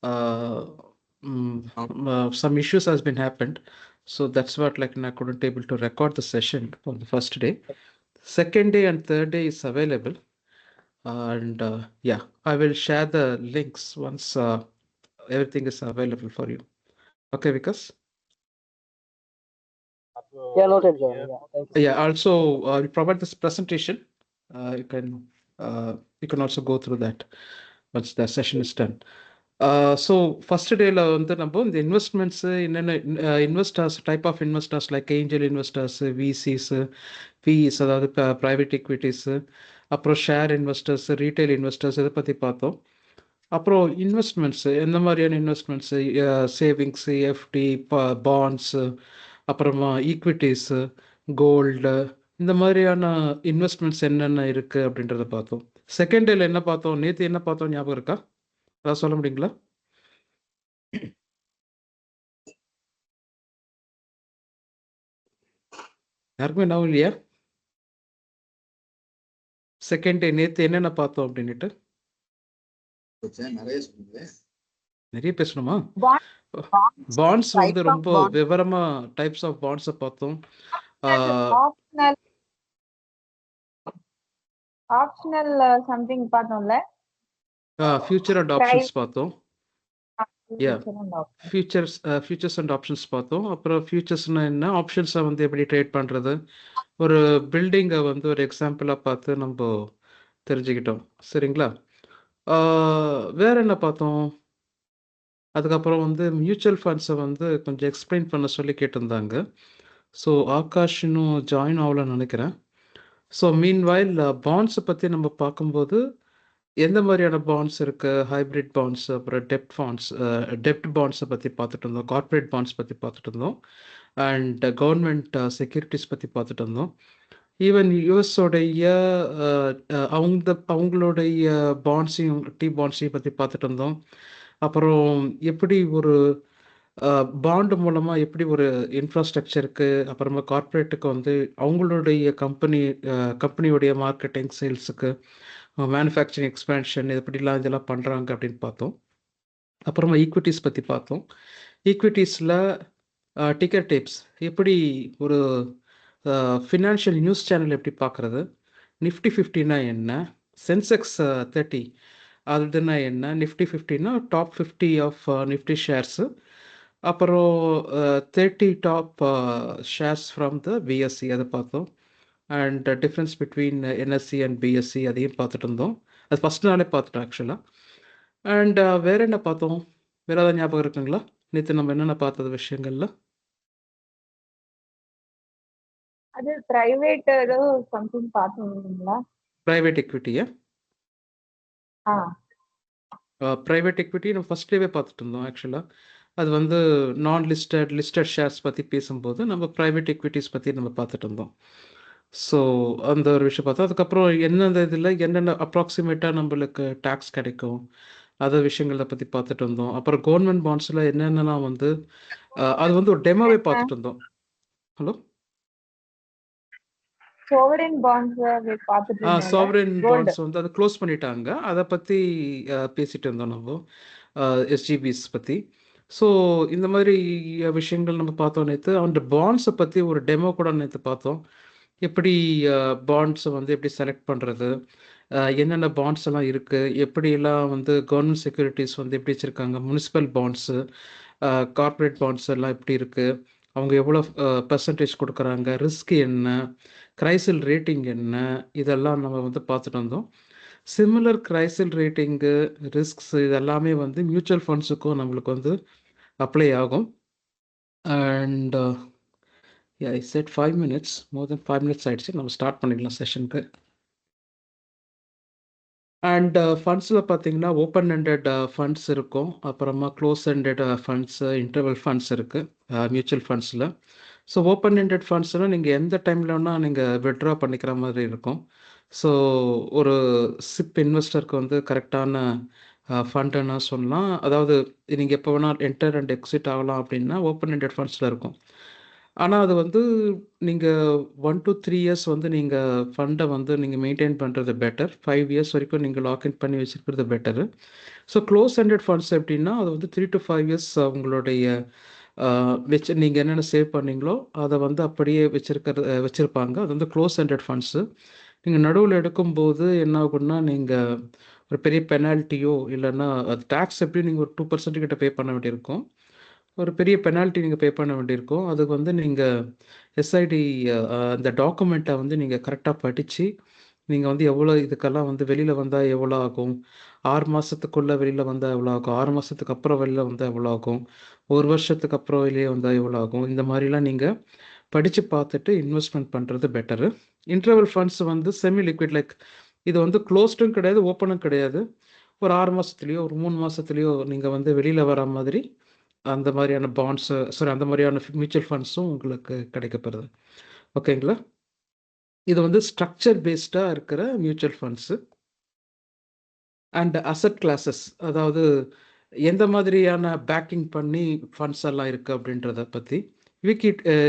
uh, some issues has been happened. So that's what like I couldn't able to record the session for the first day. Second day and third day is available. And yeah, I will share the links once everything is available for you. Okay, Vikas? Yeah, noted, John. Yeah, thank you. Yeah, also I'll provide this presentation. Uh, you can you can also go through that once the session is done. So first டேல வந்து நம்ம இந்த investments என்னென்ன investors type of investors like angel investors VCs PEs அதாவது private equities அப்புறம் share investors retail investors இதை பற்றி பார்த்தோம். அப்புறம் இன்வெஸ்ட்மெண்ட்ஸு எந்த மாதிரியான இன்வெஸ்ட்மெண்ட்ஸு சேவிங்ஸு எஃப்டி பாண்ட்ஸு அப்புறமா ஈக்விட்டிஸு கோல்டு இந்த மாதிரியான இன்வெஸ்ட்மெண்ட்ஸ் என்னென்ன இருக்குது அப்படின்றத பார்த்தோம். செகண்ட் டேல என்ன பார்த்தோம், நேற்று என்ன பார்த்தோம் ஞாபகம் இருக்கா? அதான் சொல்ல முடியுங்களா? யாருக்குமே ஞாபகம் இல்லையா? செகண்ட் டே நேற்று என்னென்ன பார்த்தோம் அப்படின்ட்டு நிறைய பேசணுமா? பாண்ட்ஸ் வந்து ரொம்ப விவரமா டைப்ஸ் ஆஃப் பாண்ட்ஸை பார்த்தோம். ஆப்ஷனல் சம்திங் பார்த்தோம்ல, ஃபியூச்சர் அண்ட் ஆப்ஷன்ஸ் பார்த்தோம். ஃபியூச்சர்ஸ் அண்ட் ஆப்ஷன்ஸ் பார்த்தோம். அப்புறம் ஃபியூச்சர்ஸ்னா என்ன, ஆப்ஷன்ஸை வந்து எப்படி ட்ரேட் பண்ணுறது, ஒரு பில்டிங்கை வந்து ஒரு எக்ஸாம்பிளாக பார்த்து நம்ம தெரிஞ்சுக்கிட்டோம். சரிங்களா? வேற என்ன பார்த்தோம்? அதுக்கப்புறம் வந்து மியூச்சுவல் ஃபண்ட்ஸை வந்து கொஞ்சம் எக்ஸ்பிளைன் பண்ண சொல்லி கேட்டிருந்தாங்க. ஸோ ஆகாஷ் இன்னும் ஜாயின் ஆகலன்னு நினைக்கிறேன். ஸோ மீன்வைல் பாண்ட்ஸை பற்றி நம்ம பார்க்கும்போது எந்த மாதிரியான பாண்ட்ஸ் இருக்குது, ஹைப்ரிட் பாண்ட்ஸ், அப்புறம் டெப்ட் பாண்ட்ஸை பற்றி பார்த்துட்டு இருந்தோம், கார்ப்பரேட் பாண்ட்ஸ் பற்றி பார்த்துட்டு இருந்தோம், அண்ட் கவர்மெண்ட் செக்யூரிட்டிஸ் பற்றி பார்த்துட்டு இருந்தோம். ஈவன் யூஎஸோடைய அவங்களுடைய பாண்ட்ஸையும் பற்றி பார்த்துட்டு இருந்தோம். அப்புறம் எப்படி ஒரு பாண்டு மூலமாக எப்படி ஒரு இன்ஃப்ராஸ்ட்ரக்சருக்கு அப்புறமா கார்ப்பரேட்டுக்கு வந்து அவங்களுடைய கம்பெனியுடைய மார்க்கெட்டிங் சேல்ஸுக்கு மேனுஃபேக்சரிங் எக்ஸ்பேன்ஷன் எப்படிலாம் இதெல்லாம் பண்ணுறாங்க அப்படின்னு பார்த்தோம். அப்புறமா ஈக்விட்டிஸ் பற்றி பார்த்தோம். ஈக்விட்டிஸில் டிக்கர் டேப்ஸ் எப்படி ஒரு ஃபினான்ஷியல் நியூஸ் சேனல் எப்படி பார்க்குறது, நிஃப்டி 50னா என்ன, சென்செக்ஸ் 30 அதுனா என்ன, நிஃப்டி 50னா டாப் 50 ஆஃப் நிஃப்டி ஷேர்ஸு, அப்புறம் 30 top shares from the BSE அதை பார்த்தோம். And difference between NSE and BSE அதையும் பார்த்துட்டு இருந்தோம். அது ஃபஸ்ட் நாளே பார்த்துட்டோம் ஆக்சுவலாக. அண்ட் வேறு என்ன பார்த்தோம்? வேறு ஏதாவது ஞாபகம் இருக்குங்களா நேற்று நம்ம என்னென்ன பார்த்தது விஷயங்கள்ல? அது பிரைவேட் சம்திங் பார்த்தீங்களா? ப்ரைவேட் எக்விட்டியா? ப்ரைவேட் எக்விட்டி நம்ம ஃபஸ்ட் டேவே பார்த்துட்டு இருந்தோம் ஆக்சுவலாக. அது வந்து நான் லிஸ்டட் ஷேர்ஸ் பற்றி பேசும்போது நம்ம ப்ரைவேட் எக்விட்டிஸ் பற்றி நம்ம பார்த்துட்டு இருந்தோம். ஸோ அந்த ஒரு விஷயம் பார்த்தோம். அதுக்கப்புறம் எந்தெந்த இதில் என்னென்ன அப்ராக்சிமேட்டாக நம்மளுக்கு டேக்ஸ் கிடைக்கும் அதை விஷயங்களை பற்றி பார்த்துட்டு இருந்தோம். அப்புறம் கவர்மெண்ட் பாண்ட்ஸில் என்னென்னலாம் வந்து அது வந்து ஒரு டெமோவே பார்த்துட்டு இருந்தோம். Hello, sovereign bonds sovereign bonds வந்து அதை க்ளோஸ் பண்ணிட்டாங்க. அதை பற்றி பேசிட்டு இருந்தோம் நம்ம எஸ்ஜிபிஸ் பற்றி. ஸோ இந்த மாதிரி விஷயங்கள் நம்ம பார்த்தோம் நேற்று. அந்த பாண்ட்ஸை பற்றி ஒரு டெமோ கூட நேற்று பார்த்தோம். எப்படி பாண்ட்ஸை வந்து எப்படி செலக்ட் பண்ணுறது, என்னென்ன பாண்ட்ஸ் எல்லாம் இருக்குது, எப்படியெல்லாம் வந்து கவர்மெண்ட் செக்யூரிட்டிஸ் வந்து எப்படி வச்சுருக்காங்க, முனிசிபல் பாண்ட்ஸு, கார்ப்பரேட் பாண்ட்ஸ் எல்லாம் எப்படி இருக்குது, அவங்க எவ்வளோ பெர்சன்டேஜ் கொடுக்குறாங்க, ரிஸ்க் என்ன, கிரைசில் ரேட்டிங் என்ன, இதெல்லாம் நம்ம வந்து பார்த்துட்டு வந்தோம். சிமிலர் கிரைசில் ரேட்டிங்கு ரிஸ்க்ஸ் இதெல்லாமே வந்து மியூச்சுவல் ஃபண்ட்ஸுக்கும் நம்மளுக்கு வந்து அப்ளை ஆகும். And I set 5 minutes, more than 5 minutes ஆயிடுச்சு. நம்ம ஸ்டார்ட் பண்ணிடலாம் செஷனுக்கு. அண்ட் ஃபண்ட்ஸில் பார்த்தீங்கன்னா ஓப்பன் ஹெண்டட் ஃபண்ட்ஸ் இருக்கும், அப்புறமா close ended funds, interval funds இருக்குது மியூச்சுவல் ஃபண்ட்ஸில். ஸோ ஓப்பன் ஹெண்டட் ஃபண்ட்ஸ்னால் நீங்கள் எந்த டைமில் வேணால் நீங்கள் விட்ரா பண்ணிக்கிற மாதிரி இருக்கும். ஸோ ஒரு சிப் இன்வெஸ்டருக்கு வந்து கரெக்டான ஃபண்டுன்னு சொல்லலாம். அதாவது நீங்கள் எப்போ வேணால் என்டர் அண்ட் எக்ஸிட் ஆகலாம் அப்படின்னா ஓப்பன் ஹெண்டட் ஃபண்ட்ஸில் இருக்கும். ஆனா அது வந்து நீங்க 1 to 3 இயர்ஸ் வந்து நீங்க ஃபண்ட வந்து நீங்க மெயின்டெயின் பண்றது பெட்டர். 5 இயர்ஸ் வரைக்கும் நீங்க லாக் இன் பண்ணி வச்சிருக்கிறது better. So close ended funds எப்படின்னா, அது வந்து 3 to 5 இயர்ஸ் உங்களுடைய வச்சு நீங்க என்னென்ன சேவ் பண்ணீங்களோ, அத வந்து அப்படியே வச்சிருப்பாங்க. அது வந்து க்ளோஸ் எண்டட் ஃபண்ட்ஸு. நீங்க நடுவுல எடுக்கும்போது என்ன ஆகும்னா, நீங்க ஒரு பெரிய பெனால்ட்டியோ இல்லன்னா அது டாக்ஸ் எப்படியும் நீங்க ஒரு 2% கிட்ட பே பண்ண வேண்டியிருக்கும். ஒரு பெரிய பெனால்ட்டி நீங்க பே பண்ண வேண்டியிருக்கும். அதுக்கு வந்து நீங்க எஸ்ஐடி அந்த டாக்குமெண்ட்ட வந்து நீங்க கரெக்ட்டா படிச்சு, நீங்க வந்து எவ்வளோ இதுக்கெல்லாம் வந்து வெளில வந்தா எவ்வளோ ஆகும்? 6 மாசத்துக்குள்ள வெளில வந்தா எவ்வளோ ஆகும்? 6 மாசத்துக்கு அப்புறம் வெளில வந்தா எவ்வளோ ஆகும்? 1 வருஷத்துக்கு அப்புறம் வெளிய வந்தா எவ்வளோ ஆகும்? இந்த மாரிலாம் நீங்க படிச்சு பார்த்துட்டு இன்வெஸ்ட்மென்ட் பண்றது பெட்டரு. இன்டர்வல் ஃபண்ட்ஸ் வந்து செமி லிக்விட் லைக் இது வந்து குளோஸ்டும் கிடையாது, ஓப்பனும் கிடையாது. ஒரு 6 மாசத்துலயோ, ஒரு 3 மாசத்துலயோ நீங்க வந்து வெளில வர மாதிரி அந்த மாரியான பாண்ட்ஸு சாரி அந்த மாரியான மியூச்சுவல் ஃபண்ட்ஸும் உங்களுக்கு கிடைக்கப்பெறுது. ஓகேங்களா? இது வந்து ஸ்ட்ரக்சர் பேஸ்டா இருக்கிற mutual funds. And asset classes அதாவது எந்த மாதிரியான பேக்கிங் பண்ணி ஃபண்ட்ஸ் எல்லாம் இருக்கு அப்படின்றத பத்தி.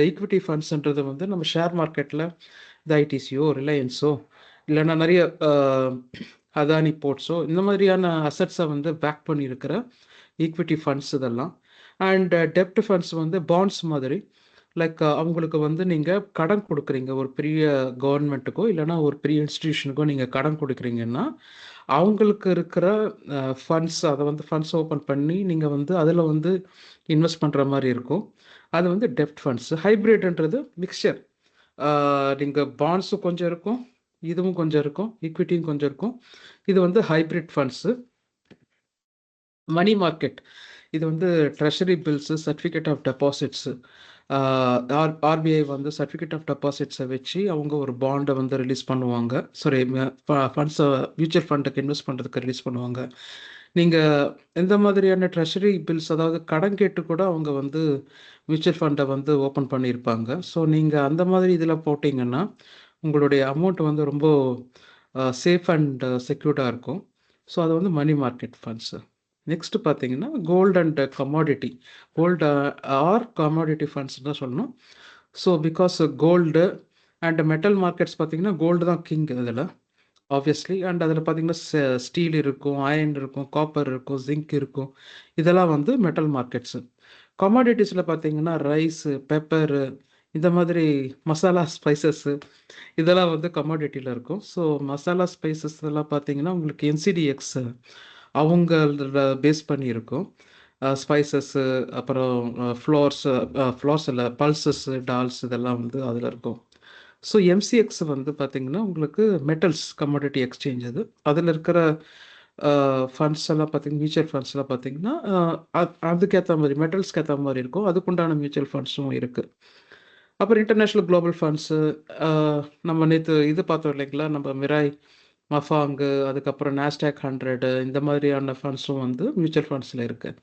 ஈக்விட்டி ஃபண்ட்ஸ்ன்றது வந்து நம்ம ஷேர் மார்க்கெட்ல இந்த ஐடிசியோ, ரிலையன்ஸோ இல்லைன்னா நிறைய அதானி போர்ட்ஸோ இந்த மாதிரியான அசெட்ஸை வந்து பேக் பண்ணி இருக்கிற ஈக்விட்டி ஃபண்ட்ஸ் இதெல்லாம். அண்ட் டெப்ட் ஃபண்ட்ஸ் வந்து பாண்ட்ஸ் மாதிரி லைக் அவங்களுக்கு வந்து நீங்கள் கடன் கொடுக்குறீங்க ஒரு பெரிய கவர்மெண்ட்டுக்கோ இல்லைன்னா ஒரு பெரிய இன்ஸ்டிடியூஷனுக்கோ நீங்கள் கடன் கொடுக்குறீங்கன்னா அவங்களுக்கு இருக்கிற ஃபண்ட்ஸ் அதை வந்து ஃபண்ட்ஸ் ஓப்பன் பண்ணி நீங்கள் வந்து அதில் வந்து இன்வெஸ்ட் பண்ணுற மாதிரி இருக்கும். அது வந்து டெப்ட் ஃபண்ட்ஸ். ஹைப்ரிட்ன்றது மிக்சர். நீங்கள் பாண்ட்ஸும் கொஞ்சம் இருக்கும், இதுவும் கொஞ்சம் இருக்கும், ஈக்விட்டியும் கொஞ்சம் இருக்கும். இது வந்து ஹைப்ரிட் ஃபண்ட்ஸு. மணி மார்க்கெட் இது வந்து treasury bills, certificate of deposits. RBI வந்து சர்டிஃபிகேட் ஆஃப் டெபாசிட்ஸை வச்சு அவங்க ஒரு பாண்டை வந்து ரிலீஸ் பண்ணுவாங்க. சாரி ஃபண்ட்ஸை மியூச்சுவல் ஃபண்டுக்கு இன்வெஸ்ட் பண்ணுறதுக்கு ரிலீஸ் பண்ணுவாங்க. நீங்கள் எந்த மாதிரியான ட்ரெஷரி பில்ஸ் அதாவது கடன் கேட்டு கூட அவங்க வந்து மியூச்சுவல் ஃபண்டை வந்து ஓப்பன் பண்ணியிருப்பாங்க. ஸோ நீங்கள் அந்த மாதிரி இதில் போட்டிங்கன்னா உங்களுடைய அமௌண்ட் வந்து ரொம்ப சேஃப் அண்ட் செக்யூர்டாக இருக்கும். ஸோ அது வந்து மணி மார்க்கெட் ஃபண்ட்ஸு. நெக்ஸ்ட் பார்த்தீங்கன்னா gold and commodity. Gold or commodity funds தான் சொல்லணும். So because gold and metal markets பார்த்தீங்கன்னா கோல்டு தான் கிங் இதில் ஆப்வியஸ்லி. அண்ட் அதில் பார்த்தீங்கன்னா ஸ்டீல் இருக்கும், அயர்ன் இருக்கும், காப்பர் இருக்கும், ஜிங்க் இருக்கும். இதெல்லாம் வந்து மெட்டல் மார்க்கெட்ஸு. கமாடிட்டிஸில் பார்த்தீங்கன்னா ரைஸு, பெப்பரு இந்த மாதிரி மசாலா ஸ்பைசஸ்ஸு இதெல்லாம் வந்து கமாடிட்டியில் இருக்கும். ஸோ மசாலா ஸ்பைசஸ் இதெல்லாம் பார்த்தீங்கன்னா உங்களுக்கு என்சிடிஎக்ஸ் அவங்கள பேஸ் பண்ணி இருக்கும். ஸ்பைசஸ்ஸு அப்புறம் ஃப்ளோர்ஸ் இல்லை பல்சஸ்ஸு, டால்ஸ் இதெல்லாம் வந்து அதில் இருக்கும். ஸோ எம்சிஎக்ஸ் வந்து பார்த்தீங்கன்னா உங்களுக்கு மெட்டல்ஸ் கமாடிட்டி எக்ஸ்சேஞ்ச் அது. அதில் இருக்கிற ஃபண்ட்ஸ் எல்லாம் பார்த்தீங்கன்னா மியூச்சுவல் ஃபண்ட்ஸ் எல்லாம் பார்த்தீங்கன்னா அதுக்கேற்ற மாதிரி மெட்டல்ஸ்க்கு ஏற்ற மாதிரி இருக்கும். அதுக்குண்டான மியூச்சுவல் ஃபண்ட்ஸும் இருக்குது. அப்புறம் இன்டர்நேஷ்னல் குளோபல் ஃபண்ட்ஸு நம்ம நேற்று இது பார்த்தோம் இல்லைங்களா, நம்ம மிராய் மஃபாங்கு அதுக்கப்புறம் நாஸ்டாக் 100 இந்த மாதிரியான ஃபண்ட்ஸும் வந்து மியூச்சுவல் ஃபண்ட்ஸில் இருக்குது.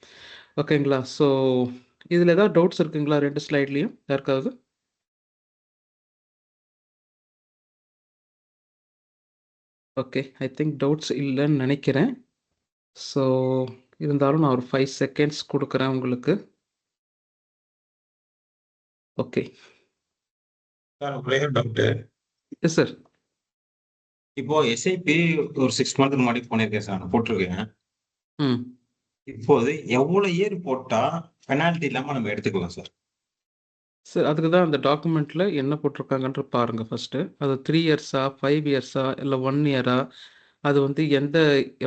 ஓகேங்களா? ஸோ இதில் ஏதாவது டவுட்ஸ் இருக்குங்களா 2 ஸ்லைட்லேயும் யாருக்காவது? ஓகே, ஐ திங்க் டவுட்ஸ் இல்லைன்னு நினைக்கிறேன். ஸோ இருந்தாலும் நான் ஒரு 5 செகண்ட்ஸ் கொடுக்குறேன் உங்களுக்கு. ஓகே சார் ஒரே ஒரு டவுட்டு. Yes sir. இப்போ எஸ்ஐபி ஒரு 6 மந்த்துக்கு முன்னாடி பண்ணியிருக்கேன் சார், நான் போட்டிருக்கேன். ம் இப்போது எவ்வளவு இயர் போட்டா பெனால்டி இல்லாம நம்ம எடுத்துக்கலாம் சார்? சார் அதுக்கு தான் அந்த டாக்குமெண்ட்டில் என்ன போட்டிருக்காங்கன்ற பாருங்கள் ஃபஸ்ட்டு. அது 3 இயர்ஸா 5 இயர்ஸா இல்லை 1 இயரா அது வந்து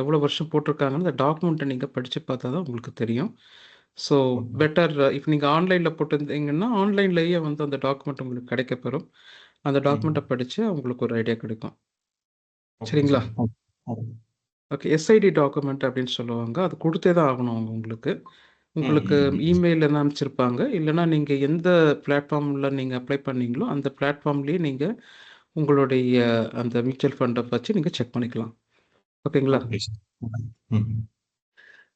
எவ்வளோ வருஷம் போட்டிருக்காங்கன்னு அந்த டாக்குமெண்ட்டை நீங்கள் படித்து பார்த்தா தான் உங்களுக்கு தெரியும். ஸோ பெட்டர் இப்போ நீங்கள் ஆன்லைனில் போட்டிருந்தீங்கன்னா ஆன்லைன்லேயே வந்து அந்த டாக்குமெண்ட் உங்களுக்கு கிடைக்கப்பெறும். அந்த டாக்குமெண்ட்டை படித்து உங்களுக்கு ஒரு ஐடியா கிடைக்கும். சரிங்களா? ஓகே, எஸ்ஐடி டாக்குமெண்ட் அப்படின்னு சொல்லுவாங்க. அது கொடுத்தே தான் ஆகணும் உங்களுக்கு. உங்களுக்கு இமெயில் என்ன அனுப்பிச்சிருப்பாங்க, இல்லைன்னா நீங்கள் எந்த பிளாட்ஃபார்மில் நீங்கள் அப்ளை பண்ணீங்களோ அந்த பிளாட்ஃபார்ம்லேயே நீங்கள் உங்களுடைய அந்த மியூச்சுவல் ஃபண்டை வச்சு நீங்கள் செக் பண்ணிக்கலாம். ஓகேங்களா?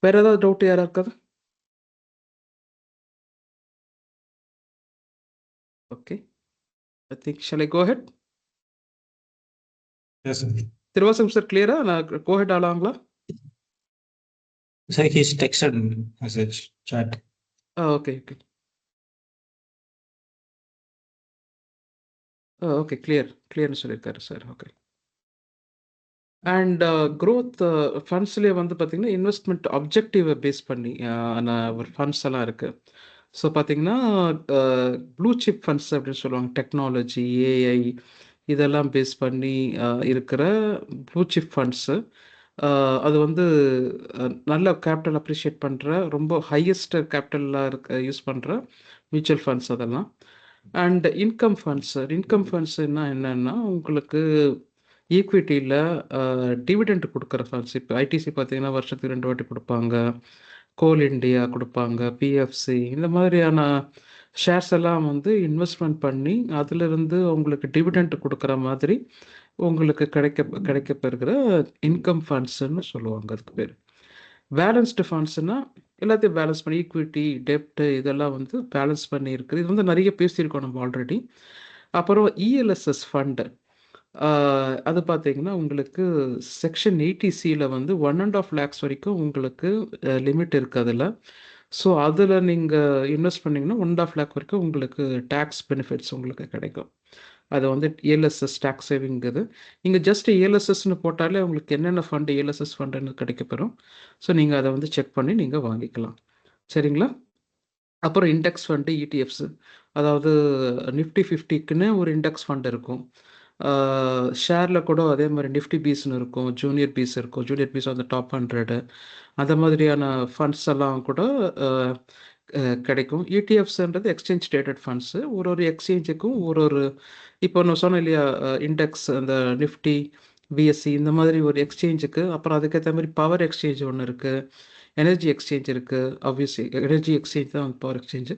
வேற ஏதாவது டவுட் யாரா இருக்காது? Okay, I think shall I go ahead? Thiruvasagam sir கிளியரா? நான் கோ ஹெட் ஆகலாங்களா? Sir, he's texted message chat. Okay okay. Okay. கிளியர்ன்னு சொல்லியிருக்காரு சார். ஓகே. அண்ட் குரோத் ஃபண்ட்ஸ்லேயே வந்து பார்த்தீங்கன்னா, இன்வெஸ்ட்மெண்ட் அப்ஜெக்டிவ பேஸ் பண்ணி ஒரு ஃபண்ட்ஸ் எல்லாம் இருக்கு. ஸோ பார்த்தீங்கன்னா, ப்ளூ சிப் ஃபண்ட்ஸ் அப்படின்னு சொல்லுவாங்க. டெக்னாலஜி, ஏஐ இதெல்லாம் பேஸ் பண்ணி இருக்கிற ப்ளூ சிப் ஃபண்ட்ஸு. அது வந்து நல்ல கேபிட்டல் அப்ரிஷியேட் பண்ணுற, ரொம்ப ஹையஸ்ட் கேபிட்டலாக யூஸ் பண்ணுற மியூச்சுவல் ஃபண்ட்ஸ் அதெல்லாம். அண்ட் இன்கம் ஃபண்ட்ஸ்னா என்னன்னா, உங்களுக்கு ஈக்விட்டியில் டிவிடெண்ட் கொடுக்குற ஃபண்ட்ஸ். இப்போ ஐடிசி பார்த்தீங்கன்னா வருஷத்துக்கு 2 வாட்டி கொடுப்பாங்க. கோல் இண்டியா கொடுப்பாங்க, பிஎஃப்சி இந்த மாதிரியான ஷேர்ஸ் எல்லாம் வந்து இன்வெஸ்ட்மெண்ட் பண்ணி அதிலிருந்து உங்களுக்கு டிவிடெண்ட் கொடுக்குற மாதிரி உங்களுக்கு கிடைக்கப்பெறுகிற இன்கம் ஃபண்ட்ஸ்ன்னு சொல்லுவாங்க. அதுக்கு பேர் பேலன்ஸ்டு ஃபண்ட்ஸ்னா எல்லாத்தையும் பேலன்ஸ் பண்ணி ஈக்விட்டி, டெப்ட் இதெல்லாம் வந்து பேலன்ஸ் பண்ணி இருக்குது. இது வந்து நிறைய பேசியிருக்கோம் நம்ம ஆல்ரெடி. அப்புறம் இஎல்எஸ்எஸ் ஃபண்டு, அது பார்த்தீங்கன்னா உங்களுக்கு செக்ஷன் 80C வந்து 1.5 lakhs வரைக்கும் உங்களுக்கு லிமிட் இருக்குது அதில். ஸோ அதில் நீங்கள் இன்வெஸ்ட் பண்ணிங்கன்னா 1.5 lakh வரைக்கும் உங்களுக்கு டேக்ஸ் பெனிஃபிட்ஸ் உங்களுக்கு கிடைக்கும். அது வந்து இஎல்எஸ்எஸ் டேக்ஸ் சேவிங். இது நீங்கள் ஜஸ்ட் இஎல்எஸ்எஸ்ன்னு போட்டாலே உங்களுக்கு என்னென்ன ஃபண்டு இஎல்எஸ்எஸ் ஃபண்டுன்னு கிடைக்கப்பெறும். ஸோ நீங்கள் அதை வந்து செக் பண்ணி நீங்கள் வாங்கிக்கலாம். சரிங்களா? அப்புறம் இண்டெக்ஸ் ஃபண்டு, இடிஎஃப்ஸ், அதாவது நிஃப்டி 50க்குன்னு ஒரு இண்டெக்ஸ் ஃபண்ட் இருக்கும். ஷேரில் கூட அதே மாதிரி நிஃப்டி பீஸ்ன்னு இருக்கும், ஜூனியர் பீஸ் இருக்கும். ஜூனியர் பீஸ் வந்து டாப் 100 அந்த மாதிரியான ஃபண்ட்ஸ் எல்லாம் கூட கிடைக்கும். இடிஎஃப்ஸ்ன்றது எக்ஸ்சேஞ்ச் ட்ரேடட் ஃபண்ட்ஸு. ஒரு எக்ஸ்சேஞ்சுக்கும் ஒரு இப்போ நான் சொன்னேன் இல்லையா, இண்டெக்ஸ் அந்த நிஃப்டி, பிஎஸ்சி இந்த மாதிரி ஒரு எக்ஸ்சேஞ்சுக்கு. அப்புறம் அதுக்கேற்ற மாதிரி பவர் எக்ஸ்சேஞ்ச் ஒன்று இருக்குது, எனர்ஜி எக்ஸ்சேஞ்ச் இருக்குது. ஆப்வியஸ்லி எனர்ஜி எக்ஸ்சேஞ்ச் தான் பவர் எக்ஸ்சேஞ்சு.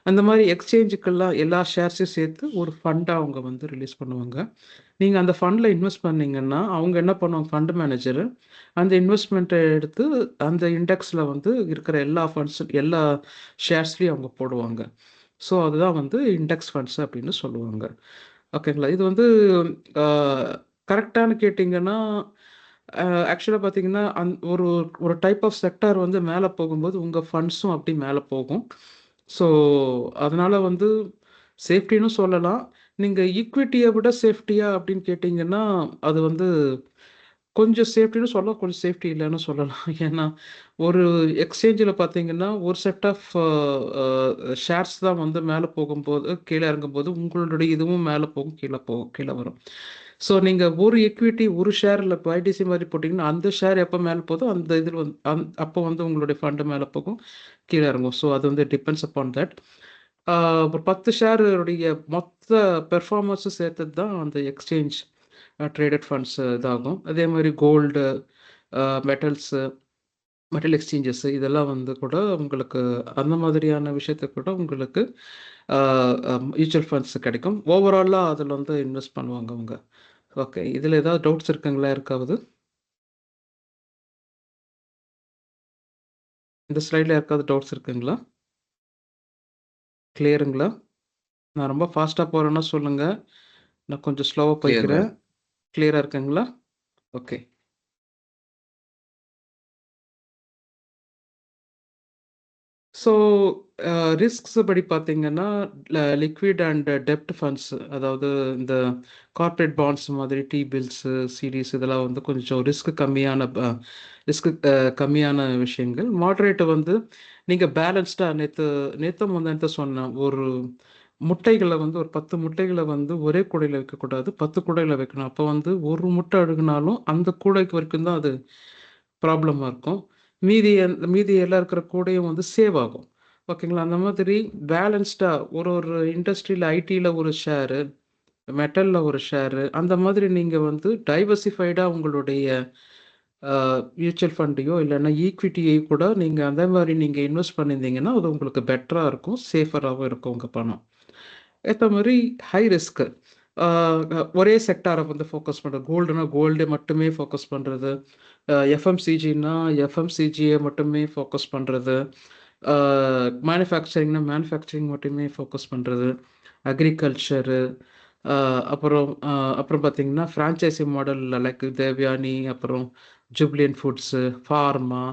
அந்த மாதிரி எக்ஸ்சேஞ்சுக்கெல்லாம் எல்லா ஷேர்ஸையும் சேர்த்து ஒரு ஃபண்டாக அவங்க வந்து ரிலீஸ் பண்ணுவாங்க. நீங்கள் அந்த ஃபண்டில் இன்வெஸ்ட் பண்ணிங்கன்னா அவங்க என்ன பண்ணுவாங்க, ஃபண்டு மேனேஜரு அந்த இன்வெஸ்ட்மெண்ட்டை எடுத்து அந்த இண்டெக்ஸில் வந்து இருக்கிற எல்லா ஃபண்ட்ஸும் எல்லா ஷேர்ஸ்லேயும் அவங்க போடுவாங்க. ஸோ அதுதான் வந்து இண்டெக்ஸ் ஃபண்ட்ஸ் அப்படின்னு சொல்லுவாங்க. ஓகேங்களா? இது வந்து கரெக்டானு கேட்டிங்கன்னா, ஆக்சுவலாக பார்த்தீங்கன்னா ஒரு ஒரு டைப் ஆஃப் செக்டார் வந்து மேலே போகும்போது உங்கள் ஃபண்ட்ஸும் அப்படி மேலே போகும். ஸோ அதனால் வந்து சேஃப்டின்னு சொல்லலாம். நீங்கள் ஈக்விட்டியை விட சேஃப்டியா அப்படின்னு கேட்டிங்கன்னா, அது வந்து கொஞ்சம் சேஃப்டின்னு சொல்லலாம், கொஞ்சம் சேஃப்டி இல்லைன்னு சொல்லலாம். ஏன்னா ஒரு எக்ஸ்சேஞ்சில் பார்த்தீங்கன்னா ஒரு செட் ஆஃப் ஷேர்ஸ் தான் வந்து மேலே போகும்போது கீழே இறங்கும்போது உங்களுடைய இதுவும் மேலே போகும், கீழே வரும். ஸோ நீங்கள் ஒரு எக்விட்டி ஒரு ஷேரில் இப்போ ஐடிசி மாதிரி போட்டிங்கன்னா அந்த ஷேர் எப்போ மேலே போதோ அந்த இதில் வந்து அப்போ வந்து உங்களுடைய ஃபண்டு மேலே போகும், கீழே இறங்கும். ஸோ அது வந்து டிபெண்ட்ஸ் அப்பான் தட். ஒரு 10 ஷேருடைய மொத்த பெர்ஃபார்மன்ஸும் சேர்த்தது தான் அந்த எக்ஸ்சேஞ்ச் ட்ரேடட் ஃபண்ட்ஸ் இதாகும். அதே மாதிரி கோல்டு, மெட்டல் எக்ஸ்சேஞ்சஸ் இதெல்லாம் வந்து கூட உங்களுக்கு அந்த மாதிரியான விஷயத்துக்கு கூட உங்களுக்கு மியூச்சுவல் ஃபண்ட்ஸ் கிடைக்கும். ஓவராலாக அதில் வந்து இன்வெஸ்ட் பண்ணுவாங்க அவங்க. ஓகே, இதில் ஏதாவது டவுட்ஸ் இருக்குங்களா யாருக்காவது? இந்த ஸ்லைடில் யாருக்காவது டவுட்ஸ் இருக்குங்களா? கிளியருங்களா? நான் ரொம்ப ஃபாஸ்ட்டாக போகிறேன்னா சொல்லுங்கள், நான் கொஞ்சம் ஸ்லோவாக போய்க்கிறேன். கிளியராக இருக்குங்களா? ஓகே. ஸோ ரிஸ்க்ஸ் படி பார்த்தீங்கன்னா, லிக்விட் அண்ட் டெப்ட் ஃபண்ட்ஸ், அதாவது இந்த கார்ப்பரேட் பாண்ட்ஸ் மாதிரி டி பில்ஸு, சிடிஸ் இதெல்லாம் வந்து கொஞ்சம் கம்மியான விஷயங்கள். மாடரேட்டு வந்து நீங்கள் பேலன்ஸ்டாக நேற்று சொன்னேன், ஒரு முட்டைகளை வந்து ஒரு 10 முட்டைகளை வந்து ஒரே கூடையில் வைக்கக்கூடாது, 10 கூடையில் வைக்கணும். அப்போ வந்து ஒரு முட்டை அழுகுனாலும் அந்த கூடைக்கு வரைக்கும் தான் அது ப்ராப்ளமாக இருக்கும். மீதி எல்லாம் இருக்கிற கூடையும் வந்து சேவ் ஆகும். ஓகேங்களா? அந்த மாதிரி பேலன்ஸ்டாக ஒரு இண்டஸ்ட்ரியில் ஐடியில் ஒரு ஷேரு, மெட்டலில் ஒரு ஷேரு, அந்த மாதிரி நீங்கள் வந்து டைவர்சிஃபைடாக உங்களுடைய மியூச்சுவல் ஃபண்டையோ இல்லைன்னா ஈக்விட்டியை கூட நீங்கள் அந்த மாதிரி நீங்கள் இன்வெஸ்ட் பண்ணியிருந்தீங்கன்னா அது உங்களுக்கு பெட்டராக இருக்கும், சேஃபராகவும் இருக்கும் உங்கள் பணம். ஏற்ற மாதிரி ஹை ரிஸ்க்கு, ஒரே செக்டாரை வந்து ஃபோக்கஸ் பண்ணுறது. கோல்டுனா கோல்டே மட்டுமே ஃபோக்கஸ் பண்ணுறது, எஃப்எம்சிஜின்னா எஃப்எம்சிஜியை மட்டுமே ஃபோக்கஸ் பண்ணுறது, மேனுஃபேக்சரிங்னா மேனுஃபேக்சரிங் மட்டுமே ஃபோக்கஸ் பண்ணுறது, அக்ரிகல்ச்சரு, அப்புறம் பார்த்தீங்கன்னா ஃப்ரான்ச்சைசி மாடல் லைக் தேவ்யானி, அப்புறம் ஜூப்ளியன் ஃபுட்ஸு, ஃபார்மா,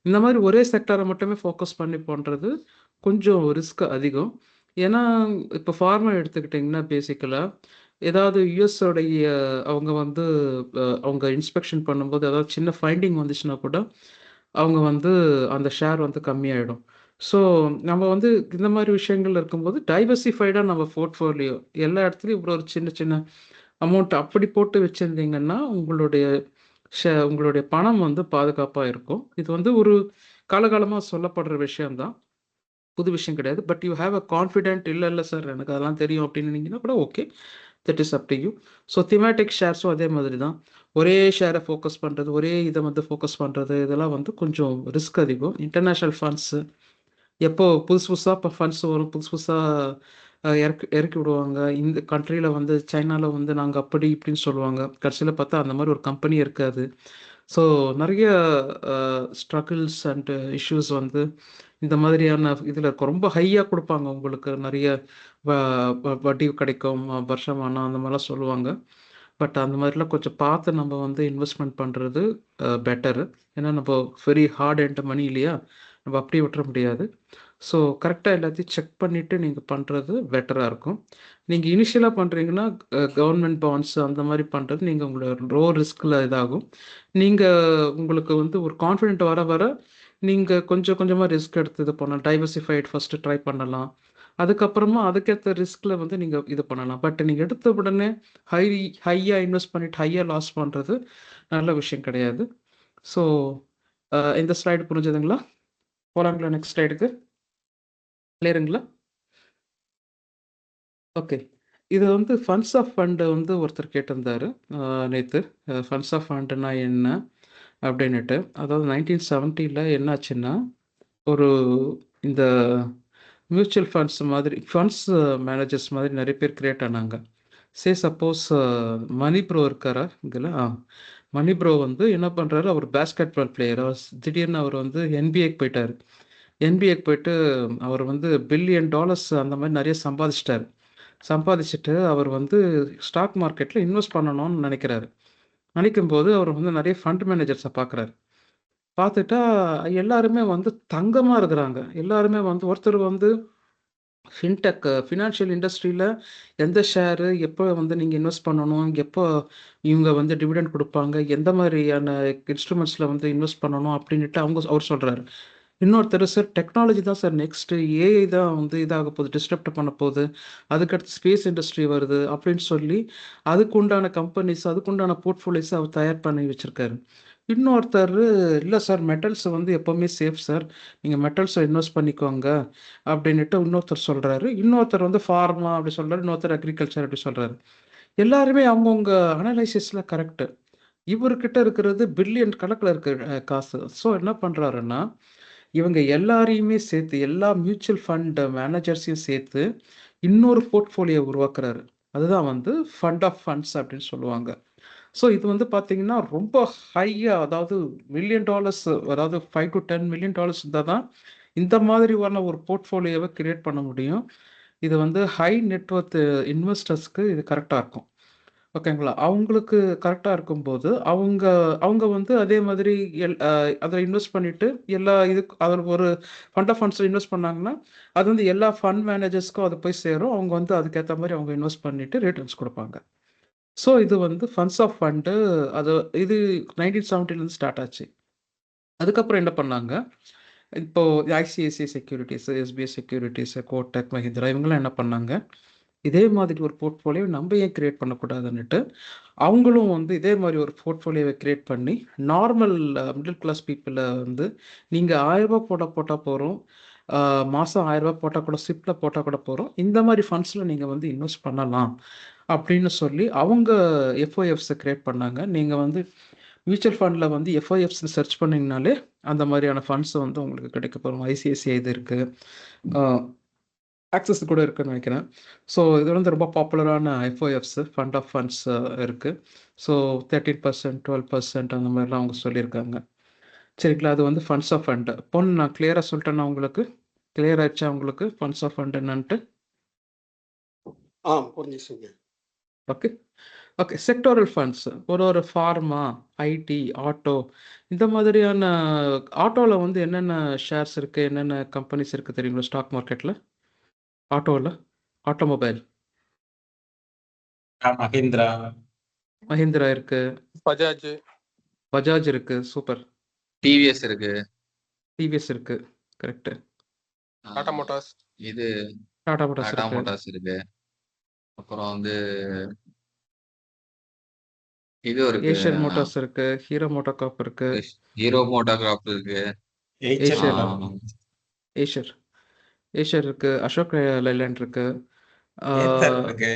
இந்த மாதிரி ஒரே செக்டாரை மட்டுமே ஃபோக்கஸ் பண்ணி பண்ணுறது கொஞ்சம் ரிஸ்க் அதிகம். ஏன்னா இப்போ ஃபார்மா எடுத்துக்கிட்டிங்கன்னா பேசிக்கலாக ஏதாவது யுஎஸோடைய அவங்க வந்து அவங்க இன்ஸ்பெக்ஷன் பண்ணும்போது ஏதாவது சின்ன ஃபைண்டிங் வந்துச்சுன்னா கூட அவங்க வந்து அந்த ஷேர் வந்து கம்மியாயிடும். ஸோ நம்ம வந்து இந்த மாதிரி விஷயங்கள் இருக்கும்போது டைவர்சிஃபைடாக நம்ம போர்ட்ஃபோலியோ எல்லா இடத்துலையும் ஒரு ஒரு சின்ன சின்ன அமௌண்ட் அப்படி போட்டு வச்சுருந்தீங்கன்னா உங்களுடைய பணம் வந்து பாதுகாப்பாக இருக்கும். இது வந்து ஒரு காலகாலமாக சொல்லப்படுற விஷயம்தான், புது விஷயம் கிடையாது. But you have a confident இல்லை சார் எனக்கு அதெல்லாம் தெரியும் அப்படின்னு கூட okay, that is up to you. So thematic ஷேர்ஸும் அதே மாதிரி தான். ஒரே ஷேரை ஃபோக்கஸ் பண்ணுறது, ஒரே இதை வந்து ஃபோக்கஸ் பண்ணுறது, இதெல்லாம் வந்து கொஞ்சம் ரிஸ்க் அதிகம். இன்டர்நேஷ்னல் ஃபண்ட்ஸு எப்போ புதுசு புதுசாக இப்போ ஃபண்ட்ஸ் வரும், புதுசு புதுசாக இறக்கி இறக்கி விடுவாங்க. இந்த கண்ட்ரியில் வந்து சைனாவில் வந்து நாங்கள் அப்படி இப்படின்னு சொல்லுவாங்க. கடைசியில் பார்த்தா அந்த மாதிரி ஒரு கம்பெனி இருக்காது. ஸோ நிறைய ஸ்ட்ரகிள்ஸ் அண்ட் இஷ்யூஸ் வந்து இந்த மாதிரியான இதில் இருக்கும். ரொம்ப ஹையாக கொடுப்பாங்க உங்களுக்கு, நிறைய வட்டி கிடைக்கும் வருஷமானா அந்த மாதிரிலாம் சொல்லுவாங்க. பட் அந்த மாதிரிலாம் கொஞ்சம் பார்த்து நம்ம வந்து இன்வெஸ்ட்மெண்ட் பண்ணுறது பெட்டரு. ஏன்னா நம்ம வெரி ஹார்ட் எண்ட் மணி இல்லையா, நம்ம அப்படியே விட்டுற முடியாது. ஸோ கரெக்டாக எல்லாத்தையும் செக் பண்ணிவிட்டு நீங்கள் பண்ணுறது பெட்டராக இருக்கும். நீங்கள் இனிஷியலாக பண்ணுறீங்கன்னா கவர்மெண்ட் பாண்ட்ஸ் அந்த மாதிரி பண்ணுறது நீங்கள் உங்களோட லோ ரிஸ்கில் இதாகும். நீங்கள் உங்களுக்கு வந்து ஒரு கான்ஃபிடென்ட் வர வர நீங்கள் கொஞ்சம் கொஞ்சமாக ரிஸ்க் எடுத்து இது பண்ணலாம். டைவர்சிஃபைட் ஃபஸ்ட்டு ட்ரை பண்ணலாம். அதுக்கப்புறமா அதுக்கேற்ற ரிஸ்கில் வந்து நீங்கள் இது பண்ணலாம். பட் நீங்கள் எடுத்த உடனே ஹையாக இன்வெஸ்ட் பண்ணிவிட்டு ஹையாக லாஸ் பண்ணுறது நல்ல விஷயம் கிடையாது. ஸோ இந்த ஸ்லைடு புரிஞ்சுதுங்களா? போகலாங்களா நெக்ஸ்ட் ஸ்லைடுக்கு? கிளியருங்களா? ஓகே. இது வந்து ஃபண்ட்ஸ் ஆஃப் ஃபண்டு வந்து ஒருத்தர் கேட்டிருந்தாரு நேற்று. ஃபண்ட்ஸ் ஆஃப் ஃபண்டுனா என்ன அப்படின்னுட்டு. அதாவது 1970ல் என்னாச்சுன்னா, ஒரு இந்த மியூச்சுவல் ஃபண்ட்ஸ் மாதிரி ஃபண்ட்ஸ் மேனேஜர்ஸ் மாதிரி நிறைய பேர் கிரியேட் ஆனாங்க. சப்போஸ் மணி ப்ரோ இருக்காரா இதில்? மணி ப்ரோ வந்து என்ன பண்ணுறாரு, அவர் பேஸ்கெட் பால் பிளேயர். திடீர்னு அவர் வந்து என்பிஏக்கு போயிட்டார். என்பிஏக்கு போயிட்டு அவர் வந்து $1 பில்லியன் அந்த மாதிரி நிறைய சம்பாதிச்சுட்டு அவர் வந்து ஸ்டாக் மார்க்கெட்டில் இன்வெஸ்ட் பண்ணணும்னு நினைக்கும்போது அவர் வந்து நிறைய ஃபண்ட் மேனேஜர்ஸை பார்த்துட்டா எல்லாருமே வந்து தங்கமாக இருக்கிறாங்க. எல்லாருமே வந்து ஒருத்தர் வந்து ஃபினான்ஷியல் இண்டஸ்ட்ரியில் எந்த ஷேரு எப்போ வந்து நீங்கள் இன்வெஸ்ட் பண்ணணும், எப்போ இவங்க வந்து டிவிடெண்ட் கொடுப்பாங்க, எந்த மாதிரியான இன்ஸ்ட்ருமெண்ட்ஸில் வந்து இன்வெஸ்ட் பண்ணணும் அப்படின்ட்டு அவர் சொல்கிறாரு. இன்னொருத்தர் சார் டெக்னாலஜி தான் சார் நெக்ஸ்ட்டு, ஏஐ தான் வந்து இதாக போகுது, டிஸ்டர்ப்ட் பண்ண போகுது, அதுக்கடுத்து ஸ்பேஸ் இண்டஸ்ட்ரி வருது அப்படின்னு சொல்லி அதுக்குண்டான கம்பெனிஸ் அதுக்குண்டான போர்ட்ஃபோலியோஸ் அவர் தயார் பண்ணி வச்சுருக்காரு. இன்னொருத்தர் இல்லை சார் மெட்டல்ஸ் வந்து எப்போவுமே சேஃப் சார், நீங்கள் மெட்டல்ஸை இன்வெஸ்ட் பண்ணிக்கோங்க அப்படின்ட்டு இன்னொருத்தர் சொல்கிறாரு. இன்னொருத்தர் வந்து ஃபார்மா அப்படி சொல்கிறார், இன்னொருத்தர் அக்ரிகல்ச்சர் அப்படி சொல்கிறாரு. எல்லாருமே அவங்கவுங்க அனலைசிஸில் கரெக்டு. இவர்கிட்ட இருக்கிறது பில்லியன் கணக்கில் இருக்க காசு. ஸோ என்ன பண்ணுறாருன்னா, இவங்க எல்லாரையுமே சேர்த்து எல்லா மியூச்சுவல் ஃபண்ட் மேனேஜர்ஸையும் சேர்த்து இன்னொரு போர்ட்ஃபோலியோ உருவாக்குறாரு. அதுதான் வந்து ஃபண்ட் ஆஃப் ஃபண்ட்ஸ் அப்படின்னு சொல்லுவாங்க. ஸோ இது வந்து பார்த்தீங்கன்னா ரொம்ப ஹையாக, அதாவது $1 மில்லியன், அதாவது $5 to $10 மில்லியன் இருந்தால் தான் இந்த மாதிரியான ஒரு போர்ட்ஃபோலியோவை கிரியேட் பண்ண முடியும். இது வந்து ஹை நெட்வொர்த் இன்வெஸ்டர்ஸ்க்கு இது கரெக்டாக இருக்கும். ஓகேங்களா? அவங்களுக்கு கரெக்டாக இருக்கும்போது அவங்க அவங்க வந்து அதே மாதிரி அதில் இன்வெஸ்ட் பண்ணிவிட்டு எல்லா அதில் ஒரு ஃபண்ட் ஆஃப் ஃபண்ட்ஸில் இன்வெஸ்ட் பண்ணாங்கன்னா அது வந்து எல்லா ஃபண்ட் மேனேஜர்ஸ்க்கும் அது போய் சேரும். அவங்க வந்து அதுக்கேற்ற மாதிரி அவங்க இன்வெஸ்ட் பண்ணிவிட்டு ரிட்டர்ன்ஸ் கொடுப்பாங்க. ஸோ இது வந்து ஃபண்ட்ஸ் ஆஃப் ஃபண்டு. அது இது 1970லேருந்து ஸ்டார்ட் ஆச்சு. அதுக்கப்புறம் என்ன பண்ணாங்க, இப்போ ICICI securities, SBI securities, Kotak, Mahindra இவங்கெல்லாம் என்ன பண்ணாங்க, இதே மாதிரி ஒரு போர்ட்ஃபோலியோ நம்ம ஏன் கிரியேட் பண்ணக்கூடாதுன்னுட்டு அவங்களும் வந்து இதே மாதிரி ஒரு போர்ட்ஃபோலியோவை கிரியேட் பண்ணி நார்மல் மிடில் கிளாஸ் பீப்புளை வந்து நீங்கள் ₹1000 போட்டால் போகிறோம், மாதம் ₹1000 போட்டால் கூட சிப்பில் போட்டால் கூட போகிறோம், இந்த மாதிரி ஃபண்ட்ஸில் நீங்கள் வந்து இன்வெஸ்ட் பண்ணலாம் அப்படின்னு சொல்லி அவங்க எஃப்ஓஎஃப்ஸை கிரியேட் பண்ணாங்க. நீங்கள் வந்து மியூச்சுவல் ஃபண்டில் வந்து எஃப்ஐஎஃப்ஸ் சர்ச் பண்ணிங்கனாலே அந்த மாதிரியான ஃபண்ட்ஸ் வந்து உங்களுக்கு கிடைக்க போகிறோம். ஐசிஐசிஐ இது இருக்குது, ஆக்சஸ் கூட இருக்குன்னு நினைக்கிறேன். ஸோ இது வந்து ரொம்ப பாப்புலரான எஃப்ஓஎஃப்ஸ் ஃபண்ட் ஆஃப் ஃபண்ட்ஸ் இருக்குது. ஸோ 13%, 12% அந்த மாதிரிலாம் அவங்க சொல்லியிருக்காங்க. சரிங்களா? அது வந்து ஃபண்ட்ஸ் ஆஃப் ஃபண்டு. நான் கிளியராக சொல்லிட்டேன்னா உங்களுக்கு கிளியர் ஆயிடுச்சா உங்களுக்கு ஃபண்ட்ஸ் ஆஃப் ஃபண்ட் என்னன்ட்டு? புரிஞ்சிச்சுங்க. Okay okay. செக்டோரல் ஃபண்ட்ஸ் ஒரு ஃபார்மா, ஐடி, ஆட்டோ இந்த மாதிரியான. ஆட்டோவில் வந்து என்னென்ன ஷேர்ஸ் இருக்குது, என்னென்ன கம்பெனிஸ் இருக்குது தெரியுங்களா ஸ்டாக் மார்க்கெட்டில்? ஆட்டோவில், ஆட்டோமொபைல் மஹிந்திரா. மஹிந்திரா இருக்கு, பஜாஜ், பஜாஜ் இருக்கு, சூப்பர். டிவிஎஸ் இருக்கு, டிவிஎஸ் இருக்கு, கரெக்ட். டாடா மோட்டார்ஸ், இது டாடா மோட்டார்ஸ் டாடா இருக்கு, மோட்டார்ஸ் இருக்கு. அப்புறம் வந்து இது இருக்கு, ஏஷியன் மோட்டார்ஸ் இருக்கு, ஹீரோ மோட்டோகார்ப் இருக்கு, ஹீரோ மோட்டோகிராஃப் இருக்கு. ஏச்சர் ஏஷியன். ஆ, ஏஷியர் ஏஷியர் இருக்கு, அசோக் லைலாண்ட் இருக்கு, ஏத்தர் இருக்கு.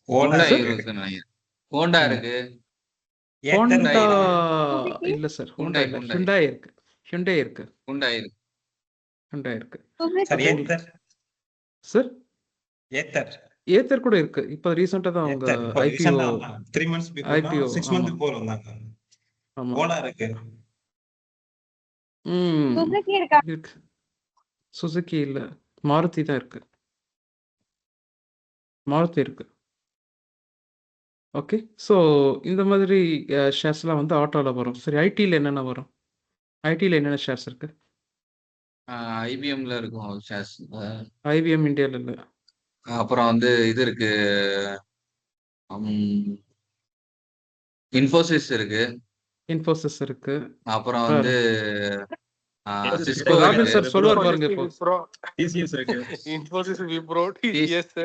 ஓலா ஹோண்டா இருக்கு. இருக்குன்னு நினைக்கிறேன். ஹோண்டா இருக்கு. Ather Honda Suzuki? இல்ல சார், ஹோண்டா இல்ல, ஹுண்டாய். ஹுண்டாய் இருக்கு, ஹுண்டாய் இருக்கு, ஹோண்டா இருக்கு. ஹுண்டாய் இருக்கு Suzuki sir Ather. Sir. Ather. Ather கூட இருக்கு, இப்போ ரீசெண்டா தான் அவங்க ஏத்தர். இப்போ ஐபிஓ. recent ஆ 3 months before IPO, 6 ஆமா. months before வந்தாங்க. ஆமா. ஓலா இருக்கு. சுசுகி இருக்கா? இருக்கு. சுசுகி இல்ல, மாருதி தான் இருக்கு, மாருதி இருக்கு. ஓகே, ஸோ இந்த மாதிரி ஷேர்ஸ்லாம் வந்து ஆட்டோவில் வரும். சரி, ஐடியில் என்னென்ன வரும்? ஐடியில் என்னென்ன ஷேர்ஸ் இருக்கு? ஐபிஎம்ல இருக்கும் ஷேர்ஸ். ஐபிஎம் இந்தியாவில் இல்லை. அப்புறம் வந்து இது இருக்கு, இன்ஃபோசிஸ் இருக்கு. இன்ஃபோசிஸ் இருக்கு. அப்புறம் வந்து சிஸ்கோ ராபின் இருக்கு. சார் சொல்லுவார் பாருங்க இப்போ. விப்ரோ, டிசிஎஸ் இருக்கு. இன்ஃபோசிஸ், விப்ரோ, டிசிஎஸ்,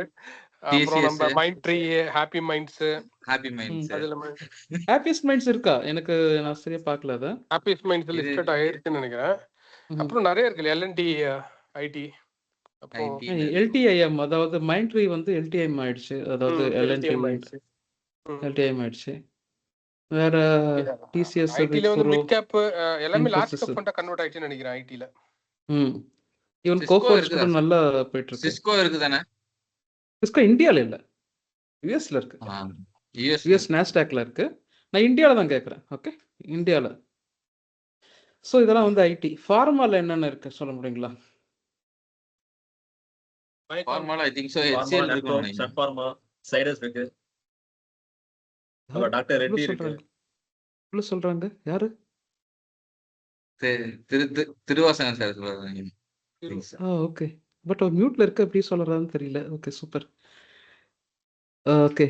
அப்புறம் நம்ம mind tree, happy minds, happy minds. அதுல ஹாப்பியஸ்ட் மைண்ட்ஸ் இருக்கா? எனக்கு நான் சரியா பார்க்கல அதை. ஹாப்பி மைண்ட்ஸ் இது- லிஸ்டட் ஆயிருக்குன்னு நினைக்கிறேன். அப்புறம் நிறைய இருக்கு, எல்என்டி, ஐடி, அப்புறம் எல்டிஐஎம், அதாவது மைண்ட் ட்ரீ வந்து எல்டிஐஎம் ஆயிடுச்சு, அதாவது எல்என்டி LTM ஆயிடுச்சு. எல்டிஐஎம் ஆயிடுச்சு. வேற டிசிஎஸ், ஐடில வந்து மிட் கேப் எல்லாமே லார்ஜ் Infosys. கேப் ஃபண்டா கன்வெர்ட் ஆயிடுச்சுன்னு நினைக்கிறேன் ஐடில. ஈவன் Cisco கோகோஸ் இருக்குதா? கூட நல்லா போயிட்டு இருக்கு. சிஸ்கோ இருக்கு தானே? சிஸ்கோ இந்தியாவில் இல்லை, யூஎஸ்ல இருக்கு. யூஎஸ் யூஎஸ் நாஸ்டாக்ல இருக்கு. நான் இந்தியாவில் தான் கேட்குறேன். ஓகே, இந்தியாவில். ஸோ இதெல்லாம் வந்து ஐடி. ஃபார்மால என்னென்ன இருக்கு சொல்ல முடியுங்களா? ஃபார்மால I think so Pharma, HCL Nepro, இருக்குன்னு நினைக்கிறேன். Sun Pharma, Cyrus இருக்கு. அப்புறம் டாக்டர் ரெட்டி இருக்கு. உள்ள சொல்றாங்க யாரு? திருவாசகம் சார் சொல்றாங்க. ஓகே, பட் அவர் மியூட்ல இருக்க, எப்படி சொல்றாருன்னு தெரியல. Okay, super. Okay,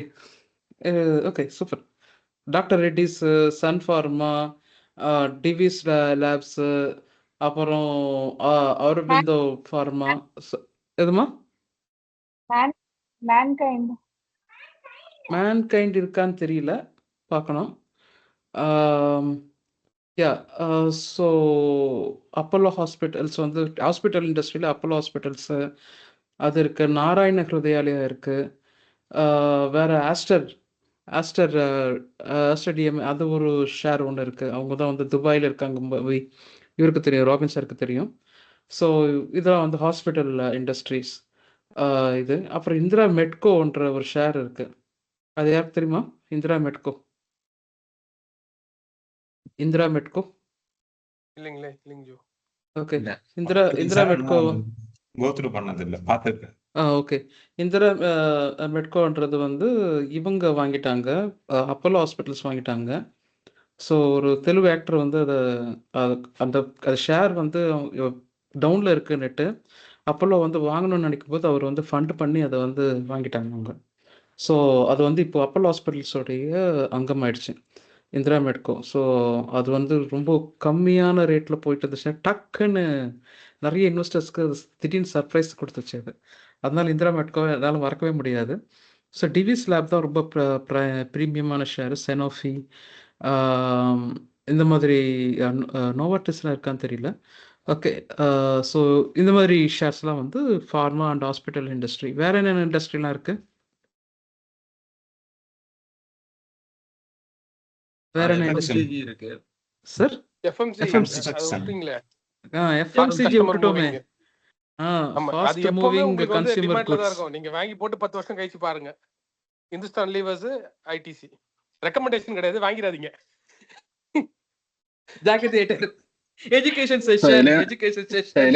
okay, super. Doctor Reddy's, Sun Pharma, Divi's labs, அப்புறம் ஆரோபிந்தோ ஃபார்மா. எதுமா? மேன்கைண்ட். மேன்கைண்ட் இருக்கான்னு தெரியல, பார்க்கணும். யா, ஸோ அப்போலோ ஹாஸ்பிட்டல்ஸ் வந்து ஹாஸ்பிட்டல் இண்டஸ்ட்ரியில் அப்போலோ ஹாஸ்பிட்டல்ஸு அது இருக்குது. நாராயண ஹிருதயாலயா இருக்குது. வேற ஆஸ்டர் டிஎம், அது ஒரு ஷேர் ஒன்று இருக்குது. அவங்க தான் வந்து துபாயில் இருக்காங்க. இவருக்கு தெரியும், ராபின் சாருக்கு தெரியும். ஸோ இதெல்லாம் வந்து ஹாஸ்பிட்டல் இண்டஸ்ட்ரீஸ் இது. அப்புறம் இந்திரா மெட்கோன்ற ஒரு ஷேர் இருக்குது. அது யாருக்கு தெரியுமா? இந்திரா மெட்கோ. இல்லைங்களே, இல்லைங்க ஜோ. ஓகே, இல்ல. இந்திரா மெட்கோ. கோ த்ரூ பண்ணது இல்ல, பார்த்திருக்கேன். ஓகே, இந்திரா மெட்கோன்றது வந்து இவங்க வாங்கிட்டாங்க, அப்போலோ ஹாஸ்பிட்டல்ஸ் வாங்கிட்டாங்க. ஸோ ஒரு தெலுங்கு ஆக்டர் வந்து அந்த ஷேர் வந்து டவுனில் இருக்கு நெட்டு. அப்போலோ வந்து வாங்கணும்னு நினைக்கும் போது அவர் வந்து ஃபண்ட் பண்ணி அதை வந்து வாங்கிட்டாங்க அவங்க. ஸோ அது வந்து இப்போ அப்போலோ ஹாஸ்பிட்டல்ஸோடைய அங்கமாயிடுச்சு, இந்திரா மெட்கோ. ஸோ அது வந்து ரொம்ப கம்மியான ரேட்டில் போயிட்டு இருந்துச்சு. டக்குன்னு நிறைய இன்வெஸ்டர்ஸ்க்கு திடீர்னு சர்ப்ரைஸ் கொடுத்துச்சு அது. அதனால இந்திரா மெட்கோ என்னால் மறக்கவே முடியாது. ஸோ டிவிஸ் லேப் தான் ரொம்ப ப்ரீமியமான ஷேர். செனோஃபி, இந்த மாதிரி நோவாட்டிஸ்லாம் இருக்கான்னு தெரியல. ஓகே, ஸோ இந்த மாதிரி ஷேர்ஸ்லாம் வந்து ஃபார்மா அண்ட் ஹாஸ்பிட்டல் இண்டஸ்ட்ரி. வேற என்னென்ன இண்டஸ்ட்ரிலாம் இருக்கு? வேற என்ன இண்டஸ்ட்ரி FMCG இருக்கு. சார்? FMCG FMCG. அது விட்டீங்களே. எஃப்எம்சிஜி Customer விட்டுட்டோமே. moving. ஆமா, அது ஃபாஸ்ட் எப்பவுமே மூவிங் உங்களுக்கு வந்து கன்சியூமர் டிமாண்ட்ல தான் குட்ஸ். இருக்கும். நீங்க வாங்கி போட்டு 10 வருஷம் கழிச்சு பாருங்க. Hindustan levers, ITC. ரெக்கமெண்டேஷன் கிடையாது, வாங்கிடாதீங்க. எஜுகேஷன் So, செஷன், இதுல- எஜுகேஷன் So, செஷன்.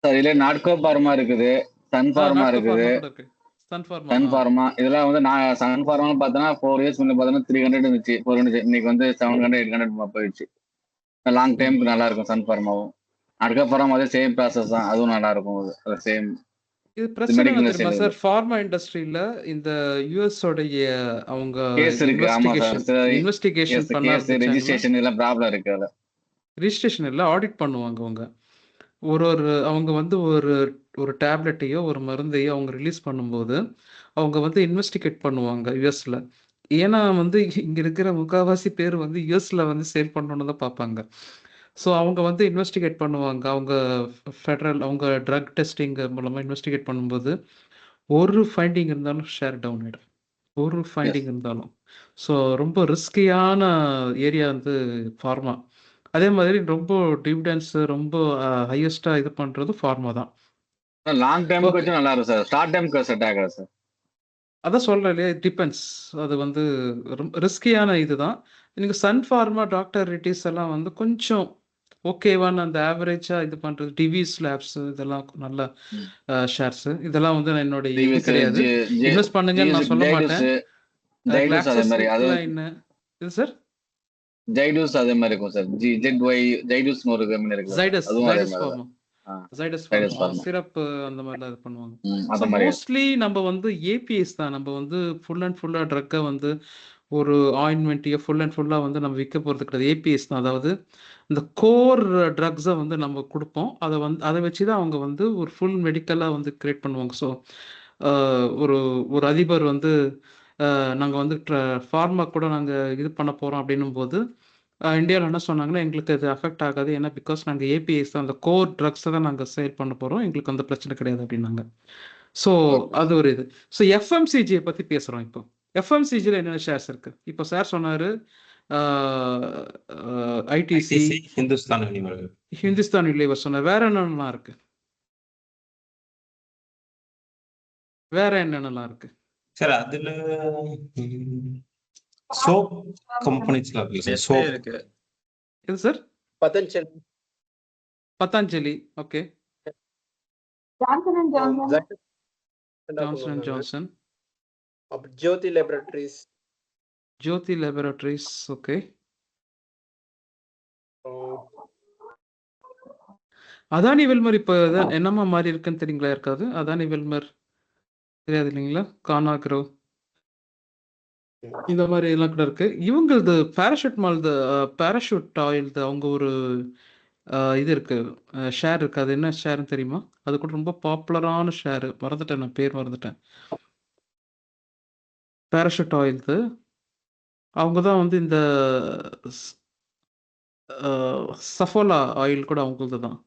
இதுல நாட்கோ பார்மா இருக்குது, சன் ஃபார்மா இருக்குது, சன் சன் ஃபார்மா. இதெல்லாம் வந்து நான் சன் ஃபார்மா பார்த்தோன்னா 4 years முன்ன பார்த்தோன்னா 300 இருந்துச்சு, 400. இன்னைக்கு வந்து 700, 800 போயிடுச்சு. லாங் டைமுக்கு நல்லா இருக்கும் சன் ஃபார்மாவும். நாட்கோ ஃபார்மா அதே சேம் ப்ராசஸ் தான், அதுவும் நல்லா இருக்கும். அது சேம். இது பிரச்சனை மெடிக்கல் என்ன தெரியுமா இண்டஸ்ட்ரியில சார்? ஃபார்மா இண்டஸ்ட்ரியில இந்த யுஎஸ் உடைய அவங்க கேஸ் இருக்கு. ஆமா சார். இன்வெஸ்டிகேஷன் பண்ண கேஸ் ஆரம்பிச்சாங்கன்னா, ரெஜிஸ்ட்ரேஷன் இதெல்லாம் ப்ராப்ளம் இருக்கு அதுல. ரிஜிஸ்ட்ரேஷன் இல்ல ஆடிட் பண்ணுவாங்க அவங்க. ஒரு அவங்க வந்து ஒரு டேப்லெட்டையோ ஒரு மருந்தையோ அவங்க ரிலீஸ் பண்ணும்போது அவங்க வந்து இன்வெஸ்டிகேட் பண்ணுவாங்க யுஎஸ்ல. ஏன்னா வந்து இங்க இருக்கிற முக்காவாசி பேர் வந்து யுஎஸ்ல வந்து சேல் பண்ணணும்னு தான் பார்ப்பாங்க. ஸோ அவங்க வந்து இன்வெஸ்டிகேட் பண்ணுவாங்க. அவங்க ஃபெடரல் அவங்க ட்ரக் டெஸ்டிங் மூலமா இன்வெஸ்டிகேட் பண்ணும்போது ஒரு ஃபைண்டிங் இருந்தாலும் ஷேர் டவுன் ஆயிடும். ஒரு எஸ். ஃபைண்டிங் இருந்தாலும். ஸோ ரொம்ப ரிஸ்கியான ஏரியா வந்து ஃபார்மா. அதே மாதிரி ரொம்ப டிவிடெண்ட்ஸ் ரொம்ப ஹையஸ்டா இது பண்றது ஃபார்மா தான். லாங் டைமுக்கு ஓகே. வச்சு நல்லா இருக்கும் சார். ஷார்ட் டைமுக்கு செட் ஆகாது சார். அதான் சொல்றேன் இல்லையா, டிபெண்ட்ஸ். அது வந்து ரொம்ப ரிஸ்கியான இதுதான். நீங்க சன் ஃபார்மா, டாக்டர் ரெட்டிஸ் எல்லாம் வந்து கொஞ்சம் ஓகேவான அந்த ஆவரேஜா இது பண்றது. டிவிஸ் லேப்ஸ் இதெல்லாம் நல்ல ஷேர்ஸ். இதெல்லாம் வந்து என்னோட இது டிவிஎஸ் கிடையாது. இன்வெஸ்ட் பண்ணுங்கன்னு நான் சொல்ல மாட்டேன். ஜைடூஸ் அதே மாதிரி. அது இது சார் ஜைடூஸ் அதே மாதிரி இருக்கும் சார். ஜைடூஸ்னு ஒரு கம்பெனி இருக்கு. ஜைடஸ் அதுவும் அதே ஜைடஸ் மாதிரி pharma Zydus Zydus Pharma. Syrup அந்த மாதிரிலாம் இது பண்ணுவாங்க. அந்த மாதிரி மோஸ்ட்லி நம்ம வந்து ஏபிஎஸ் தான். நம்ம வந்து ஃபுல் அண்ட் ஃபுல்லா ட்ரக்கை வந்து ஒரு ஆயின்மெண்ட்டையோ ஃபுல் அண்ட் ஃபுல்லா வந்து நம்ம விற்க போறது கிடையாது. ஏபிஎஸ் தான். அதாவது இந்த கோர் ட்ரக்ஸை வந்து நம்ம கொடுப்போம். அதை வச்சு தான் அவங்க வந்து ஒரு ஃபுல் மெடிக்கலாக வந்து கிரியேட் பண்ணுவாங்க. ஸோ ஒரு ஒரு அதிபர் வந்து நாங்கள் வந்து ஃபார்மா கூட நாங்கள் இது பண்ண போகிறோம் அப்படின்னும் போது இந்தியாவில் என்ன சொன்னாங்கன்னா, எங்களுக்கு அது அஃபெக்ட் ஆகாது. ஏன்னா பிகாஸ் நாங்கள் ஏபிஎஸ் தான், அந்த கோர் ட்ரக்ஸை தான் நாங்கள் சேல் பண்ண போகிறோம், எங்களுக்கு அந்த பிரச்சனை கிடையாது அப்படின்னாங்க. ஸோ அது ஒரு இது. ஸோ எஃப்எம்சிஜியை பற்றி பேசுகிறோம். இப்போ எஃப்எம்சிஜியில் என்னென்ன ஷேர்ஸ் இருக்கு? இப்போ சார் சொன்னார் ITC, Hindustan universal. Hindustan Unilever சொன்னார். வேற என்னென்னலாம் இருக்கு? வேற என்னென்னலாம் இருக்கு சார் அதுல சோப் கம்பெனிஸ்ல இருக்கு சார். நெஸ்லே சோப் இருக்கு. இது sir Patanjali, Patanjali. Okay. Johnson and Johnson, Johnson and Johnson, அப்புறம் ஜோதி லேபரேட்டரிஸ், ஜோதி லேபரேட்டரிஸ். ஓகே. அதானி வெல்மர் இப்போ என்னமா மாறி இருக்குன்னு தெரியுங்களா இருக்காது? அதானி வெல்மர் தெரியாது இல்லைங்களா? கானாக்ரோ இந்த மாதிரி எல்லாம் கூட இருக்கு. இவங்களது பேராஷூட் மால்து பேராஷூட் ஆயில்து அவங்க ஒரு இது இருக்கு, ஷேர் இருக்கு. அது என்ன ஷேர்னு தெரியுமா? அது கூட ரொம்ப பாப்புலரான ஷேர். மறந்துட்டேன், நான் பேர் மறந்துட்டேன். பேராஷூட் ஆயில்து அவங்க தான் வந்து இந்த சஃபோலா ஆயில் கூட அவங்களது தான்.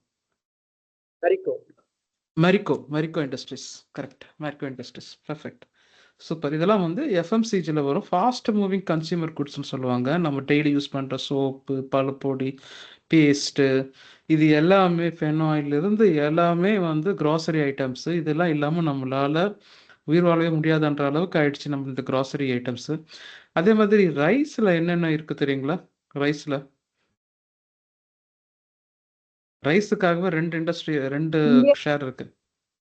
Marico industries. Correct, Marico industries. Perfect, super. இதெல்லாம் வந்து எஃப்எம்சிஜியில் வரும். ஃபாஸ்ட் மூவிங் கன்சியூமர் குட்ஸ்னு சொல்லுவாங்க. நம்ம டெய்லி யூஸ் பண்ணுற சோப்பு, பழுப்பொடி, பேஸ்ட்டு, இது எல்லாமே ஃபெனாயிலிருந்து எல்லாமே வந்து க்ராசரி ஐட்டம்ஸு. இதெல்லாம் இல்லாமல் நம்மளால் உயிர் வாழவே முடியாதுன்ற அளவுக்கு ஆயிடுச்சு நம்ம இந்த க்ராசரி ஐட்டம்ஸு. அதே மாதிரி ரைஸில் என்னென்ன இருக்குது தெரியுங்களா? ரைஸுக்காகவே 2 ஷேர் இருக்கு.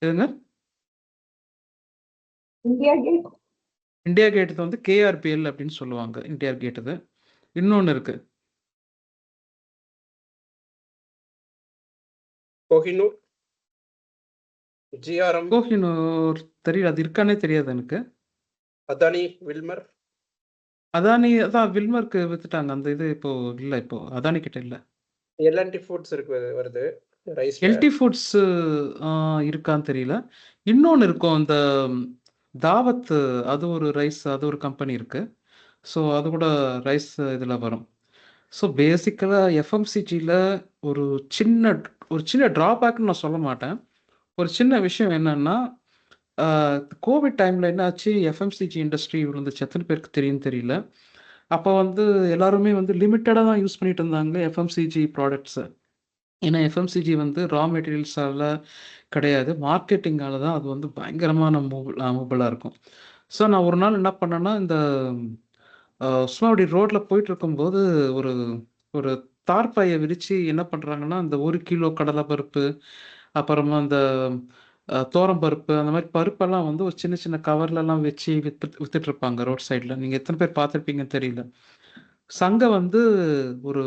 எதுங்க? இந்தியா கேட் வந்து கேஆர்பிஎல் அப்படின்னு சொல்லுவாங்க. India Gate. இது இன்னொன்று இருக்கு, கோஹினூர், ஜிஆர்எம், கோஹினூர் தெரியல, அது இருக்கானே தெரியாது எனக்கு. அதானி வில்மர். அதானி அதான் வில்மருக்கு வித்துட்டாங்க. அந்த இது இப்போ இல்லை, இப்போ அதானி கிட்ட இல்லை. எல்என்டி ஃபுட்ஸ் இருக்கு, வருது ரைஸ். எல்டி ஃபுட்ஸ் இருக்கான்னு தெரியல. இன்னொன்று இருக்கும் அந்த தாவத், அது ஒரு ரைஸ், அது ஒரு கம்பெனி இருக்கு. ஸோ அது கூட ரைஸ் இதில் வரும். ஸோ பேசிக்கலாக எஃப்எம்சிஜியில் ஒரு சின்ன ட்ராபேக்னு நான் சொல்ல மாட்டேன். ஒரு சின்ன விஷயம் என்னன்னா, கோவிட் டைமில் என்னாச்சு, எஃப்எம்சிஜி இண்டஸ்ட்ரி விழுந்துச்சு. எத்தனை பேருக்கு தெரியும்னு தெரியல. அப்போ வந்து எல்லாருமே வந்து லிமிட்டடாக தான் யூஸ் பண்ணிட்டு இருந்தாங்க எஃப்எம்சிஜி ப்ராடக்ட்ஸை. ஏன்னா எஃப்எம்சிஜி வந்து ரா மெட்டீரியல்ஸால் கிடையாது, மார்க்கெட்டிங்கால தான் அது வந்து பயங்கரமான மூவலாக இருக்கும். ஸோ நான் ஒரு நாள் என்ன பண்ணேன்னா, இந்த சும்மா அப்படி ரோட்டில் போயிட்டு இருக்கும்போது ஒரு ஒரு தார்பாயை விரித்து என்ன பண்ணுறாங்கன்னா, அந்த 1 கிலோ கடலை பருப்பு, அப்புறமா அந்த தோரம்பருப்பு, அந்த மாதிரி பருப்பெல்லாம் வந்து ஒரு சின்ன சின்ன கவர்லலாம் வச்சு வித்துட்டு இருப்பாங்க ரோட் சைடில். நீங்கள் எத்தனை பேர் பார்த்துருப்பீங்கன்னு தெரியல. சங்க வந்து ஒரு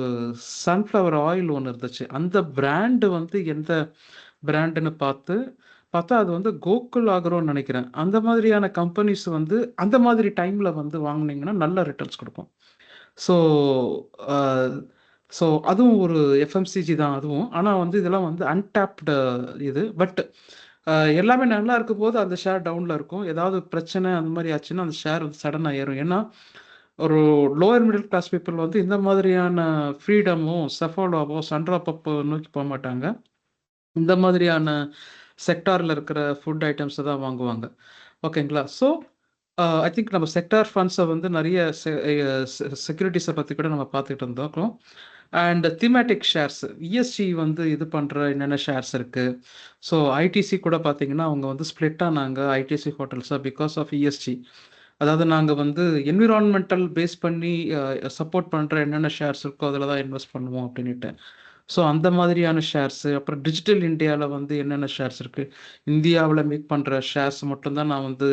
சன்ஃப்ளவர் ஆயில் ஒன்று இருந்துச்சு. அந்த பிராண்டு வந்து எந்த பிராண்டுன்னு பார்த்து பார்த்தா அது வந்து கோகுல் ஆக்ரோன்னு நினைக்கிறேன். அந்த மாதிரியான கம்பெனிஸ் வந்து அந்த மாதிரி டைம்ல வந்து வாங்குனீங்கன்னா நல்ல ரிட்டர்ன்ஸ் குடுக்கும். ஸோ அ ஸோ அதுவும் ஒரு எஃப்எம்சிஜி தான் அதுவும். ஆனா வந்து இதெல்லாம் வந்து அன்டாப்டு இது. பட் எல்லாமே நல்லா இருக்கும்போது அந்த ஷேர் டவுன்ல இருக்கும். ஏதாவது பிரச்சனை அந்த மாரி ஆச்சுன்னா, அந்த ஷேர் வந்து சடனா ஏறும். ஏன்னா, ஒரு லோயர் மிடில் கிளாஸ் பீப்பிள் வந்து இந்த மாதிரியான ஃப்ரீடமோ, செஃபாலோவோ, சன்ட்ராப் நோக்கி போமாட்டாங்க. இந்த மாதிரியான செக்டார்ல இருக்கிற ஃபுட் ஐட்டம்ஸ தான் வாங்குவாங்க. ஓகேங்களா? ஸோ ஐ திங்க் நம்ம செக்டார் ஃபண்ட்ஸ வந்து நெறைய செக்யூரிட்டீஸ பத்தி கூட நம்ம பார்த்துட்டு இருந்தோம். அண்ட் தீமேட்டிக் ஷேர்ஸ் இஎஸ்ஜி வந்து இது பண்ற என்னென்ன ஷேர்ஸ் இருக்கு. ஸோ ஐடிசி கூட பார்த்தீங்கன்னா, அவங்க வந்து ஸ்ப்ளிட் ஆனாங்க ஐடிசி ஹோட்டல்ஸா பிகாஸ் ஆஃப் இஎஸ்ஜி. அதாவது நாங்க வந்து என்விரான்மென்டல் பேஸ் பண்ணி சப்போர்ட் பண்ற என்னென்ன ஷேர்ஸ் இருக்கோ அதில தான் இன்வெஸ்ட் பண்ணுவோம் அப்படின்னுட்டு. ஸோ அந்த மாதிரியான ஷேர்ஸு, அப்புறம் டிஜிட்டல் இந்தியால வந்து என்னென்ன ஷேர்ஸ் இருக்கு. இந்தியாவுல மேக் பண்ற ஷேர்ஸ் மட்டும் தான் நான் வந்து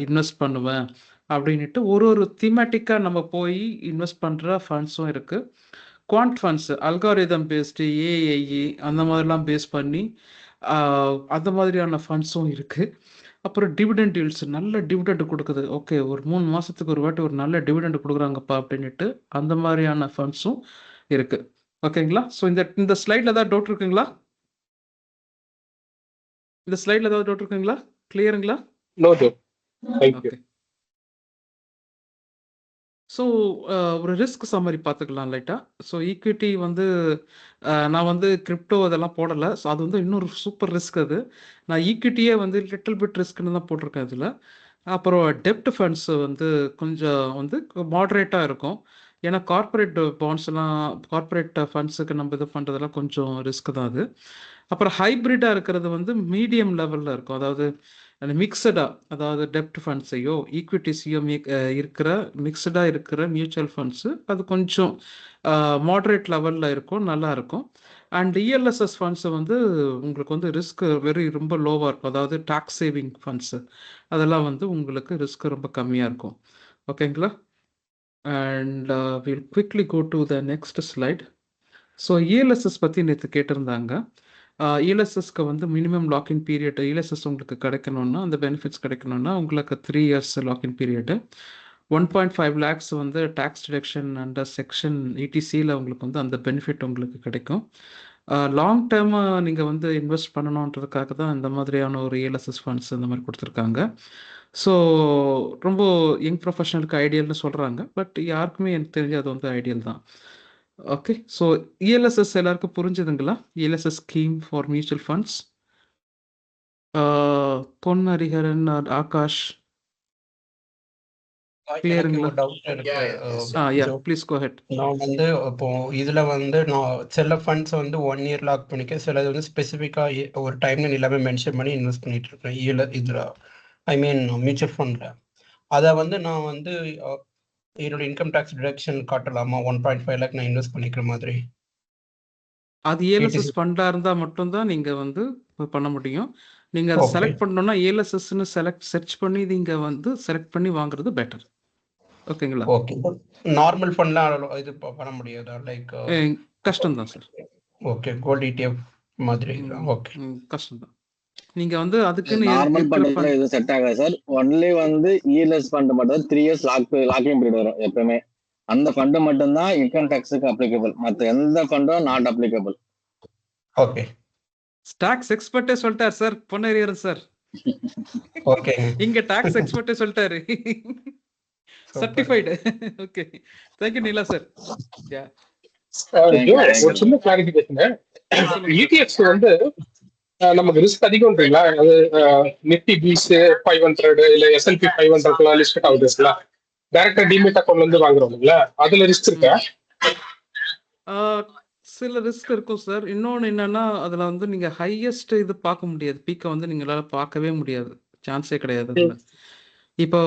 இன்வெஸ்ட் பண்ணுவேன் அப்படின்னுட்டு ஒரு தீமேட்டிக்கா நம்ம போய் இன்வெஸ்ட் பண்ற ஃபண்ட்ஸும் இருக்கு. Quant funds algorithm based AI அந்த மாதிரிலாம் பேஸ் பண்ணி அந்த மாதிரியான ஃபண்ட்ஸும் இருக்கு. அப்புறம் டிவிடெண்ட் யீல்ட்ஸ் நல்ல டிவிடெண்ட் குடுக்குது. ஓகே ஒரு 3 மாசத்துக்கு ஒரு வாட்டி ஒரு நல்ல டிவிடெண்ட் குடுக்குறாங்கப்பா அப்படின்னுட்டு அந்த மாதிரியான ஃபண்ட்ஸும் இருக்கு. ஓகேங்களா? ஸோ இந்த ஸ்லைட்ல ஏதாவது டவுட் இருக்குங்களா? இந்த ஸ்லைட்ல ஏதாவது டவுட் இருக்குங்களா? கிளியருங்களா? No doubt. Thank you. Okay. So ஒரு ரிஸ்க் சம்மரி பார்த்துக்கலாம் லைட்டா. ஸோ ஈக்விட்டி வந்து நான் வந்து கிரிப்டோ அதெல்லாம் போடல. ஸோ அது வந்து இன்னொரு சூப்பர் ரிஸ்க் அது. நான் ஈக்விட்டியே வந்து லிட்டில் பிட் ரிஸ்க்ன்னு தான் போட்டிருக்கேன் இதுல. அப்புறம் டெப்ட் ஃபண்ட்ஸ் வந்து கொஞ்சம் வந்து மாடரேட்டா இருக்கும். ஏன்னா கார்ப்பரேட் பாண்ட்ஸ்லாம் கார்ப்பரேட் ஃபண்ட்ஸுக்கு நம்ம இது பண்றதெல்லாம் கொஞ்சம் ரிஸ்க் தான் அது. அப்புறம் ஹைபிரிட்டா இருக்கிறது வந்து மீடியம் லெவல்ல இருக்கும். அதாவது மிக்ஸடா அதாவது டெப்ட் ஃபண்ட்ஸையோ, ஈக்விட்டிஸையோ இருக்கிற மிக்ஸடா இருக்கிற மியூச்சுவல் ஃபண்ட்ஸு அது கொஞ்சம் மாடரேட் லெவல்ல இருக்கும். நல்லா இருக்கும். அண்ட் இஎல்எஸ்எஸ் ஃபண்ட்ஸ் வந்து உங்களுக்கு வந்து ரிஸ்க் ரொம்ப லோவா இருக்கும். அதாவது டாக்ஸ் சேவிங் ஃபண்ட்ஸு அதெல்லாம் வந்து உங்களுக்கு ரிஸ்க் ரொம்ப கம்மியா இருக்கும். ஓகேங்களா? And will quickly go to the next slide. So ELSS பத்தி நேத்து கேட்டிருந்தாங்க. இஎல்எஸ்எஸ்க்கு வந்து மினிமம் லாக்இன் பீரியட் இஎல்எஸ்எஸ் உங்களுக்கு கிடைக்கணும்னா, அந்த பெனிஃபிட்ஸ் கிடைக்கணும்னா உங்களுக்கு 3 இயர்ஸ் லாக்இன் பீரியடு. 1.5 லேக்ஸ் வந்து டாக்ஸ் டிடக்ஷன் அண்டர் செக்ஷன் இடிசியில் உங்களுக்கு வந்து அந்த பெனிஃபிட் உங்களுக்கு கிடைக்கும். லாங் டேர்மா நீங்க வந்து இன்வெஸ்ட் பண்ணணுன்றதுக்காக தான் இந்த மாதிரியான ஒரு இஎல்எஸ்எஸ் ஃபண்ட்ஸ் இந்த மாதிரி கொடுத்துருக்காங்க. ஸோ ரொம்ப யங் ப்ரொஃபஷனலுக்கு ஐடியல்னு சொல்றாங்க. பட் யாருக்குமே எனக்கு தெரிஞ்சு அது வந்து ஐடியல் தான். ஓகே. ஸோ இஎல்எஸ்எஸ் எல்லாருக்கும் புரிஞ்சுதுங்களா? ELSS scheme for mutual funds. பொன் ஹரிஹரன், ஆகாஷ் எனக்கு கிளியருங்களா? ஒரு டவுட் இருக்கு. யா ஜோ, ப்ளீஸ் கோ ஹெட். நான் வந்து இப்போ இதுல வந்து நான் சில ஃபண்ட்ஸ் வந்து 1 இயர் லாக் பண்ணிக்க, சிலது வந்து ஸ்பெசிஃபிக்கா ஒரு டைம்ல எல்லாமே மென்ஷன் பண்ணி இன்வெஸ்ட் பண்ணிட்டு இருக்கேன். இதுல ஐ மீன் மியூச்சுவல் ஃபண்ட்ல அதை வந்து நான் வந்து என்னோட இன்கம் டேக்ஸ் டிடக்ஷன் காட்டலாமா? 1.5 லேக் நான் இன்வெஸ்ட் பண்ணிக்கிற மாதிரி. அது இஎல்எஸ்எஸ் ஃபண்டா இருந்தா மட்டும் தான் நீங்க வந்து பண்ண முடியும். நீங்க அதை ஓகே செலக்ட் பண்ணணும்னா இஎல்எஸ்எஸ்ன்னு சர்ச் பண்ணி நீங்க வந்து செலக்ட் பண்ணி வாங்குறது பெட்டர். ஓகேங்களா? ஓகே. நார்மல் ஃபண்ட்லாம் இது பண்ண முடியாதா? லைக் கஷ்டம் தான் சார். ஓகே, கோல்ட் இடிஎஃப் மாதிரி. ஓகே, கஷ்டம் தான். நீங்க வந்து அதுக்குன்னு நார்மல் இருக்கிற ஃபண்ட் fund- இது செட் ஆகாது சார். ஒன்லி வந்து இஎல்எஸ் ஃபண்ட் மட்டும் 3 இயர்ஸ் லாக்கிங் பீரியட் வரும் எப்பவுமே. அந்த ஃபண்ட் மட்டும் தான் இன்கம் டாக்ஸுக்கு அப்ளிகபிள். மற்ற எந்த ஃபண்டும் நாட் அப்ளிகபிள். ஓகே, டாக்ஸ் எக்ஸ்பர்ட்டே சொல்லிட்டார் சார், பொன்னேரியர் சார். ஓகே. இங்க டாக்ஸ் எக்ஸ்பர்ட்டே சொல்லிட்டாரு. Certified. Okay. Thank you Neela sir. Yeah Thank you, Joe, thank ஒரு சின்ன கிளாரிஃபிகேஷன். இடிஎஃப்ஸ் வந்து நமக்கு ரிஸ்க் அதிகம்ன்றீங்களா? அது நிஃப்டி பீஸ் 500 இல்ல S&P 500 லிஸ்ட் ஆகுதுங்களா? டைரக்டா டிமெட் அக்கௌண்ட்ல இருந்து வாங்குறோம் இல்ல, அதுல ரிஸ்க் இருக்கா? சில ரிஸ்க் இருக்கும் சார். இன்னொன்னு என்னன்னா அதுல வந்து நீங்க ஹையஸ்ட் இது பார்க்க முடியாது. பீக்கை வந்து நீங்களால பார்க்கவே முடியாது. சான்ஸே கிடையாது அதுல. இப்போ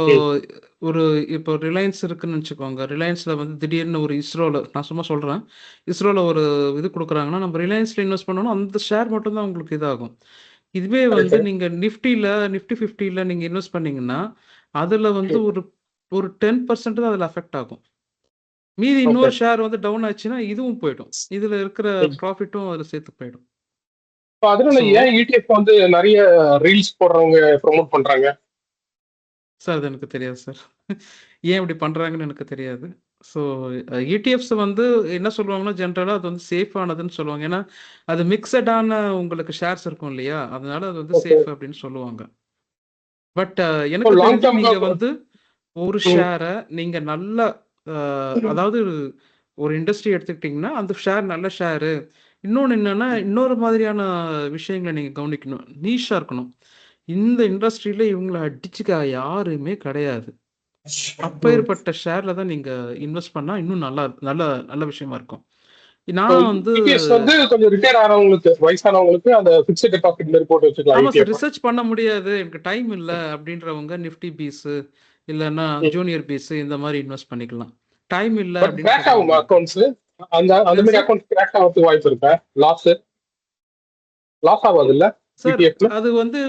இப்போ ரிலையன்ஸ் இருக்குன்னு வச்சுக்கோங்க. ரிலையன்ஸ்ல வந்து திடீர்னு ஒரு இஸ்ரோல நான் சும்மா சொல்றேன். இஸ்ரோல ஒரு இது கொடுக்குறாங்கன்னா நம்ம ரிலையன்ஸ்ல இன்வெஸ்ட் பண்ணணும். அந்த ஷேர் மட்டும் தான் உங்களுக்கு இதாகும். இதுவே வந்து நீங்க நிஃப்டி 50ல நீங்க இன்வெஸ்ட் பண்ணீங்கன்னா அதுல வந்து ஒரு 10% தான் அதுல அஃபெக்ட் ஆகும். மீதி இன்னொரு ஷேர் வந்து டவுன் ஆச்சுன்னா இதுவும் போயிடும். இதுல இருக்கிற ப்ராஃபிட்டும் அதுல சேர்த்து போயிடும். அதனால ஸோ ஏன் ETF வந்து நிறைய ரீல்ஸ் போடுறவங்க ப்ரோமோட் பண்றாங்க? சார் அது எனக்கு தெரியாது சார். ஏன் இப்படி பண்றாங்கன்னு எனக்கு தெரியாது. ஸோ இடிஎஃப்ஸ் வந்து என்ன சொல்லுவாங்கன்னா, ஜென்ரலா அது வந்து சேஃப் ஆனதுன்னு சொல்லுவாங்க. ஏன்னா, அது மிக்ஸடான உங்களுக்கு ஷேர்ஸ் இருக்கும் இல்லையா? அதனால அது வந்து ஓகே. சேஃப் அப்படின்னு சொல்லுவாங்க. பட் எனக்கு லாங் தெரிஞ்சு டேர்ம் நீங்க வந்து ஒரு ம் ஷேர நீங்க நல்லா அதாவது ஒரு இண்டஸ்ட்ரி எடுத்துக்கிட்டீங்கன்னா, அந்த ஷேர் நல்ல ஷேரு. இன்னொன்னு என்னன்னா, இன்னொரு மாதிரியான விஷயங்கள நீங்க கவனிக்கணும். நீஷா இருக்கணும். இந்த இண்டஸ்ட்ரியில இவங்கள அடிச்சுக்க யாருமே கிடையாது. அப்பேற்பட்ட ஷேர்ல தான் நீங்க இன்வெஸ்ட் பண்ணா இன்னும் நல்லா நல்ல நல்ல விஷயமா இருக்கும். நான் வந்து ETF வந்து கொஞ்சம் ரிட்டையர் ஆனவங்களுக்கு, வயசானவங்களுக்கு அந்த ஃபிக்ஸட் டெபாசிட் மாதிரி போட்டு வச்சுக்கலாம் ஆமா சார். ETF. ரிசர்ச் பண்ண முடியாது. எனக்கு டைம் இல்ல அப்படின்றவங்க நிஃப்டி பீஸ் இல்லன்னா ஜூனியர் பீஸ் இந்த மாதிரி இன்வெஸ்ட் பண்ணிக்கலாம். டைம் இல்ல பட் அப்படின்னு கிராஷ் ஆகுமா சொல்றவங்களுக்கு. அக்கௌண்ட்ஸ்? அந்த அந்த என்னங்க மாதிரி சார்? அக்கௌண்ட்ஸ் கிராஷ் ஆகிறதுக்கு வாய்ப்பு இருக்கா? லாஸ் ஆகாது இல்ல சார் ETF-ல? அது வந்து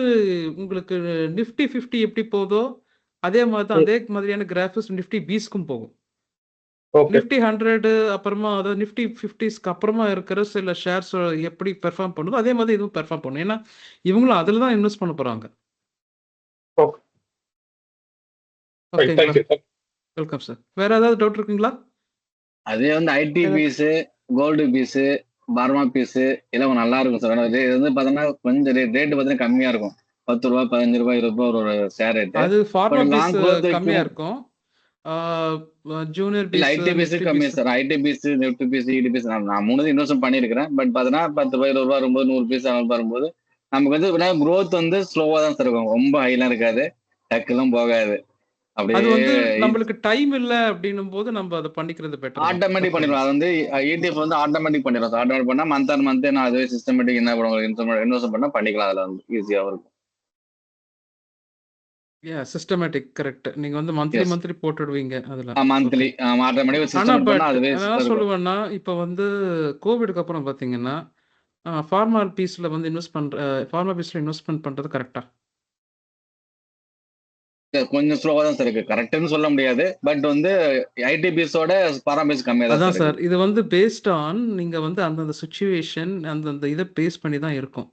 உங்களுக்கு நிஃப்டி 50 எப்படி போதோ அதே மாதிரி தான் அதே மாதிரியான கிராஃபிக்ஸ் நிஃப்டி பீஸ்க்கும் போகும். ஓகே. நிஃப்டி 100 அப்புறமா அதாவது நிஃப்டி 50ஸ்க்கு அப்புறமா இருக்கிற சில ஷேர்ஸ் எப்படி பெர்ஃபார்ம் பண்ணுதோ அதே மாதிரி இதுவும் பெர்ஃபார்ம் பண்ணும். ஏன்னா இவங்களும் அதுல தான் இன்வெஸ்ட் பண்ண போறாங்க. ஓகே. ஓகேங்களா? தேங்க்யூ. Welcome sir. வேற ஏதாவது டவுட் இருக்குங்களா? அதே வந்து IT BeES, gold BeES, pharma BeES இதெல்லாம் நல்லா இருக்கும் சார். இது வந்து பாத்தீங்கன்னா கொஞ்சம் ரேட் பாத்தீங்கன்னா கம்மியா இருக்கும். 10 ரூபா, 15 ரூபாய், 20 ரூபாய் ஒரு ஷேர் ரேட். அது pharma but BeES long growth கம்மியா இருக்கும். இருக்கும். ஜூனியர் இல்ல பீஸ், ஐடி பீஸ் நிஃப்டி கம்மி BeES. Sir. IT BeES, Nifty BeES, IT BeES நான் 3 இன்வெஸ்ட் பண்ணிருக்கிறேன். பட் பாத்தீங்கன்னா 10 ரூபாய், 20 ரூபாய் வரும்போது 100 பீஸ் வரும்போது நமக்கு வந்து க்ரோத் வந்து ஸ்லோவா தான் சார் இருக்கும். ரொம்ப ஹைலாம் இருக்காது, டக்குலாம் போகாது. அது அப்படியே வந்து நம்மளுக்கு டைம் இல்ல அப்படின்னும் போது நம்ம அதை பண்ணிக்கிறது பெட்டர் தான். ஆட்டோமேட்டிக் பண்ணிடுவோம். அது வந்து ETF வந்து ஆட்டோமேட்டிக் பண்ணிடுவோம். ஆட்டோமேட்டிக் பண்ணா மந்த் ஆன் மந்த் நான் அதுவே சிஸ்டமேட்டிக் என்ன பண்ணுவோம் இன்வெஸ்ட் பண்ணா பண்ணிக்கலாம். அதுல வந்து ஈஸியாவும் இருக்கும். Systematic correct. நீங்க வந்து Yes. மந்த்லி போட்டுடுவீங்க அதுல. மந்த்லி ஆட்டோமேட்டிக் ஆனா சிஸ்டமேட்டிக் பட் பண்ணா அதுவே நான் என்ன இருக்கும். சொல்லுவேன்னா, இப்ப வந்து கோவிட்க்கு அப்புறம் பாத்தீங்கன்னா, ஃபார்மா பீஸ்ல வந்து இன்வெஸ்ட்மெண்ட் பண்றது கரெக்டா? கொஞ்சம் ஸ்லோவா தான் சார் இருக்கு. கரெக்ட்னு சொல்ல முடியாது. பட் வந்து ஐடி பீஸோட பராமீஸ் கம்மியா தான் அதான் சார் சார். இருக்கு. இது வந்து பேஸ்ட் ஆன் நீங்க வந்து அந்தந்த சிச்சுவேஷன் அந்தந்த இதை பேஸ் பண்ணி தான் இருக்கும்.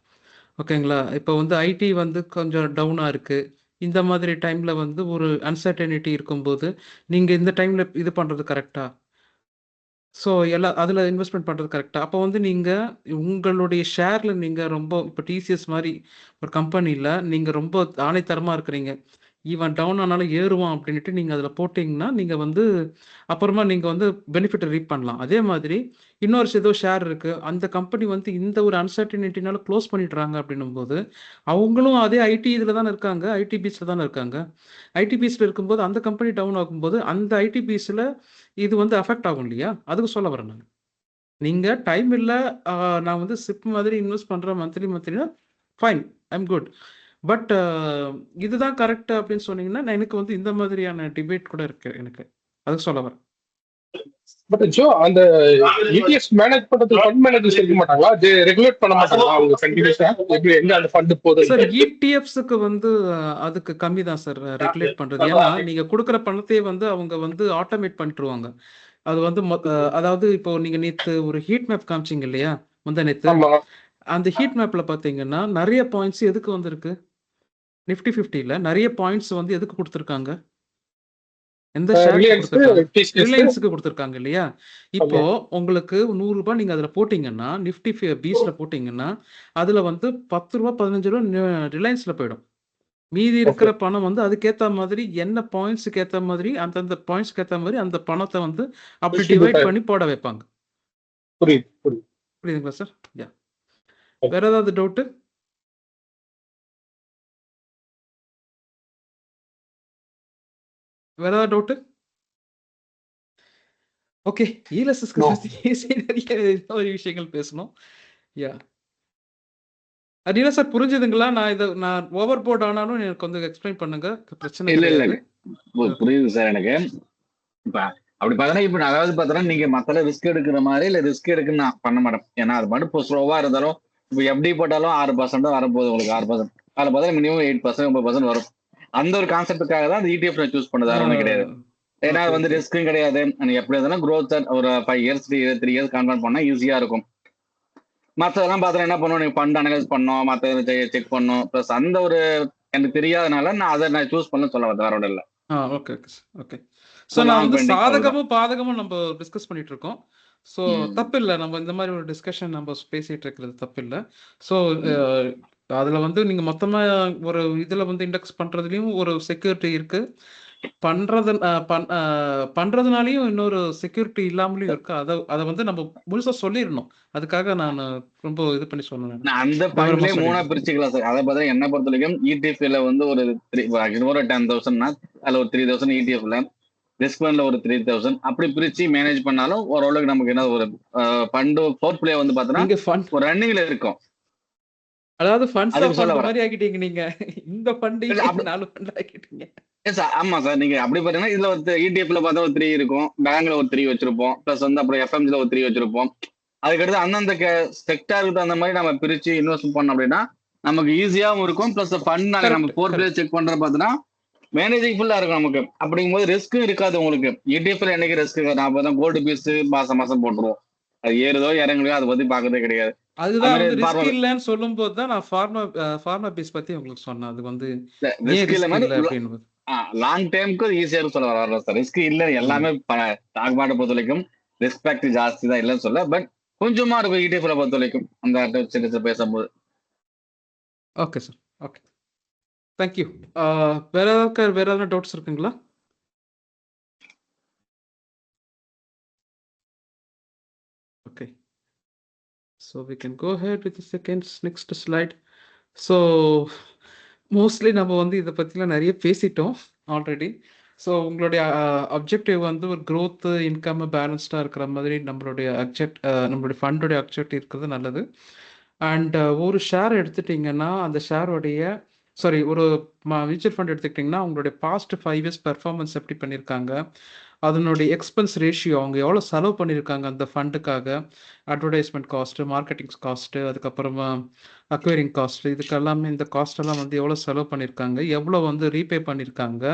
ஓகேங்களா? இப்போ வந்து ஐடி வந்து கொஞ்சம் டவுனா இருக்கு. இந்த மாதிரி டைம்ல வந்து ஒரு அன்சர்டனிட்டி இருக்கும்போது, நீங்க இந்த டைம்ல இது பண்றது கரெக்ட்டா? ஸோ அதுல இன்வெஸ்ட்மென்ட் பண்றது கரெக்ட்டா? அப்போ வந்து நீங்க உங்களுடைய ஷேர்ல நீங்க ரொம்ப இப்போ டிசிஎஸ் மாரி ஒரு கம்பெனில நீங்க ரொம்ப ஆணைத்தரமா இருக்கிறீங்க. இவன் டவுன் ஆனாலும் ஏறுவான் அப்படின்ட்டு நீங்க அதுல போட்டீங்கன்னா, நீங்க வந்து அப்புறமா நீங்க வந்து பெனிஃபிட் ரீப் பண்ணலாம். அதே மாதிரி இன்னொரு ஏதோ ஷேர் இருக்கு. அந்த கம்பெனி வந்து இந்த ஒரு அன்சர்டனிட்டினால க்ளோஸ் பண்ணிடுறாங்க அப்படின்னும்போது, அவங்களும் அதே ஐடி இதுல தானே இருக்காங்க. ஐடி பீஸ்ல தானே இருக்காங்க. ஐடி பீஸ்ல இருக்கும்போது அந்த கம்பெனி டவுன் ஆகும்போது, அந்த ஐடி பீஸ்ல இது வந்து அஃபெக்ட் ஆகும் இல்லையா? அதுக்கு சொல்ல வரேன் நானு. நீங்க டைம் இல்ல, அ நான் வந்து சிப் மாதிரி இன்வெஸ்ட் பண்றேன் மந்த்லினா fine. I am good. But இதுதான் கரெக்ட் அப்படின்னு சொன்னீங்கன்னா, எனக்கு வந்து இந்த மாதிரியான டிபேட் கூட இருக்கு எனக்கு. அதுக்கு சொல்ல வரேன். பட் ஜோ அந்த ETF மேனேஜ் பண்றதுக்கு ஃபண்ட் மேனேஜர்ஸ் இருக்க மாட்டாங்களா? அது ரெகுலேட் பண்ண மாட்டாங்களா அவங்க கண்டினியூஸா? எப்படி எங்க அந்த ஃபண்ட் போகுது? சார் இடிஎஃப்ஸ்க்கு வந்து அதுக்கு கம்மி தான் சார் ரெகுலேட் பண்றது. ஏன்னா நீங்க கொடுக்குற பணத்தையே வந்து அவங்க வந்து ஆட்டோமேட் பண்ணிட்டுருவாங்க. அது வந்து அதாவது இப்போ நீங்க நேத்து ஒரு ஹீட் மேப் காமிச்சீங்க இல்லையா? முந்தா நேத்து. ஆமா. அந்த ஹீட் மேப்ல பாத்தீங்கன்னா, நிறைய பாயிண்ட்ஸ் எதுக்கு வந்திருக்கு? நிஃப்டி 50ல நிறைய பாயிண்ட்ஸ் வந்து எதுக்கு குடுத்துருக்காங்க? எந்த ஷேருக்கு ரிலையன்ஸ், குடுத்துருக்காங்க? TCS. ரிலையன்ஸ்க்கு குடுத்துருக்காங்க இல்லையா? இப்போ உங்களுக்கு ரூ. 100 நீங்க அதுல போட்டீங்கன்னா, நிஃப்டி பீஸ்ல போட்டீங்கன்னா, அதுல வந்து ரூ. 10 ரூ. 15 ரிலையன்ஸ்ல போயிடும். மீதி இருக்கிற பணம் வந்து அதுக்கேத்த மாதிரி என்ன பாயிண்ட்ஸ்க்கு ஏத்த மாதிரி அந்தந்த பாயிண்ட்ஸ்க்கு ஏத்த மாதிரி அந்த பணத்தை வந்து அப்படி டிவைட் பண்ணி போட வைப்பாங்க. புரியுது. புரியுதுங்களா சார்? யா. வேற ஏதாவது டவுட்? வேற ஏதாவது டவுட்? ஓகே. இஎல்எஸ்எஸ்க்கு பத்தி நிறைய விஷயங்கள் பேசணும். யா. அது இல்ல சார் புரிஞ்சுதுங்களா? நான் ஓவர் போர்ட் ஆனாலும் எனக்கு வந்து எக்ஸ்பிளைன் பண்ணுங்க. பிரச்சனை இல்ல கிடையாது. புரியுது சார் எனக்கு. இப்ப அப்படி பார்த்தா இப்ப அதாவது பார்த்தா நீங்க மத்தல ரிஸ்க் எடுக்கிற மாதிரி இல்ல ரிஸ்க் எடுக்குன்னு நான் பண்ண மாட்டேன். ஏன்னா அது மட்டும் இப்போ ஸ்லோவா இருந்தாலும் இப்போ எப்படி போட்டாலும் 6% வரப்போகுது உங்களுக்கு 6%. அதில் பார்த்தா மினிமம் 8% 9% வரும். அந்த ஒரு கான்செப்டுக்காக தான் அந்த ETF நான் சூஸ் பண்ணது. வேற கிடையாது. ஏன்னா அது வந்து ரிஸ்க்கும் கிடையாது. நீங்க எப்படி இருந்தாலும் க்ரோத் ஒரு 5 இயர்ஸ் 3 இயர்ஸ் கான்வெர்ட் பண்ணா ஈஸியா இருக்கும். மற்றதெல்லாம் பார்த்தா என்ன பண்ணுவோம், நீங்க ஃபண்ட் அனலைஸ் பண்ணோம், மற்ற செக் பண்ணோம். ப்ளஸ் அந்த ஒரு எனக்கு தெரியாதனால நான் அதை சூஸ் பண்ண சொல்ல வரேன், வேற ஒன்றும் இல்லை. Okay okay okay. ஸோ நான் வந்து சாதகமும் பாதகமும் நம்ம டிஸ்கஸ் பண்ணிட்டு இருக்கோம். ஸோ தப்பு இல்லை, நம்ம இந்த மாதிரி ஒரு டிஸ்கஷன் நம்ம பேசிட்டு இருக்கிறது தப்பு இல்லை. ஸோ அதுல வந்து நீங்க மொத்தமா ஒரு இதுல வந்து இண்டெக்ஸ் பண்றதுலயும் ஒரு செக்யூரிட்டி இருக்கு, பண்றதுனாலயும் இன்னொரு செக்யூரிட்டி இல்லாமலையும் இருக்கு. அதை வந்து நம்ம முழுசா சொல்லிடணும். அதுக்காக நான் ரொம்ப இது பண்ணி சொன்னேன். அந்த பாயிண்ட்லயே 3 பிரிச்சுக்கலாம் சார். அதை பார்த்தா என்ன பொறுத்த வரைக்கும் இடிஎஃப்ல வந்து ஒரு 10,000னா அதுல ஒரு 3,000 இடிஎஃப்ல, ரிஸ்க் ஃபண்ட்ல ஒரு 3,000 அப்படி பிரிச்சு மேனேஜ் பண்ணாலும் ஓரளவுக்கு நமக்கு என்ன ஒரு ஃபண்ட் போர்ட்ஃபோலியோ வந்து பார்த்தோன்னா ஒரு ரன்னிங்ல இருக்கும். அதாவது ஃபண்ட்ஸ் மாதிரி ஆக்கிட்டீங்க நீங்க, இந்த ஃபண்ட் 4 ஃபண்ட் ஆக்கிட்டீங்க. ஆமா சார், நீங்க அப்படி பாத்தீங்கன்னா இதுல ஒரு இடிஎஃப்ல பார்த்தா ஒரு 3 இருக்கும், பேங்க்ல ஒரு 3 வச்சிருப்போம், பிளஸ் வந்து அப்புறம் எஃப்எம்ஜில ஒரு 3 வச்சிருப்போம். அதுக்கடுத்து அந்தந்த செக்டாருக்கு அந்த மாதிரி நம்ம பிரிச்சு இன்வெஸ்ட் பண்ணோம் அப்படின்னா நமக்கு ஈஸியாவும் இருக்கும். பிளஸ் ஃபண்ட் நம்ம போர்ட்ஃபோலியோ செக் பண்ற பார்த்தோன்னா மேனேஜிங் ஃபுல்லா இருக்கும் நமக்கு. அப்படிங்கும்போது ரிஸ்க்கும் இருக்காது உங்களுக்கு. இடிஎஃப்ல என்னைக்கு ரிஸ்க், நான் பார்த்தா கோல்டு பீஸ் மாசம் போட்டுருவோம், அது ஏறுதோ இறங்குதோ அதை பத்தி பாக்கிறதே கிடையாது. அதுதான் ரிஸ்க் இல்லன்னு சொல்லும் போது தான் நான் ஃபார்மா பீஸ் பத்தி உங்களுக்கு சொன்னேன். அது வந்து ரிஸ்க் இல்ல, லாங் டைமுக்கு ஈஸியா சொல்ல வரல சார். ரிஸ்க் இல்ல, எல்லாமே ஸ்டாக் மார்க்கெட் பொறுத்த வரைக்கும் ரிஸ்க் ஃபேக்டர் ஜாஸ்தி தான் இல்லைன்னு சொல்ல, பட் கொஞ்சமா இருக்கும் இடிஎஃப்ல பொறுத்த வரைக்கும் அந்த பேசும்போது. Okay sir, okay, thank you. வேற ஏதாவது டவுட்ஸ் இருக்குங்களா? Okay, so we can go ahead with the next slide. So mostly நம்ம வந்து இதை பற்றிலாம் நிறைய பேசிட்டோம் ஆல்ரெடி. ஸோ உங்களுடைய அப்ஜெக்டிவ் வந்து ஒரு க்ரோத், இன்கம் பேலன்ஸ்டாக இருக்கிற மாதிரி நம்மளுடைய ஃபண்டோடைய அப்ஜெக்டிவ் இருக்கிறது நல்லது. அண்ட் ஒரு ஷேர் எடுத்துட்டிங்கன்னா அந்த ஷேரோடைய ஒரு மியூச்சுவல் ஃபண்ட் எடுத்துக்கிட்டிங்கன்னா உங்களுடைய பாஸ்ட் 5 இயர்ஸ் பெர்ஃபார்மன்ஸ் எப்படி பண்ணியிருக்காங்க, அதனுடைய எக்ஸ்பென்ஸ் ரேஷியோ, அவங்க எவ்வளோ செலவு பண்ணியிருக்காங்க அந்த ஃபண்டுக்காக, அட்வர்டைஸ்மெண்ட் காஸ்ட்டு, மார்க்கெட்டிங் காஸ்ட்டு, அதுக்கப்புறமா அக்வயரிங் காஸ்ட்டு, இதுக்கெல்லாமே இந்த காஸ்ட்டெல்லாம் வந்து எவ்வளோ செலவு பண்ணியிருக்காங்க, எவ்வளோ வந்து ரீபே பண்ணியிருக்காங்க,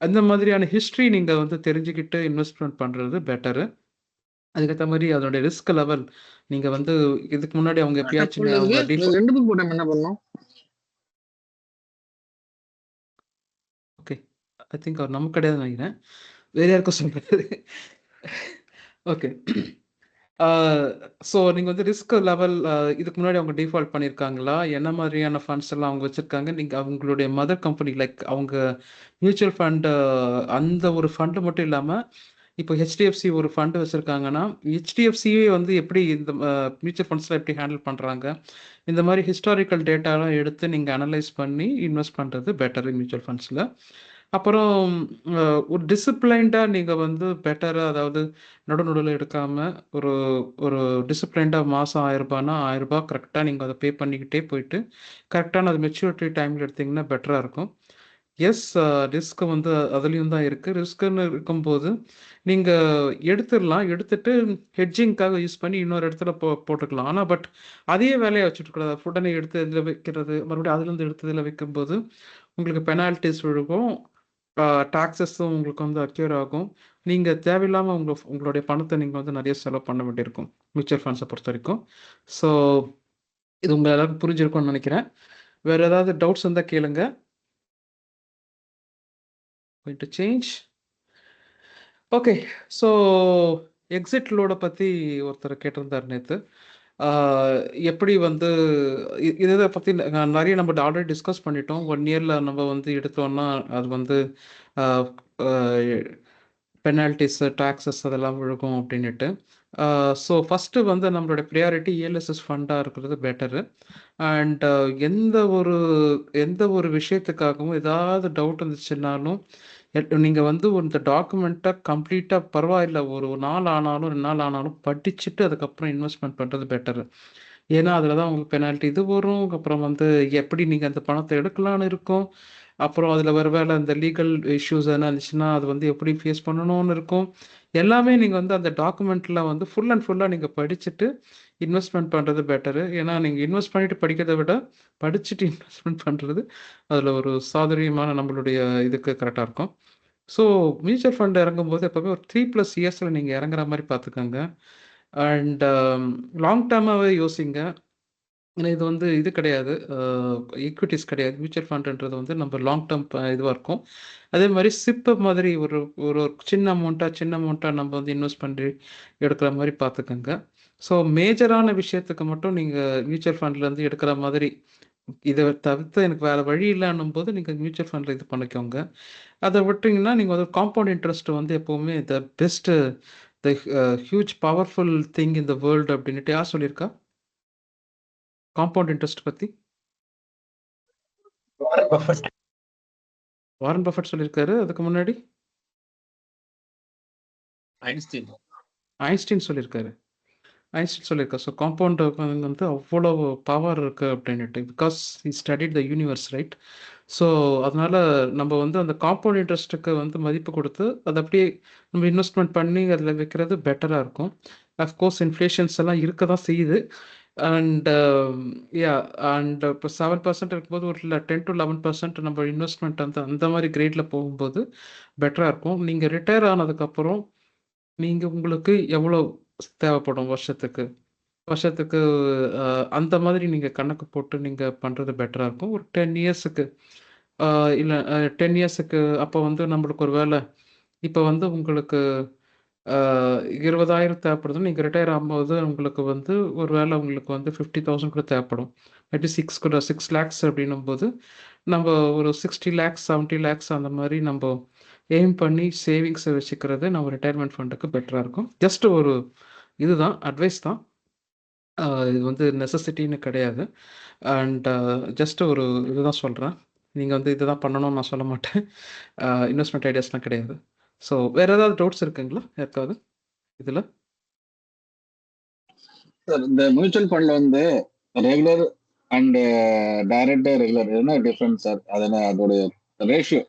அந்த மாதிரியான ஹிஸ்ட்ரி நீங்கள் வந்து தெரிஞ்சுக்கிட்டு இன்வெஸ்ட்மெண்ட் பண்ணுறது பெட்டரு. அதுக்கேற்ற மாதிரி அதனுடைய ரிஸ்க் லெவல் நீங்கள் வந்து இதுக்கு முன்னாடி அவங்க எப்பயாச்சும் என்ன பண்ணோம். ஓகே, ஐ திங்க் அவர் நமக்கு கிடையாது நினைக்கிறேன், வேற யாருக்கும் சொல்றது. ஓகே, ஸோ நீங்கள் வந்து ரிஸ்க் லெவல் இதுக்கு முன்னாடி அவங்க டிஃபால்ட் பண்ணியிருக்காங்களா, என்ன மாதிரியான ஃபண்ட்ஸ் எல்லாம் அவங்க வச்சுருக்காங்க, நீங்கள் அவங்களுடைய மதர் கம்பெனி லைக் அவங்க மியூச்சுவல் ஃபண்டு அந்த ஒரு ஃபண்டு மட்டும் இல்லாமல் இப்போ ஹெச்டிஎஃப்சி ஒரு ஃபண்டு வச்சுருக்காங்கன்னா ஹெச்டிஎஃப்சியே வந்து எப்படி இந்த மியூச்சுவல் ஃபண்ட்ஸில் எப்படி ஹேண்டில் பண்ணுறாங்க, இந்த மாதிரி ஹிஸ்டாரிக்கல் டேட்டாலாம் எடுத்து நீங்கள் அனலைஸ் பண்ணி இன்வெஸ்ட் பண்ணுறது பெட்டர் மியூச்சுவல் ஃபண்ட்ஸில். அப்புறம் ஒரு டிசிப்ளைன்டாக நீங்கள் வந்து பெட்டராக, அதாவது நடுநடுவில் எடுக்காமல் ஒரு டிசிப்ளைன்டாக மாதம் 1000 ரூபாய்னா 1000 ரூபாய் கரெக்டாக நீங்கள் அதை பே பண்ணிக்கிட்டே போயிட்டு கரெக்டான அது மெச்சூரிட்டி டைமில் எடுத்திங்கன்னா பெட்டராக இருக்கும். எஸ், ரிஸ்க் வந்து அதுலேயும் தான் இருக்குது. ரிஸ்க்குன்னு இருக்கும்போது நீங்கள் எடுத்துட்டு ஹெட்ஜிங்காக யூஸ் பண்ணி இன்னொரு இடத்துல போட்டுக்கலாம். ஆனால் பட் அதே வேலையை வச்சுட்டு கூடாது. உடனே எடுத்து இதில் வைக்கிறது, மறுபடியும் அதுலேருந்து எடுத்து இதில் வைக்கும்போது உங்களுக்கு பெனால்ட்டிஸ் விழுகும், டாக்ஸஸும் உங்களுக்கு வந்து அக்யூர் ஆகும். நீங்கள் தேவையில்லாமல் உங்களுடைய பணத்தை நீங்கள் வந்து நிறைய செலவு பண்ண வேண்டியிருக்கும் மியூச்சுவல் ஃபண்ட்ஸை பொறுத்த வரைக்கும். ஸோ இது உங்கள் எல்லாருக்கும் புரிஞ்சிருக்கும்னு நினைக்கிறேன். வேறு ஏதாவது டவுட்ஸ் இருந்தால் கேளுங்க. going to change. Okay, so exit லோடை பற்றி ஒருத்தர் கேட்டிருந்தார் நேற்று. எப்படி வந்து இதை பற்றி நிறைய நம்ம ஆல்ரெடி டிஸ்கஸ் பண்ணிட்டோம். 1 இயரில் நம்ம வந்து எடுத்தோம்னா அது வந்து பெனால்ட்டிஸு, டாக்ஸஸ் அதெல்லாம் விழுகும் அப்படின்ட்டு. ஸோ ஃபஸ்ட்டு வந்து நம்மளோட ப்ரியாரிட்டி ELSS ஃபண்டாக இருக்கிறது பெட்டரு. அண்ட் எந்த ஒரு விஷயத்துக்காகவும் ஏதாவது டவுட் இருந்துச்சுன்னாலும் நீங்கள் வந்து இந்த டாக்குமெண்ட்டை கம்ப்ளீட்டாக பரவாயில்ல ஒரு நாள் ஆனாலும் 2 நாள் ஆனாலும் படிச்சுட்டு அதுக்கப்புறம் இன்வெஸ்ட்மெண்ட் பண்ணுறது பெட்டரு. ஏன்னா அதில் தான் உங்களுக்கு பெனால்ட்டி இது வரும், அப்புறம் வந்து எப்படி நீங்கள் அந்த பணத்தை எடுக்கலான்னு இருக்கும், அப்புறம் அதில் வேலை இந்த லீகல் இஷ்யூஸ் என்ன இருந்துச்சுன்னா அது வந்து எப்படி ஃபேஸ் பண்ணணும்னு இருக்கும். எல்லாமே நீங்கள் வந்து அந்த டாக்குமெண்ட்டில் வந்து ஃபுல் அண்ட் ஃபுல்லாக நீங்கள் படிச்சுட்டு இன்வெஸ்ட்மெண்ட் பண்ணுறது பெட்டரு. ஏன்னா நீங்கள் இன்வெஸ்ட் பண்ணிவிட்டு படிக்கிறத விட படிச்சுட்டு இன்வெஸ்ட்மெண்ட் பண்ணுறது அதில் ஒரு சாதுரியமான நம்மளுடைய இதுக்கு கரெக்டாக இருக்கும். ஸோ மியூச்சுவல் ஃபண்ட் இறங்கும்போது எப்போவுமே ஒரு 3+ இயர்ஸில் நீங்கள் இறங்குற மாதிரி பார்த்துக்கோங்க. அண்ட் லாங் டேர்மாவே யோசிங்க. ஏன்னா இது வந்து இது கிடையாது. ஈக்விட்டிஸ் கிடையாது. மியூச்சுவல் ஃபண்டுன்றது வந்து நம்ம லாங் டேர்ம் இதுவா இருக்கும். அதே மாரி சிப் மாதிரி ஒரு ஒரு சின்ன அமௌண்ட்டா நம்ம வந்து இன்வெஸ்ட் பண்ணி எடுக்கிற மாரி பார்த்துக்கங்க. ஸோ மேஜரான விஷயத்துக்கு மட்டும் நீங்க மியூச்சுவல் ஃபண்ட்லேருந்து எடுக்கிற மாதிரி, இத தவிர்த்து எனக்கு வேற வழி இல்லன்னும்போது நீங்க மியூச்சுவல் ஃபண்ட்ல இது பண்ணிக்கோங்க. அத விட்டீங்கன்னா, நீங்க வந்து காம்பவுண்ட் இன்ட்ரெஸ்ட் வந்து எப்பவுமே best the huge powerful thing in the world அப்படின்னுட்டு யார் சொல்லியிருக்கா? காம்பவுண்ட் இன்ட்ரெஸ்ட் பத்தி? பஃபெட். வாரன் பஃபெட் சொல்லியிருக்காரு. அதுக்கு முன்னாடி ஐன்ஸ்டீன். ஐன்ஸ்டீன் சொல்லியிருக்காரு. ஸோ காம்பவுண்ட் வந்து அவ்வளவு பவர் இருக்கு அப்படின்னுட்டு. Because he studied the universe, right? So அதனால நம்ம வந்து அந்த காம்பவுண்ட் இன்ட்ரெஸ்ட்டுக்கு வந்து மதிப்பு கொடுத்து அதை அப்படியே நம்ம இன்வெஸ்ட்மெண்ட் பண்ணி அதில் வைக்கிறது பெட்டராக இருக்கும். அஃப்கோர்ஸ் இன்ஃப்ளேஷன்ஸ் எல்லாம் இருக்க தான் செய்யுது. அண்ட் அண்ட் இப்போ 7% இருக்கும்போது ஒரு 10 to 11% நம்ம இன்வெஸ்ட்மெண்ட் வந்து அந்த மாதிரி கிரேடில் போகும்போது பெட்டராக இருக்கும். நீங்கள் ரிட்டையர் ஆனதுக்கப்புறம் நீங்கள் உங்களுக்கு எவ்வளோ தேவைப்படும் வருஷத்துக்கு அந்த மாதிரி நீங்கள் கணக்கு போட்டு நீங்கள் பண்ணுறது பெட்டராக இருக்கும். ஒரு 10 இயர்ஸுக்கு இல்லை 10 இயர்ஸுக்கு அப்போ வந்து நம்மளுக்கு ஒரு வேலை இப்போ வந்து உங்களுக்கு 20,000 தேவைப்படுதுன்னு நீங்கள் ரிட்டையர் ஆகும்போது உங்களுக்கு வந்து ஒரு வேலை உங்களுக்கு வந்து 50,000 கூட தேவைப்படும். மேபி 6 lakhs அப்படின்னும் போது நம்ம ஒரு 60 lakhs 70 lakhs அந்த மாதிரி நம்ம எய்ம் பண்ணி சேவிங்ஸை வச்சுக்கிறது நம்ம ரிட்டையர்மெண்ட் ஃபண்டுக்கு பெட்டராக இருக்கும். ஜஸ்ட் ஒரு இதுதான் அட்வைஸ் தான். இது வந்து நெசசிட்டின்னு கிடையாது. அண்ட் ஜஸ்ட் ஒரு இதுதான் சொல்கிறேன். நீங்கள் வந்து இதுதான் பண்ணணும்னு நான் சொல்ல மாட்டேன். இன்வெஸ்ட்மெண்ட் ஐடியாஸ்லாம் கிடையாது. ஸோ வேறு ஏதாவது டவுட்ஸ் இருக்குங்களா யாருக்காவது இதில்? சார் இந்த மியூச்சுவல் ஃபண்ட்ல வந்து ரெகுலர் அண்ட் டைரக்ட் ரெகுலர் என்ன டிஃபரன்ஸ் சார்? அது என்ன அதோட ரேஷியோ?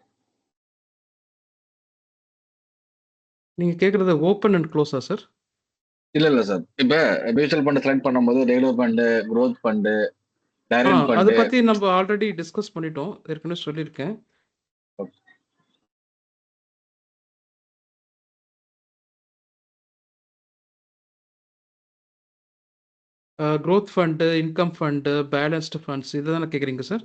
நீங்கள் கேட்குறது ஓப்பன் அண்ட் க்ளோஸா சார்? இல்ல சார். இப்ப மியூச்சுவல் ஃபண்ட் செலக்ட் பண்ணும்போது regular fund, growth fund, direct அதை ஃபண்டு. பற்றி நம்ம ஆல்ரெடி டிஸ்கஸ் பண்ணிட்டோம். ஏற்கனவே சொல்லியிருக்கேன். growth fund, income fund, balanced funds இதை தானே கேட்குறீங்க சார்?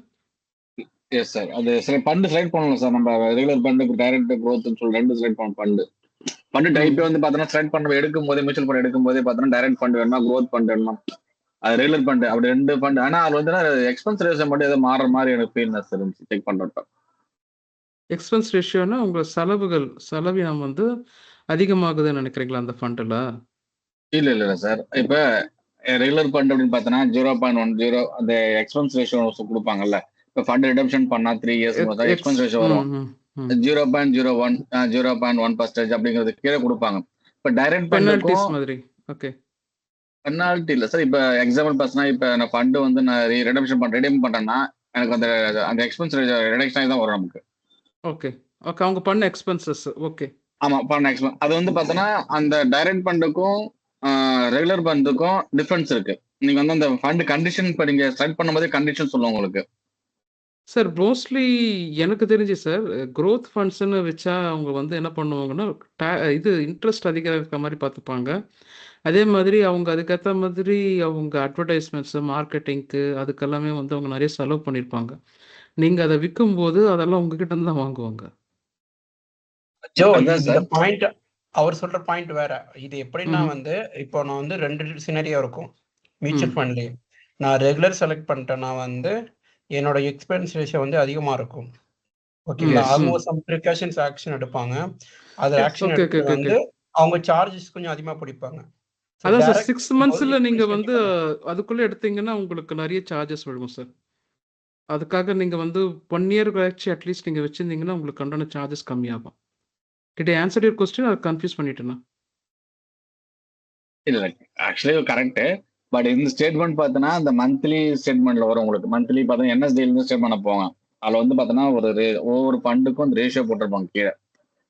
Yes sir. அது சில ஃபண்டு செலக்ட் பண்ணணும் சார். நம்ம ரெகுலர் ஃபண்டுக்கு டைரக்ட் growthன்னு சொல்லி 2 செலக்ட் பண்ணணும் ஃபண்டு. ஃபண்டு டைப்பே வந்து பார்த்தோன்னா செலக்ட் பண்ண எடுக்கும் போதே மியூச்சுவல் ஃபண்ட் எடுக்கும் போதே பார்த்தோன்னா டைரக்ட் ஃபண்ட் வேணுமா, growth ஃபண்ட் வேணுமா, அது ரெகுலர் ஃபண்ட் அப்படி 2 ஃபண்ட். ஆனா அது வந்து எக்ஸ்பென்ஸ் ரேஷியோ மட்டும் ஏதோ மாறுற மாதிரி எனக்கு ஃபீல் தான் சார் செக் பண்ணுறப்ப. எக்ஸ்பென்ஸ் ரேஷியோனா உங்கள் செலவினம் வந்து அதிகமாகுதுன்னு நினைக்கிறீங்களா அந்த ஃபண்டில்? இல்ல சார். இப்ப ரெகுலர் ஃபண்ட் அப்படின்னு பார்த்தோன்னா 0.10 அந்த எக்ஸ்பென்ஸ் ரேஷியோ கொடுப்பாங்கல்ல. இப்போ ஃபண்ட் ரிடம்ஷன் பண்ணா 3 இயர்ஸ் எக்ஸ்பென்ஸ் ரேஷியோ வரும் 0.01 0.1% அப்படிங்கிறது கீழே கொடுப்பாங்க. இப்போ டைரக்ட் பெனால்டிஸ் மாதிரி. ஓகே, பெனால்ட்டி இல்லை சார். இப்போ எக்ஸாம்பிள் பார்த்தா இப்போ நான் ஃபண்டு வந்து நான் ரெடீம் பண்றேன்னா எனக்கு அந்த எக்ஸ்பென்ஸ் ரிடக்ஷன் தான் வரும் நமக்கு. ஓகே ஓகே அவங்க பண்ண எக்ஸ்பென்சஸ். ஓகே, ஆமா, பண்ண எக்ஸ்பென்ஸ். அது வந்து பார்த்தோன்னா அந்த டைரக்ட் ஃபண்டுக்கும் ரெகுலர் ஃபண்டுக்கும் டிஃபரன்ஸ் இருக்கு. நீங்க வந்து அந்த ஃபண்ட் கண்டிஷன் இப்போ நீங்க செலக்ட் பண்ணும்போதே கண்டிஷன் சொல்லுவோம் உங்களுக்கு. சார் மோஸ்ட்லி எனக்கு தெரிஞ்சு சார் growth ஃபண்ட்ஸ்ன்னு வச்சா அவங்க வந்து என்ன பண்ணுவாங்கன்னா இது இன்ட்ரெஸ்ட் அதிகம் இருக்க மாதிரி பார்த்துப்பாங்க. அதே மாதிரி அவங்க அதுக்கேற்ற மாதிரி அவங்க அட்வர்டைஸ்மெண்ட்ஸு மார்க்கெட்டிங்க்கு அதுக்கெல்லாமே வந்து அவங்க நிறைய செலவு பண்ணியிருப்பாங்க. நீங்கள் அதை விற்கும்போது அதெல்லாம் உங்ககிட்ட இருந்து தான் வாங்குவாங்க. ஜோ அதான் இந்த சார். பாயிண்ட் அவர் சொல்ற பாயிண்ட் வேற. இது எப்படின்னா ம் வந்து இப்போ நான் வந்து 2 சினாரியோ இருக்கும் மியூச்சுவல் ம் ஃபண்ட்லேயே. நான் ரெகுலர் செலக்ட் பண்ணிட்டேன்னா வந்து என்னோட எக்ஸ்பென்ஸ் ரேஷியோ வந்து அதிகமாக இருக்கும். ஓகேங்களா? ம் அவங்க ம் சம் ப்ரிகாஷன்ஸ் ஆக்ஷன் எடுப்பாங்க. அது ஆக்ஷன் ஓகே ஓகே எடுத்துட்டு ஓகே ஓகே வந்து அவங்க சார்ஜஸ் கொஞ்சம் அதிகமாக பிடிப்பாங்க. ஸோ அதான் சார் டைரக்ட் 6 பண்ணும்போது மந்த்ஸில் நீங்கள் ஈக்குவலைஸ் வந்து பண்ணிக்கலாம். அதுக்குள்ளே எடுத்தீங்கன்னா உங்களுக்கு நிறைய சார்ஜஸ் விழுகும் சார். அதுக்காக நீங்கள் வந்து 1 இயர் கழிச்சு அட்லீஸ்ட் நீங்கள் வச்சுருந்தீங்கன்னா உங்களுக்கு உண்டான சார்ஜஸ் கம்மியாகும். Did I answer your question? அதை கன்ஃபியூஸ் பண்ணிட்டேன்னா? இல்ல ஆக்சுவலி கரெக்ட். பட் இந்த ஸ்டேட்மெண்ட் பார்த்தோன்னா அந்த மந்த்லி ஸ்டேட்மெண்ட்ல வரும் உங்களுக்கு. மந்த்லி பார்த்தா என்எஸ்டியில ஸ்டேட்மெண்ட் போவாங்க. அதுல வந்து பார்த்தோன்னா ஒவ்வொரு ஃபண்டுக்கும் அந்த ரேஷியோ போட்டிருப்பாங்க கீழே.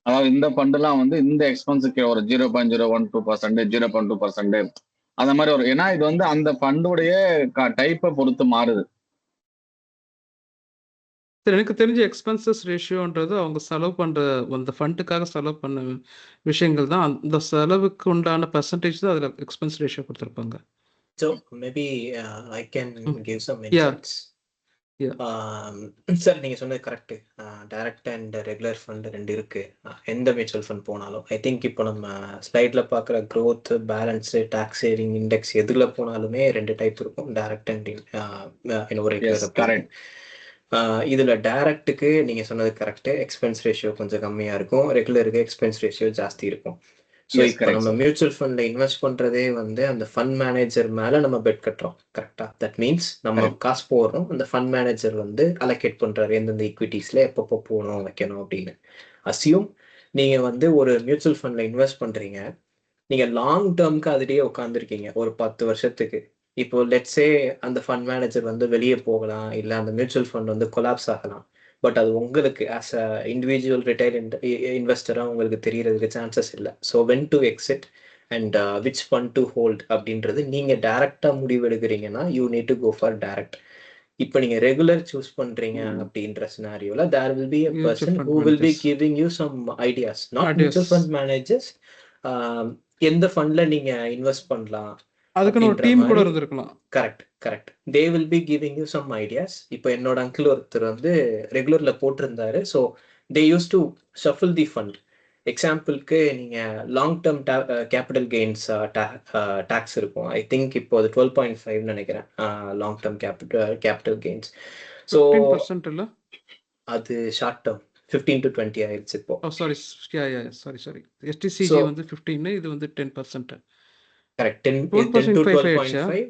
அதாவது இந்த ஃபண்டுலாம் வந்து இந்த எக்ஸ்பென்ஸுக்கு ஒரு 0.012%, 0.2% அந்த மாதிரி வரும். ஏன்னா இது வந்து அந்த ஃபண்டுடைய டைப்பை பொறுத்து மாறுது. சரி, எனக்கு தெரிஞ்ச எக்ஸ்பென்சஸ் ரேஷியோன்றது அவங்க செலவு பண்ற அந்த ஃபண்டுக்காக செலவு பண்ண விஷயங்கள் தான். அந்த செலவுக்கு உண்டான பெர்சன்டேஜ் தான் அதில் எக்ஸ்பென்ஸ் ரேஷியோ கொடுத்துருப்பாங்க. So maybe I can give some Yeah. insights. Yeah. Sir நீங்க சொன்னது correct. Direct and regular fund ரெண்டு இருக்கு. எந்த மியூச்சுவல் ஃபண்ட் போனாலும் ஐ திங்க் இப்போ நம்ம ஸ்லைட்ல பார்க்குற growth, balance, tax saving index எதுல போனாலுமே ரெண்டு டைப் இருக்கும், டைரக்ட் அண்ட் ரெகுலர். இதுல டைரக்ட்டுக்கு நீங்க சொன்னது கரெக்ட், எக்ஸ்பென்ஸ் ரேஷியோ கொஞ்சம் கம்மியா இருக்கும், ரெகுலருக்கு எக்ஸ்பென்ஸ் ரேஷியோ ஜாஸ்தி இருக்கும். ஸோ இப்போ நம்ம மியூச்சுவல் ஃபண்ட்ல இன்வெஸ்ட் பண்றதே வந்து அந்த ஃபண்ட் மேனேஜர் மேல நம்ம பெட் கட்டுறோம். கரெக்டா? தட் மீன்ஸ் நம்ம காசு போடுறோம், அந்த ஃபண்ட் மேனேஜர் வந்து அலோகேட் பண்றாரு எந்தெந்த ஈக்விட்டிஸ்ல எப்பப்போ போகணும் வைக்கணும் அப்படின்னு. அசியூம் நீங்க வந்து ஒரு மியூச்சுவல் ஃபண்ட்ல இன்வெஸ்ட் பண்றீங்க, நீங்க லாங் டேர்ம்க்கு அதுலேயே உட்காந்துருக்கீங்க ஒரு 10 வருஷத்துக்கு. இப்போ லெட்ஸே அந்த ஃபண்ட் மேனேஜர் வந்து வெளியே போகலாம், இல்லை அந்த மியூச்சுவல் ஃபண்ட் வந்து கொலாப்ஸ் ஆகலாம். பட் அது உங்களுக்கு ஆஸ் அ இண்டிவிஜுவல் ரிட்டைல் இன்வெஸ்டராக உங்களுக்கு தெரியறதுக்கு சான்சஸ் இல்லை. So when to exit and which fund to hold அப்படின்றது நீங்கள் டைரக்டாக முடிவெடுக்கிறீங்கன்னா you need to go for direct. இப்போ நீங்க ரெகுலர் சூஸ் பண்றீங்க அப்படின்ற சினாரியோல there will be a person who will be giving you some ideas, not mutual fund managers. எந்த ஃபண்ட்ல நீங்க இன்வெஸ்ட் பண்ணலாம் அதுக்குன்னு ஒரு டீம் கூட இருந்திருக்கலாம். Correct. They will be giving you some ideas. இப்போ என்னோட அங்கிள் ஒருத்தர் வந்து ரெகுலர்ல போட்டிருந்தாரு. So they use to shuffle the fund. எக்ஸாம்பிளுக்கு நீங்க long term capital gains tax இருக்கும். ஐ திங்க் இப்போ அது 12.5 நினைக்கிறேன் long term capital gains. So அது ஷார்ட் டேர்ம் 15 to 20 ஆயிடுச்சு இப்போ. சாரி STCG வந்து 15, இது வந்து 10%. கரெக்ட். 10 to 12.5.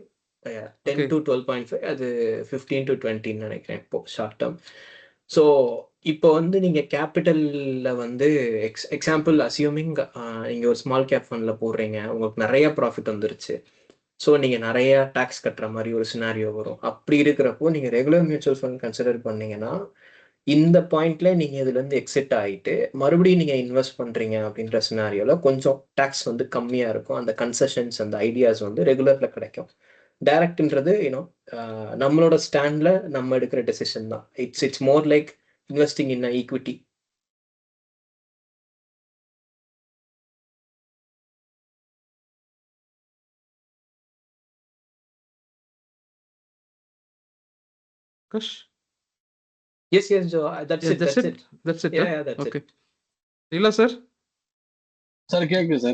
10 to 12.5, அது 15 to 20 நினைக்கிறேன் இப்போ ஷார்ட் டேர்ம். ஸோ இப்போ வந்து நீங்க கேபிட்டல்ல வந்து எக்ஸாம்பிள் அசியூமிங் நீங்க ஒரு ஸ்மால் கேப் ஃபண்ட்ல போடுறீங்க, உங்களுக்கு நிறைய ப்ராஃபிட் வந்துருச்சு. ஸோ நீங்க நிறைய டாக்ஸ் கட்டுற மாதிரி ஒரு சினாரியோ வரும். அப்படி இருக்கிறப்போ நீங்க ரெகுலர் மியூச்சுவல் ஃபண்ட் கன்சிடர் பண்ணீங்கன்னா இந்த பாயிண்ட்ல நீங்க இதுல இருந்து எக்ஸிட் ஆகிட்டு மறுபடியும் நீங்க இன்வெஸ்ட் பண்றீங்க அப்படின்ற சினாரியோல கொஞ்சம் டாக்ஸ் வந்து கம்மியா இருக்கும். அந்த கன்செஷன்ஸ், அந்த ஐடியாஸ் வந்து ரெகுலர்ல கிடைக்கும். டைரக்ட்ன்றது நம்மளோட ஸ்டாண்ட்ல நம்ம எடுக்கிற டெசிஷன் தான். It's more like investing in equity. Yes, Joe. That's it. Yeah, that's okay. it. Illa sir? Sir, கேக்குது sir.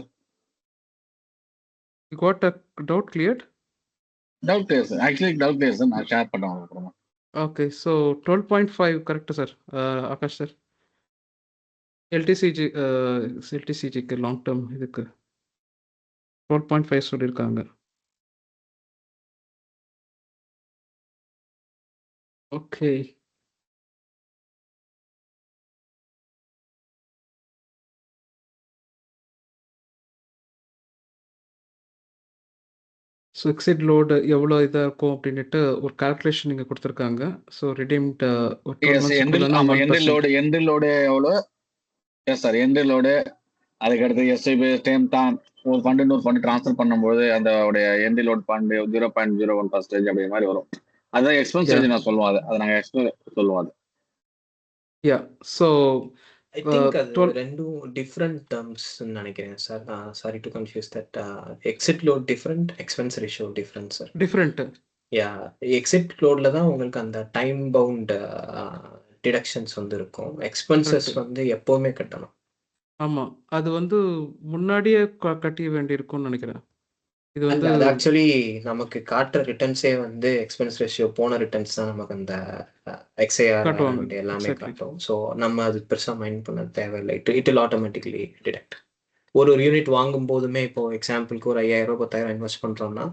You got a doubt cleared? Doubt clear sir. Actually doubt clear sir. நான் share பண்ணுவேன் அப்புறமா. Okay, so 12.5 correct sir. Akash sir. LTCG க்கு long term இதுக்கு 12.5 சொல்லிருக்காங்க. Okay. So exit load எவ்வளோ இதாக இருக்கும் அப்படின்ட்டு ஒரு கால்குலேஷன் நீங்கள் கொடுத்துருக்காங்க. ஸோ ரிடீம்ட் எண்டு லோடு எவ்வளோ? Yes sir, end load. அதுக்கடுத்து எஸ்ஐபி டைம் தான் ஒரு ஃபண்டு இன்னொரு ஃபண்டு ட்ரான்ஸ்ஃபர் பண்ணும்போது அந்த எண்டு லோட் ஃபண்டு 0.01% அப்படி மாதிரி வரும். அதுதான் எக்ஸ்பென்ஸ் நான் சொல்லுவோம். அதை நாங்கள் எக்ஸ்பென்ஸ் சொல்லுவோம். அது யா. ஸோ I think அது ரெண்டும் டிஃப்ரெண்ட் டேர்ம்ஸ் நினைக்கிறேன் சார். Sorry to confuse that. Exit load different, expense ratio different sir. Different. Yeah, exit லோட்ல தான் உங்களுக்கு அந்த டைம் பவுண்ட் டிடக்ஷன்ஸ் வந்து இருக்கும். எக்ஸ்பென்சஸ் வந்து எப்பவுமே கட்டணும். ஆமா, அது வந்து முன்னாடியே கட்டிய வேண்டியிருக்கும்னு நினைக்கிறேன். இது வந்து அது ஆக்சுவலி நமக்கு காட்டுற ரிட்டர்ன்ஸே வந்து எக்ஸ்பென்ஸ் ரேஷியோ போன ரிட்டர்ன்ஸ் தான் நமக்கு அந்த எக்ஸ்ஐஆர் எல்லாமே காட்டும். ஸோ நம்ம அது பெருசாக மைண்ட் பண்ண தேவையில்லை. It will automatically detect. ஒரு யூனிட் வாங்கும் போதுமே இப்போ எக்ஸாம்பிளுக்கு ஒரு 5000 10,000 இன்வெஸ்ட் பண்ணுறோம்னா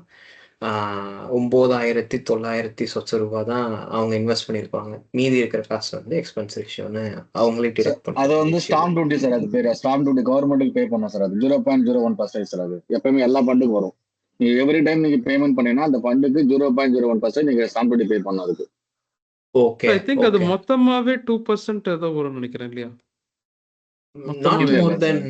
9,900 சொச்ச ரூபா தான் அவங்க இன்வெஸ்ட் பண்ணியிருப்பாங்க. மீதி இருக்கிற காசு வந்து எக்ஸ்பென்ஸ் ரேஷியோன்னு அவங்களே டிடெக்ட் பண்ணுவாங்க. அது வந்து ஸ்டாம்ப் டியூட்டி சார். அது பேர் ஸ்டாம்ப் டியூட்டி கவர்மெண்ட்டுக்கு பே பண்ணோம் சார். அது 0.01% சார். அது எப்பவுமே எல்லா ஃபண்டுக்கும் வரும். நீங்க எவ்ரி டைம் நீங்க பேமெண்ட் பண்ணீங்கன்னா அந்த ஃபண்டுக்கு 0.01% நீங்க ஸ்டாம்ப் டியூட்டி பே பண்ணணும். அதுக்கு ஓகே, ஐ திங்க் அது மொத்தமாவே 2% ஏதோ வரும் நினைக்கிறேன் இல்லையா? நாட் மோர் தென்.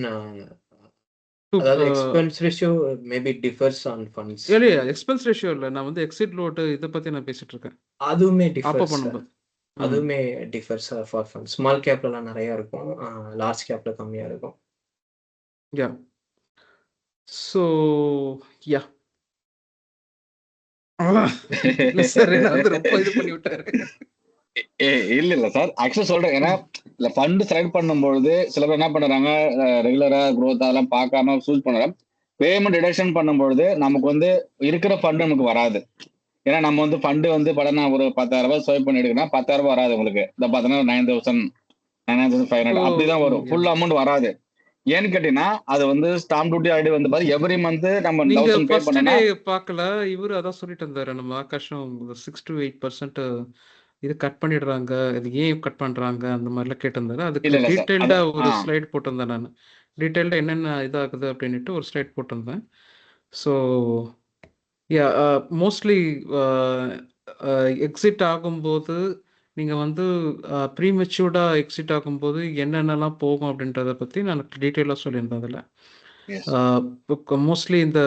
அதாவது expense ratio maybe differs on funds. இல்லையா, எக்ஸ்பென்ஸ் ரேஷியோ இல்ல, நான் வந்து எக்ஸிட் லோட் இத பத்தி நான் பேசிட்டு இருக்கேன். அதுவுமே அப்ப டிஃபர்ஸ். பண்ணும்போது அதுவுமே டிஃபர்ஸ் ஃபார் ஃபண்ட். ஸ்மால் கேப்லலாம் நிறைய இருக்கும், லார்ஜ் கேப்ல கம்மியா இருக்கும். யா ஸோ யா இல்ல சார் என்ன வந்து ரொம்ப இது பண்ணி விட்டாரு. இல்ல சார், ஆக்சுவலா சொல்றேன். ஏன்னா இல்ல ஃபண்ட் செலக்ட் பண்ணும்பொழுது சில பேர் என்ன பண்றாங்க, ரெகுலரா growth அதெல்லாம் பார்க்காம சூஸ் பண்றாங்க. பேமெண்ட் டிடக்ஷன் பண்ணும்பொழுது நமக்கு வந்து இருக்கிற ஃபண்ட் நமக்கு வராது. ஏன்னா நம்ம வந்து ஃபண்டு வந்து படம் நான் ஒரு 10,000 ரூபாய் ஸ்வைப் பண்ணி எடுக்கிறேன், 10,000 ரூபாய் வராது உங்களுக்கு. இந்த பார்த்தீங்கன்னா 9,500 அப்படிதான் வரும், ஃபுல் அமௌண்ட் வராது. ஏன்னு கேட்டீங்கன்னா அது வந்து ஸ்டாம்ப் டியூட்டி ஆல்ரெடி வந்து பாரு எவ்ரி மந்த் நம்ம நீங்க 1000 பே ஃபர்ஸ்ட் பண்ணனா டே பார்க்கல, இவரு அதான் சொல்லிட்டு இருந்தாரு நம்ம ஆகாஷும் 6 to 8% இது கட் பண்ணிடுறாங்க, இது ஏன் கட் பண்றாங்க அந்த மாதிரிலாம் கேட்டிருந்தாரு. அதுக்கு இல்ல இல்ல சார், அது டீட்டெயில்டா ஒரு ஸ்லைட் போட்டிருந்தேன் நான், டீட்டெயில்டா என்னென்ன இதாகுது அப்படின்ட்டு ஒரு ஸ்லைட் போட்டிருந்தேன். ஸோ யா மோஸ்ட்லி எக்ஸிட் ஆகும்போது நீங்கள் வந்து ப்ரீமெச்சூர்டா எக்ஸிட் ஆகும்போது என்னென்னலாம் போகும் அப்படின்றத பற்றி நான் டீட்டெயிலாக சொல்லியிருந்தேன் அதில். yes. மோஸ்ட்லி இந்த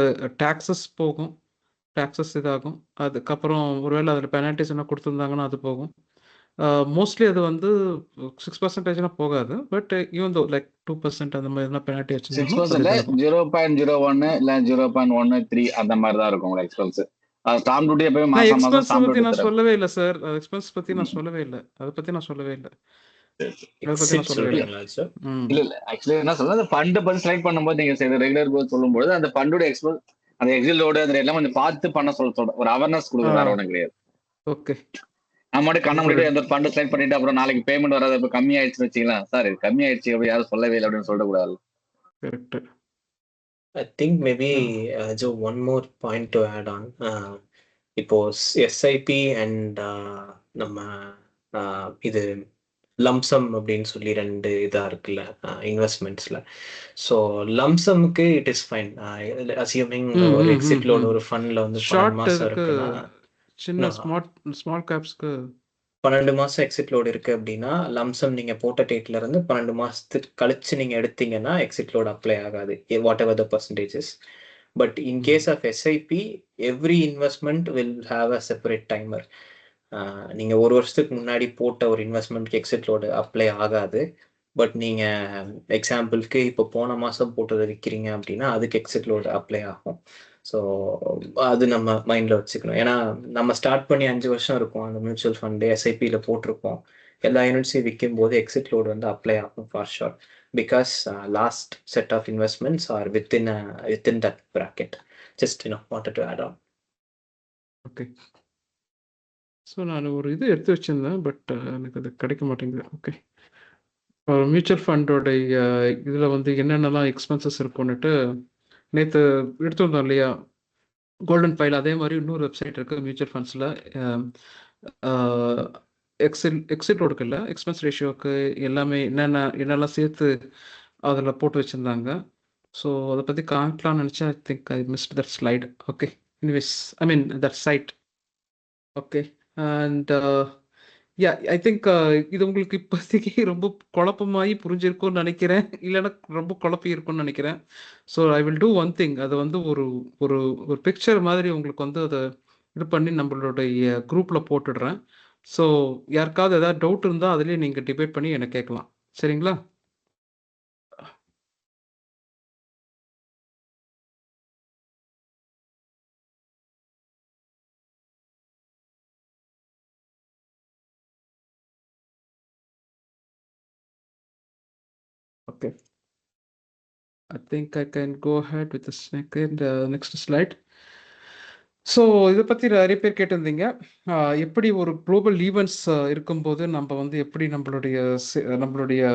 டாக்ஸஸ் போகும், டாக்ஸஸ் இதாகும். அதுக்கப்புறம் ஒருவேளை அதில் பெனால்ட்டிஸ் என்ன கொடுத்துருந்தாங்கன்னா அது போகும். மோஸ்ட்லி அது வந்து 6% போகாது, பட் ஈவன் தோ லைக் 2% அந்த மாதிரி பெனால்ட்டி 6% வச்சுருந்தாலும் 0.01 இல்ல 0.13 அந்த மாதிரி தான் இருக்கும் உங்களுக்கு எக்ஸ்பென்ஸ். ஸ்டாம்ப் டியூட்டி எப்பவுமே நான் மாசம் மாசம் எக்ஸ்பென்ஸ் ஸ்டாம்ப் பத்தி டியூட்டி நான் தரும். சொல்லவே இல்லை சார், எக்ஸ்பென்ஸ் பத்தி நான் சொல்லவே இல்லை, அதை பத்தி நான் சொல்லவே இல்லை, அதை பத்தி நான் எக்ஸிட் சொல்லவே இல்லை. சொல்றீங்களா சார்? இல்ல இல்ல, ஆக்சுவலி என்ன சொல்றது, அந்த ஃபண்ட் பத்தி செலக்ட் பண்ணும்போது நீங்க ரெகுலர் growth சொல்லும்போது அந்த ஃபண்டோட எக்ஸ்பென்ஸ், அந்த எக்ஸிட் லோடு அந்த எல்லாம் கொஞ்சம் பார்த்து பண்ண சொல்றேன். ஒரு அவேர்னஸ் கொடுக்குற வேற ஒன்றும் கிடையாது. ஓகே, நம்ம மட்டும் கண்ண முடியும் எந்த ஃபண்ட் செலக்ட் பண்ணிட்டு அப்புறம் நாளைக்கு பேமெண்ட் வராது, இப்போ கம்மி ஆயிடுச்சுன்னு வச்சுக்கலாம், சார் இது கம்மி ஆயிடுச்சு அப்படி யாரும் சொல்லவே இல்லை அப்படின்னு சொல்லக்கூடாது. Correct. I think maybe Joe, one more point to add on. இப்போ SIP அண்ட் நம்ம இது லம்சம் அப்படின்னு சொல்லி ரெண்டு இதா இருக்குல்ல இன்வெஸ்ட்மெண்ட்ஸ்ல. ஸோ லம்சம்க்கு இட் இஸ் ஃபைன், அசியூமிங் ஒரு எக்ஸிட் லோடு ஒரு ஃபண்ட்ல வந்து 12 ஷார்ட் மாசம் இருக்கு, இருக்குன்னா, சின்ன ஸ்மால் கேப்ஸ்க்கு 12 மாசம் எக்ஸிட் லோடு இருக்கு அப்படின்னா லம்சம் நீங்க போட்ட டேட்ல இருந்து 12 மாசத்துக்கு கழிச்சு நீங்க எடுத்தீங்கன்னா எக்ஸிட் லோடு அப்ளை ஆகாது, whatever the percentages. But in case of SIP every investment will have a separate timer. நீங்க ஒரு வருஷத்துக்கு முன்னாடி போட்ட ஒரு இன்வெஸ்ட்மெண்ட்க்கு எக்ஸிட் லோடு அப்ளை ஆகாது. பட் நீங்க எக்ஸாம்பிளுக்கு இப்போ போன மாசம் போட்டதை விற்கிறீங்க அப்படின்னா அதுக்கு எக்ஸிட் லோடு அப்ளை ஆகும். ஸோ அது நம்ம மைண்ட்ல வச்சுக்கணும். ஏன்னா நம்ம ஸ்டார்ட் பண்ணி 5 வருஷம் இருக்கும் அந்த மியூச்சுவல் ஃபண்டு SIPல போட்டிருப்போம். எல்லா யூனிட்ஸையும் விற்கும் போது எக்ஸிட் லோடு வந்து அப்ளை ஆகும் for sure, because last set of investments are within that bracket. Just wanted to add on. Okay. So நான் ஒரு இது எடுத்து வச்சிருந்தேன், பட் எனக்கு அது கிடைக்க மாட்டேங்குது. ஓகே, மியூச்சுவல் ஃபண்டோடைய இதில் வந்து என்னென்னலாம் எக்ஸ்பென்சஸ் இருக்கும்னுட்டு நேற்று எடுத்து வந்தோம் இல்லையா, கோல்டன் ஃபைல். அதே மாதிரி இன்னொரு வெப்சைட் இருக்குது மியூச்சுவல் ஃபண்ட்ஸில், எக்ஸிட் லோடுக்கு இல்லை, எக்ஸ்பென்ஸ் ரேஷியோவுக்கு எல்லாமே என்னெல்லாம் சேர்த்து அதில் போட்டு வச்சுருந்தாங்க. ஸோ அதை பற்றி காட்டலாம்னு நினச்சேன். I think I missed that slide. Okay, anyways I mean that side. Okay, and yeah I think இது உங்களுக்கு இப்போதைக்கு ரொம்ப குழப்பமாகி புரிஞ்சிருக்கும்னு நினைக்கிறேன், இல்லைன்னா ரொம்ப குழப்பி இருக்கும்னு நினைக்கிறேன். So I will do one thing, அது வந்து ஒரு ஒரு ஒரு பிக்சர் மாதிரி உங்களுக்கு வந்து அதை இது பண்ணி நம்மளுடைய குரூப்பில் போட்டுடுறேன். ஸோ யாருக்காவது ஏதாவது டவுட் இருந்தால் அதுலேயே நீங்கள் டிபேட் பண்ணி என்னை கேட்கலாம், சரிங்களா? Okay, I think I can go ahead with the next slide. So இதை பற்றி நிறைய பேர் கேட்டிருந்தீங்க, எப்படி ஒரு குளோபல் ஈவெண்ட்ஸ் இருக்கும்போது நம்ம வந்து எப்படி நம்மளுடைய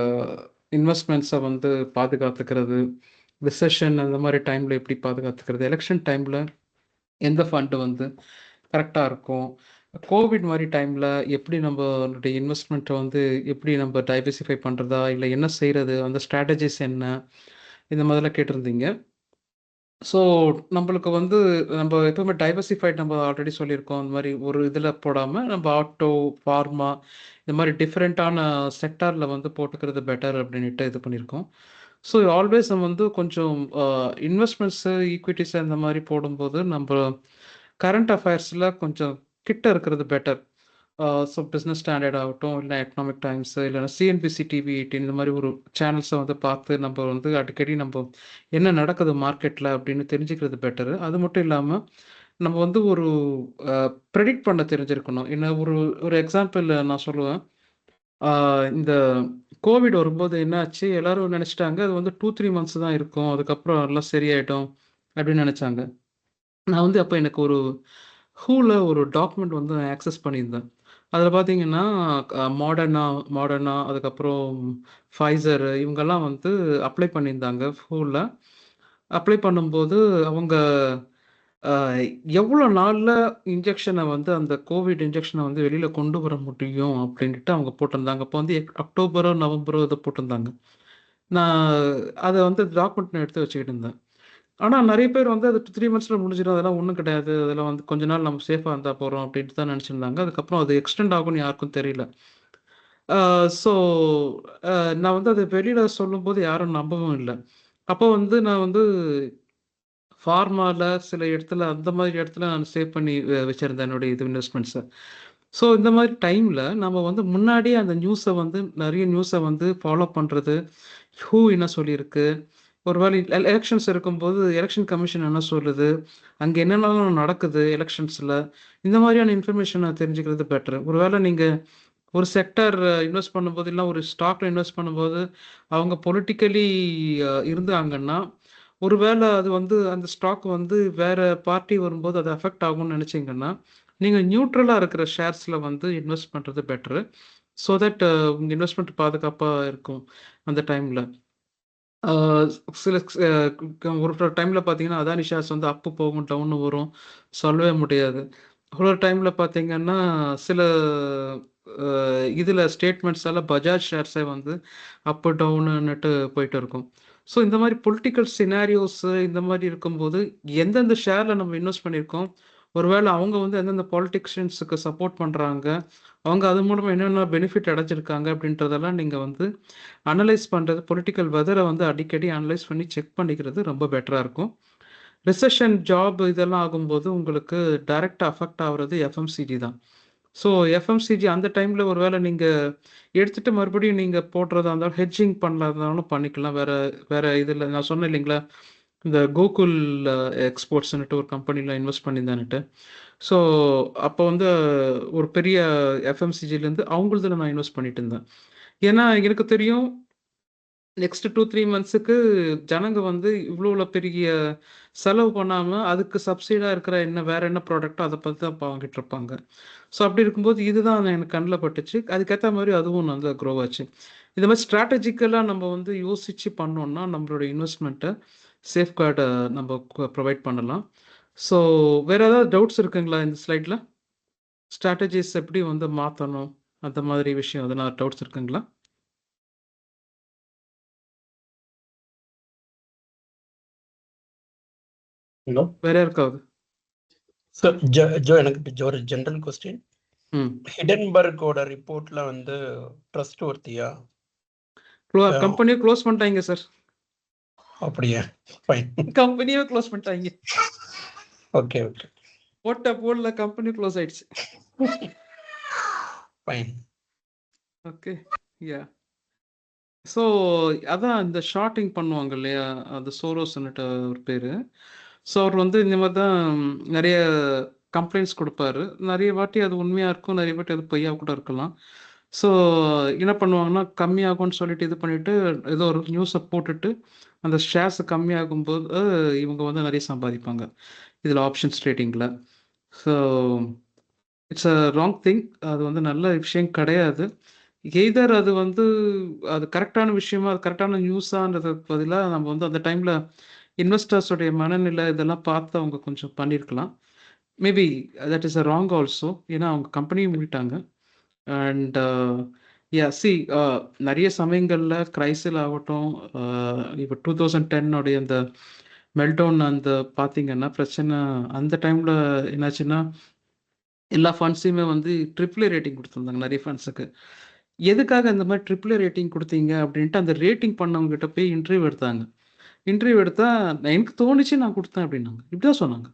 இன்வெஸ்ட்மெண்ட்ஸை வந்து பாதுகாத்துக்கிறது, ரிசெஷன் அந்த மாதிரி டைமில் எப்படி பாதுகாத்துக்கிறது, எலெக்ஷன் டைமில் எந்த ஃபண்டு வந்து கரெக்டாக இருக்கும், கோவிட் மாதிரி டைமில் எப்படி நம்மளுடைய இன்வெஸ்ட்மெண்ட்டை வந்து எப்படி நம்ம டைவர்சிஃபை பண்ணுறதா இல்லை என்ன செய்கிறது, அந்த ஸ்ட்ராட்டஜிஸ் என்ன, இந்த மாதிரிலாம் கேட்டிருந்தீங்க. ஸோ நம்மளுக்கு வந்து நம்ம எப்பவுமே டைவர்சிஃபைட் நம்ம ஆல்ரெடி சொல்லியிருக்கோம், அந்த மாதிரி ஒரு இதில் போடாமல் நம்ம ஆட்டோ, ஃபார்மா இந்த மாதிரி டிஃப்ரெண்ட்டான செக்டாரில் வந்து போட்டுக்கிறது பெட்டர் அப்படின்ட்டு இது பண்ணியிருக்கோம். ஸோ ஆல்வேஸ் நம்ம வந்து கொஞ்சம் இன்வெஸ்ட்மெண்ட்ஸு, ஈக்விட்டிஸ் இந்த மாதிரி போடும்போது நம்ம கரண்ட் அஃபேர்ஸில் கொஞ்சம் கிட்ட இருக்கிறது பெட்டர். ஸோ பிஸ்னஸ் ஸ்டாண்டர்ட் ஆகட்டும், இல்லை எக்கனாமிக் டைம்ஸு, இல்லைன்னா சிஎன்பிசி டிவி 18 இந்த மாதிரி ஒரு சேனல்ஸை வந்து பார்த்து நம்ம வந்து அடிக்கடி நம்ம என்ன நடக்குது மார்க்கெட்டில் அப்படின்னு தெரிஞ்சுக்கிறது பெட்டரு. அது மட்டும் இல்லாமல் நம்ம வந்து ஒரு ப்ரெடிக்ட் பண்ண தெரிஞ்சிருக்கணும். என்ன ஒரு ஒரு எக்ஸாம்பிள் நான் சொல்லுவேன். இந்த கோவிட் வரும்போது என்னாச்சு, எல்லாரும் நினச்சிட்டாங்க அது வந்து 2-3 மந்த்ஸ் தான் இருக்கும், அதுக்கப்புறம் எல்லாம் சரியாயிடும் அப்படின்னு நினச்சாங்க. நான் வந்து அப்போ எனக்கு ஒரு ஹூவில் ஒரு டாக்குமெண்ட் வந்து ஆக்சஸ் பண்ணியிருந்தேன். அதில் பார்த்தீங்கன்னா மாடர்னா அதுக்கப்புறம் ஃபைசர் இவங்கெல்லாம் வந்து அப்ளை பண்ணியிருந்தாங்க ஹூவில். அப்ளை பண்ணும்போது அவங்க எவ்வளோ நாளில் இன்ஜெக்ஷனை வந்து அந்த கோவிட் இன்ஜெக்ஷனை வந்து வெளியில் கொண்டு வர முடியும் அப்படின்ட்டு அவங்க போட்டிருந்தாங்க. அப்போ வந்து அக்டோபரோ நவம்பரோ இதை போட்டிருந்தாங்க. நான் அதை வந்து டாக்குமெண்ட் நான் எடுத்து வச்சுக்கிட்டு இருந்தேன். ஆனால் நிறைய பேர் வந்து அது 3 மந்த்ஸில் முடிஞ்சிடும், அதெல்லாம் ஒன்றும் கிடையாது, அதெல்லாம் வந்து கொஞ்ச நாள் நம்ம சேஃபாக இருந்தால் போகிறோம் அப்படின்ட்டு தான் நினச்சிருந்தாங்க. அதுக்கப்புறம் அது எக்ஸ்டெண்ட் ஆகும்னு யாருக்கும் தெரியல. ஸோ நான் வந்து அதை வெளியில் சொல்லும்போது யாரும் நம்பவும் இல்லை. அப்போ வந்து நான் வந்து ஃபார்மாவில் சில இடத்துல அந்த மாதிரி இடத்துல நான் சேவ் பண்ணி வச்சுருந்தேன் என்னுடைய இது இன்வெஸ்ட்மெண்ட்ஸை. ஸோ இந்த மாதிரி டைமில் நம்ம வந்து முன்னாடியே அந்த நியூஸை வந்து நிறைய நியூஸை வந்து ஃபாலோ பண்ணுறது, ஹூ என்ன சொல்லியிருக்கு, ஒருவேளை எலெக்ஷன்ஸ் இருக்கும்போது எலெக்ஷன் கமிஷன் என்ன சொல்லுது, அங்கே என்னென்னலாம் நடக்குது எலெக்ஷன்ஸில், இந்த மாதிரியான இன்ஃபர்மேஷனை தெரிஞ்சுக்கிறது பெட்டர். ஒருவேளை நீங்கள் ஒரு செக்டர் இன்வெஸ்ட் பண்ணும்போது இல்லை ஒரு ஸ்டாக்ல இன்வெஸ்ட் பண்ணும்போது அவங்க பொலிட்டிக்கலி இருந்தாங்கன்னா, ஒருவேளை அது வந்து அந்த ஸ்டாக் வந்து வேற பார்ட்டி வரும்போது அது அஃபெக்ட் ஆகும்னு நினச்சிங்கன்னா, நீங்கள் நியூட்ரலாக இருக்கிற ஷேர்ஸில் வந்து இன்வெஸ்ட் பண்ணுறது பெட்ரு. ஸோ தட் உங்கள் இன்வெஸ்ட்மெண்ட் பாதுகாப்பாக இருக்கும் அந்த டைமில். சில ஒரு டைமில் பார்த்தீங்கன்னா அதானி ஷேர்ஸ் வந்து அப்பு போகும், டவுன் வரும், சொல்லவே முடியாது. ஒரு டைமில் பார்த்தீங்கன்னா சில இதில் ஸ்டேட்மெண்ட்ஸ் எல்லாம் பஜாஜ் ஷேர்ஸை வந்து அப்பு டவுனுன்னுட்டு போயிட்டு இருக்கும். ஸோ இந்த மாதிரி பொலிட்டிக்கல் சினாரியோஸு இந்த மாதிரி இருக்கும்போது எந்தெந்த ஷேரில் நம்ம இன்வெஸ்ட் பண்ணியிருக்கோம், ஒருவேளை அவங்க வந்து எந்தெந்த பாலிட்டிஷியன்ஸுக்கு சப்போர்ட் பண்ணுறாங்க, அவங்க அது மூலமாக என்னென்ன பெனிஃபிட் அடைஞ்சிருக்காங்க அப்படின்றதெல்லாம் நீங்கள் வந்து அனலைஸ் பண்ணுறது, பொலிட்டிக்கல் வெதரை வந்து அடிக்கடி அனலைஸ் பண்ணி செக் பண்ணிக்கிறது ரொம்ப பெட்டராக இருக்கும். ரிசெஷன் ஜாப் இதெல்லாம் ஆகும்போது உங்களுக்கு டைரெக்டாக அஃபெக்ட் ஆகுறது எஃப்எம்சிஜி தான். ஸோ எஃப்எம்சிஜி அந்த டைமில் ஒரு வேளை நீங்கள் எடுத்துகிட்டு மறுபடியும் நீங்கள் போடுறதா இருந்தாலும் ஹெட்ஜிங் பண்ணலாதாலும் பண்ணிக்கலாம். வேறு இதில் நான் சொன்னேன் இல்லைங்களா, இந்த கோகுல் எக்ஸ்போர்ட்ஸ்ன்னுட்டு ஒரு கம்பெனியில் இன்வெஸ்ட் பண்ணியிருந்தான்னுட்டு. ஸோ அப்போ வந்து ஒரு பெரிய எஃப்எம்சிஜிலேருந்து அவங்களதில் நான் இன்வெஸ்ட் பண்ணிட்டு இருந்தேன். ஏன்னா எனக்கு தெரியும் நெக்ஸ்ட் 2-3 மந்த்ஸுக்கு ஜனங்க வந்து இவ்வளோ பெரிய செலவு பண்ணாமல் அதுக்கு சப்சிடாக இருக்கிற வேற என்ன ப்ராடக்ட்டோ அதை பற்றி தான் வாங்கிட்டு இருப்பாங்க. ஸோ அப்படி இருக்கும்போது இதுதான் எனக்கு கண்ணில் பட்டுச்சு. அதுக்கேற்ற மாதிரி அதுவும் நல்லா க்ரோ ஆச்சு. இந்த மாதிரி ஸ்ட்ராட்டஜிக்கலாக நம்ம வந்து யோசித்து பண்ணோம்னா நம்மளோட இன்வெஸ்ட்மெண்ட்டை சேஃப்கார்டை நம்ம ப்ரொவைட் பண்ணலாம். ஸோ வேறு ஏதாவது டவுட்ஸ் இருக்குங்களா இந்த ஸ்லைடில்? ஸ்ட்ராட்டஜிஸ் எப்படி வந்து மாற்றணும் அந்த மாதிரி விஷயம் அதெல்லாம் டவுட்ஸ் இருக்குங்களா? வேற யாருக்காவது? சார் ஜோ எனக்கு ஒரு ஜென்ரல் கொஸ்டின். ஹிடன்பர்கோட ரிப்போர்ட்ல வந்து ட்ரஸ்ட் ஒர்த்தியா? கம்பெனியை க்ளோஸ் பண்ணிட்டாங்க சார். அப்படியா? ஃபைன். கம்பெனியே க்ளோஸ் பண்ணிட்டாங்க. Okay okay. போடல கம்பெனி க்ளோஸ் ஆயிடுச்சு. ஃபைன். Okay yeah. ஸோ அதான் இந்த ஷார்ட்டிங் பண்ணுவாங்க இல்லையா, அந்த சோரோஸ்ன்னுட்டு ஒரு பேர். ஸோ அவர் வந்து இந்த மாதிரி தான் நிறைய கம்ப்ளைண்ட்ஸ் கொடுப்பாரு. நிறைய வாட்டி அது உண்மையாக இருக்கும், நிறைய வாட்டி அது பொய்யாக கூட இருக்கலாம். ஸோ என்ன பண்ணுவாங்கன்னா கம்மியாகும்னு சொல்லிட்டு இது பண்ணிவிட்டு ஏதோ ஒரு நியூஸை போட்டுட்டு அந்த ஷேர்ஸ் கம்மியாகும்போது இவங்க வந்து நிறைய சம்பாதிப்பாங்க இதில் ஆப்ஷன்ஸ் ட்ரேடிங்கில். So it's a wrong thing. அது வந்து நல்ல விஷயம் கிடையாது. எய்தர் அது வந்து அது கரெக்டான விஷயமா, அது கரெக்டான நியூஸான்றதுக்கு பதிலாக நம்ம வந்து அந்த டைமில் இன்வெஸ்டர்ஸோடைய மனநிலை இதெல்லாம் பார்த்து அவங்க கொஞ்சம் பண்ணியிருக்கலாம். Maybe that is a wrong also. ஏன்னா அவங்க கம்பெனியும் மூடிட்டாங்க. அண்ட் நிறைய சமயங்களில் கிரைசில் ஆகட்டும், இப்போ 2010 அந்த மெல்டவுன் அந்த பார்த்தீங்கன்னா பிரச்சனை அந்த டைமில் என்னாச்சுன்னா எல்லா ஃபண்ட்ஸையுமே வந்து AAA ரேட்டிங் கொடுத்துருந்தாங்க நிறைய ஃபண்ட்ஸுக்கு. எதுக்காக இந்த மாதிரி AAA ரேட்டிங் கொடுத்தீங்க அப்படின்ட்டு அந்த ரேட்டிங் பண்ணவங்ககிட்ட போய் இன்டர்வியூ எடுத்தாங்க. இன்டர்வியூ எடுத்தால் எனக்கு தோணுச்சு நான் கொடுத்தேன் அப்படின்னாங்க. இப்படி தான் சொன்னாங்க,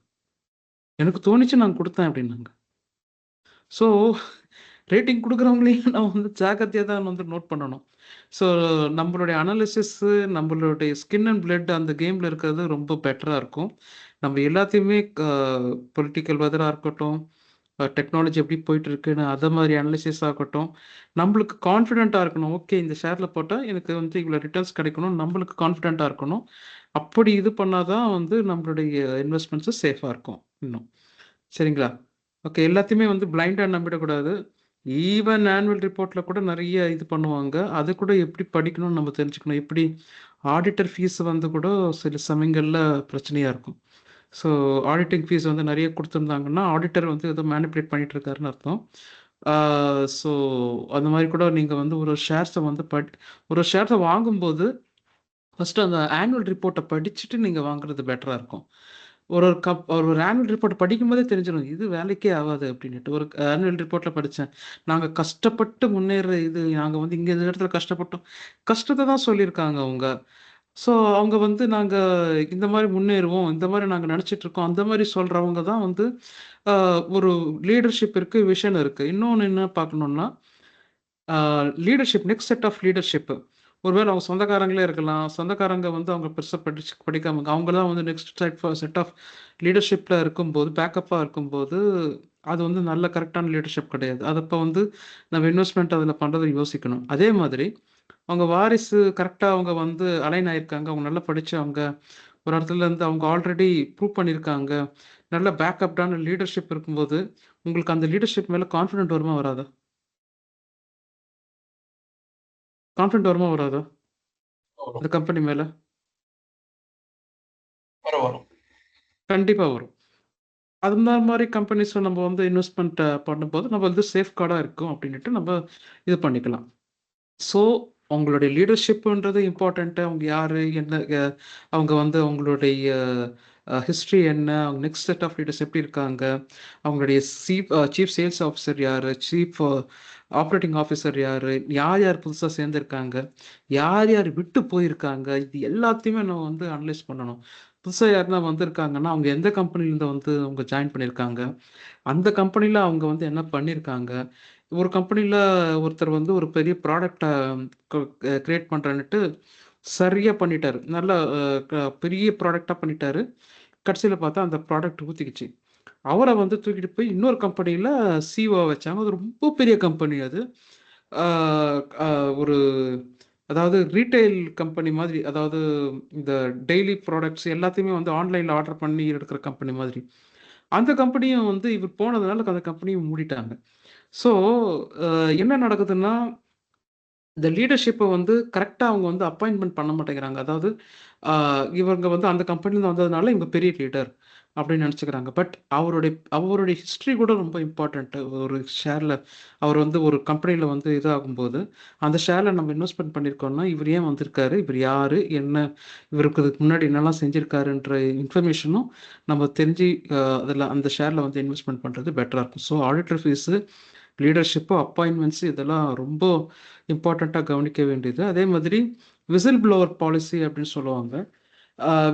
எனக்கு தோணுச்சு நான் கொடுத்தேன் அப்படின்னாங்க. ஸோ ரேட்டிங் குடுக்குறவங்களையும் நம்ம வந்து ஜாக்கிரதையா தான் வந்து நோட் பண்ணணும். ஸோ நம்மளுடைய அனாலிசிஸ்ஸு, நம்மளுடைய ஸ்கின் அண்ட் பிளட் அந்த கேம்ல இருக்கிறது ரொம்ப பெட்டரா இருக்கும். நம்ம எல்லாத்தையுமே பொலிட்டிக்கல் வெதரா இருக்கட்டும், டெக்னாலஜி எப்படி போயிட்டு இருக்குன்னு அத மாரி அனலைசிஸ் ஆகட்டும், நம்மளுக்கு கான்ஃபிடென்ட்டா இருக்கணும். ஓகே இந்த ஷேர்ல போட்டா எனக்கு வந்து இவ்வளோ ரிட்டர்ன்ஸ் கிடைக்கணும். நம்மளுக்கு கான்ஃபிடென்ட்டா இருக்கணும். அப்படி இது பண்ணா தான் வந்து நம்மளுடைய இன்வெஸ்ட்மெண்ட்ஸு சேஃபா இருக்கும் இன்னும். சரிங்களா? ஓகே. எல்லாத்தையுமே வந்து பிளைண்டா நம்பிடக்கூடாது. ஈவன் ஆனுவல் ரிப்போர்ட்ல கூட நெறைய இது பண்ணுவாங்க. அது கூட எப்படி படிக்கணும்னு நம்ம தெரிஞ்சுக்கணும். எப்படி ஆடிட்டர் ஃபீஸ் வந்து கூட சில சமயங்கள்ல பிரச்சனையா இருக்கும். ஸோ ஆடிட்டிங் ஃபீஸ் வந்து நெறைய குடுத்துருந்தாங்கன்னா, ஆடிட்டர் வந்து ஏதோ மேனிபுலேட் பண்ணிட்டு இருக்காருன்னு அர்த்தம். ஸோ அந்த மாரி கூட நீங்க வந்து ஒரு ஷேர்ஸ வந்து ஒரு ஷேர்ஸ வாங்கும்போது, ஃபர்ஸ்ட்டு அந்த ஆனுவல் ரிப்போர்ட்ட படிச்சுட்டு நீங்க வாங்குறது பெட்டரா இருக்கும். ஒரு ஆனுவல் ரிப்போர்ட் படிக்கும்போதே தெரிஞ்சிரும். இது வேலைக்கே ஆவாது அப்டின்னுட்டு. ஒரு ஆனுவல் ரிப்போர்ட்ல படிச்சேன். நாங்க கஷ்டப்பட்டு முன்னேற இது நாங்க வந்து இங்க இந்த இடத்துல கஷ்டப்பட்டோம். கஷ்டத்த தான் சொல்லியிருக்காங்க அவங்க. ஸோ அவங்க வந்து நாங்க இந்த மாரி முன்னேறுவோம். இந்த மாரி நாங்க நெனச்சிட்டு இருக்கோம். அந்த மாரி சொல்றவங்க தான் வந்து அ ஒரு லீடர்ஷிப் இருக்கு, விஷன் இருக்கு. இன்னொன்னு என்ன பார்க்கணும்னா, leadership next set of leadership. ஒருவேள அவங்க சொந்தக்காரங்களே இருக்கலாம். சொந்தக்காரங்க வந்து அவங்க பெருசா படிக்காம அவங்க தான் வந்து நெக்ஸ்ட் செட் ஆஃப் லீடர்ஷிப்ல இருக்கும்போது, பேக்கப்பா இருக்கும்போது, அது வந்து நல்ல கரெக்ட்டான லீடர்ஷிப் கிடையாது. அது அப்ப வந்து நம்ம இன்வெஸ்ட்மென்ட் அதில பண்றத யோசிக்கணும். அதே மாதிரி அவங்க வாரிசு கரெக்ட்டா அவங்க வந்து அலைன் ஆயிருக்காங்க. அவங்க நல்லா படிச்சவங்க. ஒரு இடத்துல இருந்து அவங்க ஆல்ரெடி ப்ரூவ் பண்ணியிருக்காங்க. நல்ல பேக்கப்டான லீடர்ஷிப் இருக்கும்போது, உங்களுக்கு அந்த லீடர்ஷிப் மேல கான்ஃபிடென்ட் வருமா? வராதா? கான்ஃபிடென்ட் வருமா? வராதா? வரும். அந்த கம்பெனி மேல? வரும். கண்டிப்பா வரும். அந்த மாரி கம்பெனிஸ்ல நம்ம வந்து இன்வெஸ்ட்மென்ட் பண்ணும்போது, நம்ம வந்து சேஃப் கார்டா இருக்கும் அப்டின்னுட்டு நம்ம இது பண்ணிக்கலாம். ஸோ அவங்களுடைய லீடர்ஷிப்ன்றது இம்பார்ட்டன்ட்டு. அவங்க யாரு? என்ன அவங்க வந்து அவங்களுடைய ஹிஸ்ட்ரி என்ன? அவங்க நெக்ஸ்ட் செட் ஆஃப் லீடர்ஸ் எப்படி இருக்காங்க? அவங்களுடைய சீஃப் சேல்ஸ் ஆஃபிசர் யாரு? சீஃப் ஆப்பரேட்டிங் ஆஃபிசர் யாரு? யார் யார் புதுசா சேர்ந்திருக்காங்க? யார் யார் விட்டு போயிருக்காங்க? இது எல்லாத்தையுமே நம்ம வந்து அனலைஸ் பண்ணணும். புதுசா யாருன்னா வந்திருக்காங்கன்னா, அவங்க எந்த கம்பெனிலேருந்து வந்து அவங்க ஜாயின் பண்ணியிருக்காங்க? அந்த கம்பெனில அவங்க வந்து என்ன பண்ணியிருக்காங்க? ஒரு கம்பெனில ஒருத்தர் வந்து ஒரு பெரிய ப்ராடக்ட்ட க கிரியேட் பண்றேன்னுட்டு சரியா பண்ணிட்டாரு. நல்லா பெரிய ப்ராடக்ட்டா பண்ணிட்டாரு. கடைசில பார்த்தா அந்த ப்ராடக்ட் ஊத்திக்கிச்சு. அவர வந்து தூக்கிட்டு போய் இன்னொரு கம்பெனில சிஓ வச்சாங்க. அது ரொம்ப பெரிய கம்பெனி அது. ஆ அ ஒரு அதாவது ரீட்டெயில் கம்பெனி மாதிரி. அதாவது இந்த டெய்லி ப்ராடக்ட்ஸ் எல்லாத்தையுமே வந்து ஆன்லைன்ல ஆர்டர் பண்ணி எடுக்கிற கம்பெனி மாதிரி. அந்த கம்பெனியும் வந்து இவர் போனதுனால அந்த கம்பெனியும் மூடிட்டாங்க. ஸோ அ என்ன நடக்குதுன்னா, இந்த லீடர்ஷிப்ப வந்து கரெக்ட்டா அவங்க வந்து அப்பாயின்ட்மென்ட் பண்ண மாட்டேங்கிறாங்க. அதாவது ஆ இவங்க வந்து அந்த கம்பெனிலருந்து வந்ததுனால இவங்க பெரிய லீடர் அப்படின்னு நெனச்சுக்கிறாங்க. பட் அவருடைய ஹிஸ்டரி கூட ரொம்ப இம்பார்ட்டன்ட்டு. ஒரு ஷேர்ல அவர் வந்து ஒரு கம்பெனில வந்து இதாகும்போது, அந்த ஷேர்ல நம்ம இன்வெஸ்ட்மென்ட் பண்ணியிருக்கோம்னா, இவர் ஏன் வந்திருக்காரு? இவர் யாரு? என்ன? இவருக்கு இதுக்கு முன்னாடி என்னலாம் செஞ்சிருக்காருன்ற இன்ஃபர்மேஷனும் நம்ம தெரிஞ்சு அதில அந்த ஷேர்ல வந்து இன்வெஸ்ட்மென்ட் பண்றது பெட்டரா இருக்கும். ஸோ ஆடிட்டர் ஃபீஸு, லீடர்ஷிப்பு, அப்பாயின்ட்மெண்ட்ஸ் இதெல்லாம் ரொம்ப இம்பார்ட்டன்ட்டா கவனிக்க வேண்டியது. அதே மாதிரி விசில் ப்ளோவர் பாலிசி அப்படின்னு சொல்லுவாங்க.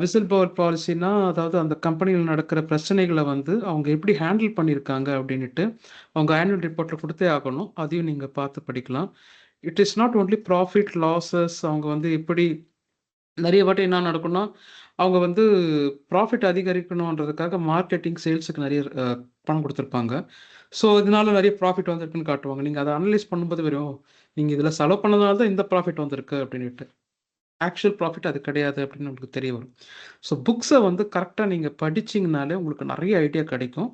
விசில் ப்ளோவர் பாலிசின்னா, அதாவது அந்த கம்பெனியில நடக்கிற பிரச்சனைகள வந்து அவங்க எப்படி ஹேண்டில் பண்ணியிருக்காங்க அப்படின்னுட்டு, அவங்க ஆனுவல் ரிப்போர்ட்ல குடுத்தே ஆகணும். அதையும் நீங்க பார்த்து படிக்கலாம். It is not only profit, losses அவங்க வந்து எப்படி நெறைய வாட்டி என்ன நடக்கும்னா, அவங்க வந்து ப்ராஃபிட் அதிகரிக்கணுன்றதுக்காக மார்க்கெட்டிங், சேல்ஸுக்கு நெறைய பணம் குடுத்துருப்பாங்க. ஸோ, இதனால நெறைய ப்ராஃபிட் வந்திருக்குன்னு காட்டுவாங்க. நீங்க அத அனலைஸ் பண்ணும்போது வெறும், நீங்க இதில செலவு பண்ணதுனால தான் இந்த ப்ராஃபிட் வந்திருக்கு அப்படின்னுட்டு. ஆக்சுவல் ப்ராஃபிட் அது கிடையாது அப்படின்னு உங்களுக்கு தெரிய வரும். ஸோ, புக்ஸ வந்து கரெக்ட்டா நீங்க படிச்சீங்கனாலே உங்களுக்கு நெறைய ஐடியா கிடைக்கும்.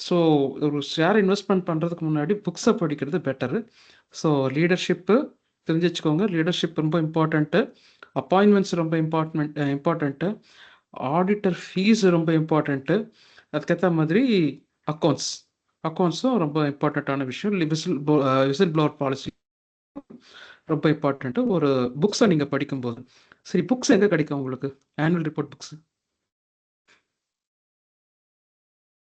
ஸோ, ஒரு ஷேர் இன்வெஸ்ட்மென்ட் பண்றதுக்கு முன்னாடி புக்ஸ படிக்கிறது பெட்டரு. ஸோ, லீடர்ஷிப்பு தெரிஞ்சு வச்சுக்கோங்க. லீடர்ஷிப் ரொம்ப இம்பார்ட்டன்ட்டு. அப்பாயின்ட்மெண்ட்ஸ் ரொம்ப இம்பார்ட்டன்ட்டு. ஆடிட்டர் ஃபீஸ் ரொம்ப இம்பார்ட்டன்ட்டு. அதுக்கேத்த மாதிரி அக்கவுண்ட்ஸ். அக்கவுண்ட்ஸும் ரொம்ப இம்பார்ட்டன்ட்டான விஷயம். விசில் ப்ளோவர் பாலிசி ரொம்ப இம்பார்ட்டன்ட்டு. ஒரு புக்ஸ நீங்க படிக்கும்போது. சரி புக்ஸ் எங்க கிடைக்கும் உங்களுக்கு? Annual report books.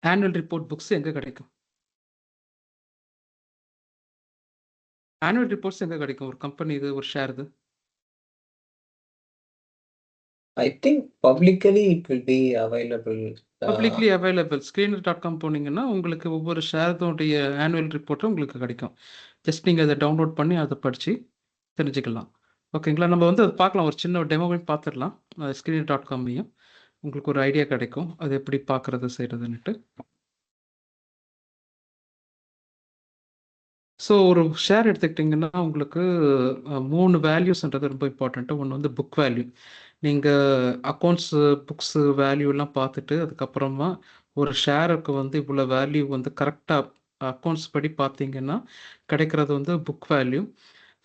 Annual report books எங்க கிடைக்கும்? ஆனுவல் ரிப்போர்ட்ஸ் எங்க கிடைக்கும்? ஒரு கம்பெனி இது, ஒரு ஷேர் இது. I think publicly it will be available publicly available screener.com போனீங்கன்னா உங்களுக்கு ஒவ்வொரு ஷேருடைய ஆனுவல் ரிப்போர்ட்டும் உங்களுக்கு கிடைக்கும். ஜஸ்ட் நீங்கள் அதை டவுன்லோட் பண்ணி அதை படித்து தெரிஞ்சுக்கலாம். ஓகேங்களா? நம்ம வந்து அதை பார்க்கலாம், ஒரு சின்ன டெமோவையும் பார்த்துடலாம். screener.com-ஐயும் உங்களுக்கு ஒரு ஐடியா கிடைக்கும் அது எப்படி பார்க்குறது செய்கிறதுன்னுட்டு. ஸோ ஒரு ஷேர் எடுத்துக்கிட்டிங்கன்னா உங்களுக்கு 3 வேல்யூஸ்ன்றது ரொம்ப இம்பார்ட்டண்ட்டு. ஒன்று வந்து புக் வேல்யூ. நீங்கள் அக்கௌண்ட்ஸு புக்ஸு வேல்யூலாம் பார்த்துட்டு அதுக்கப்புறமா ஒரு ஷேருக்கு வந்து இவ்வளோ வேல்யூ வந்து கரெக்டாக அக்கௌண்ட்ஸ் படி பார்த்தீங்கன்னா கிடைக்கிறது வந்து புக் வேல்யூ.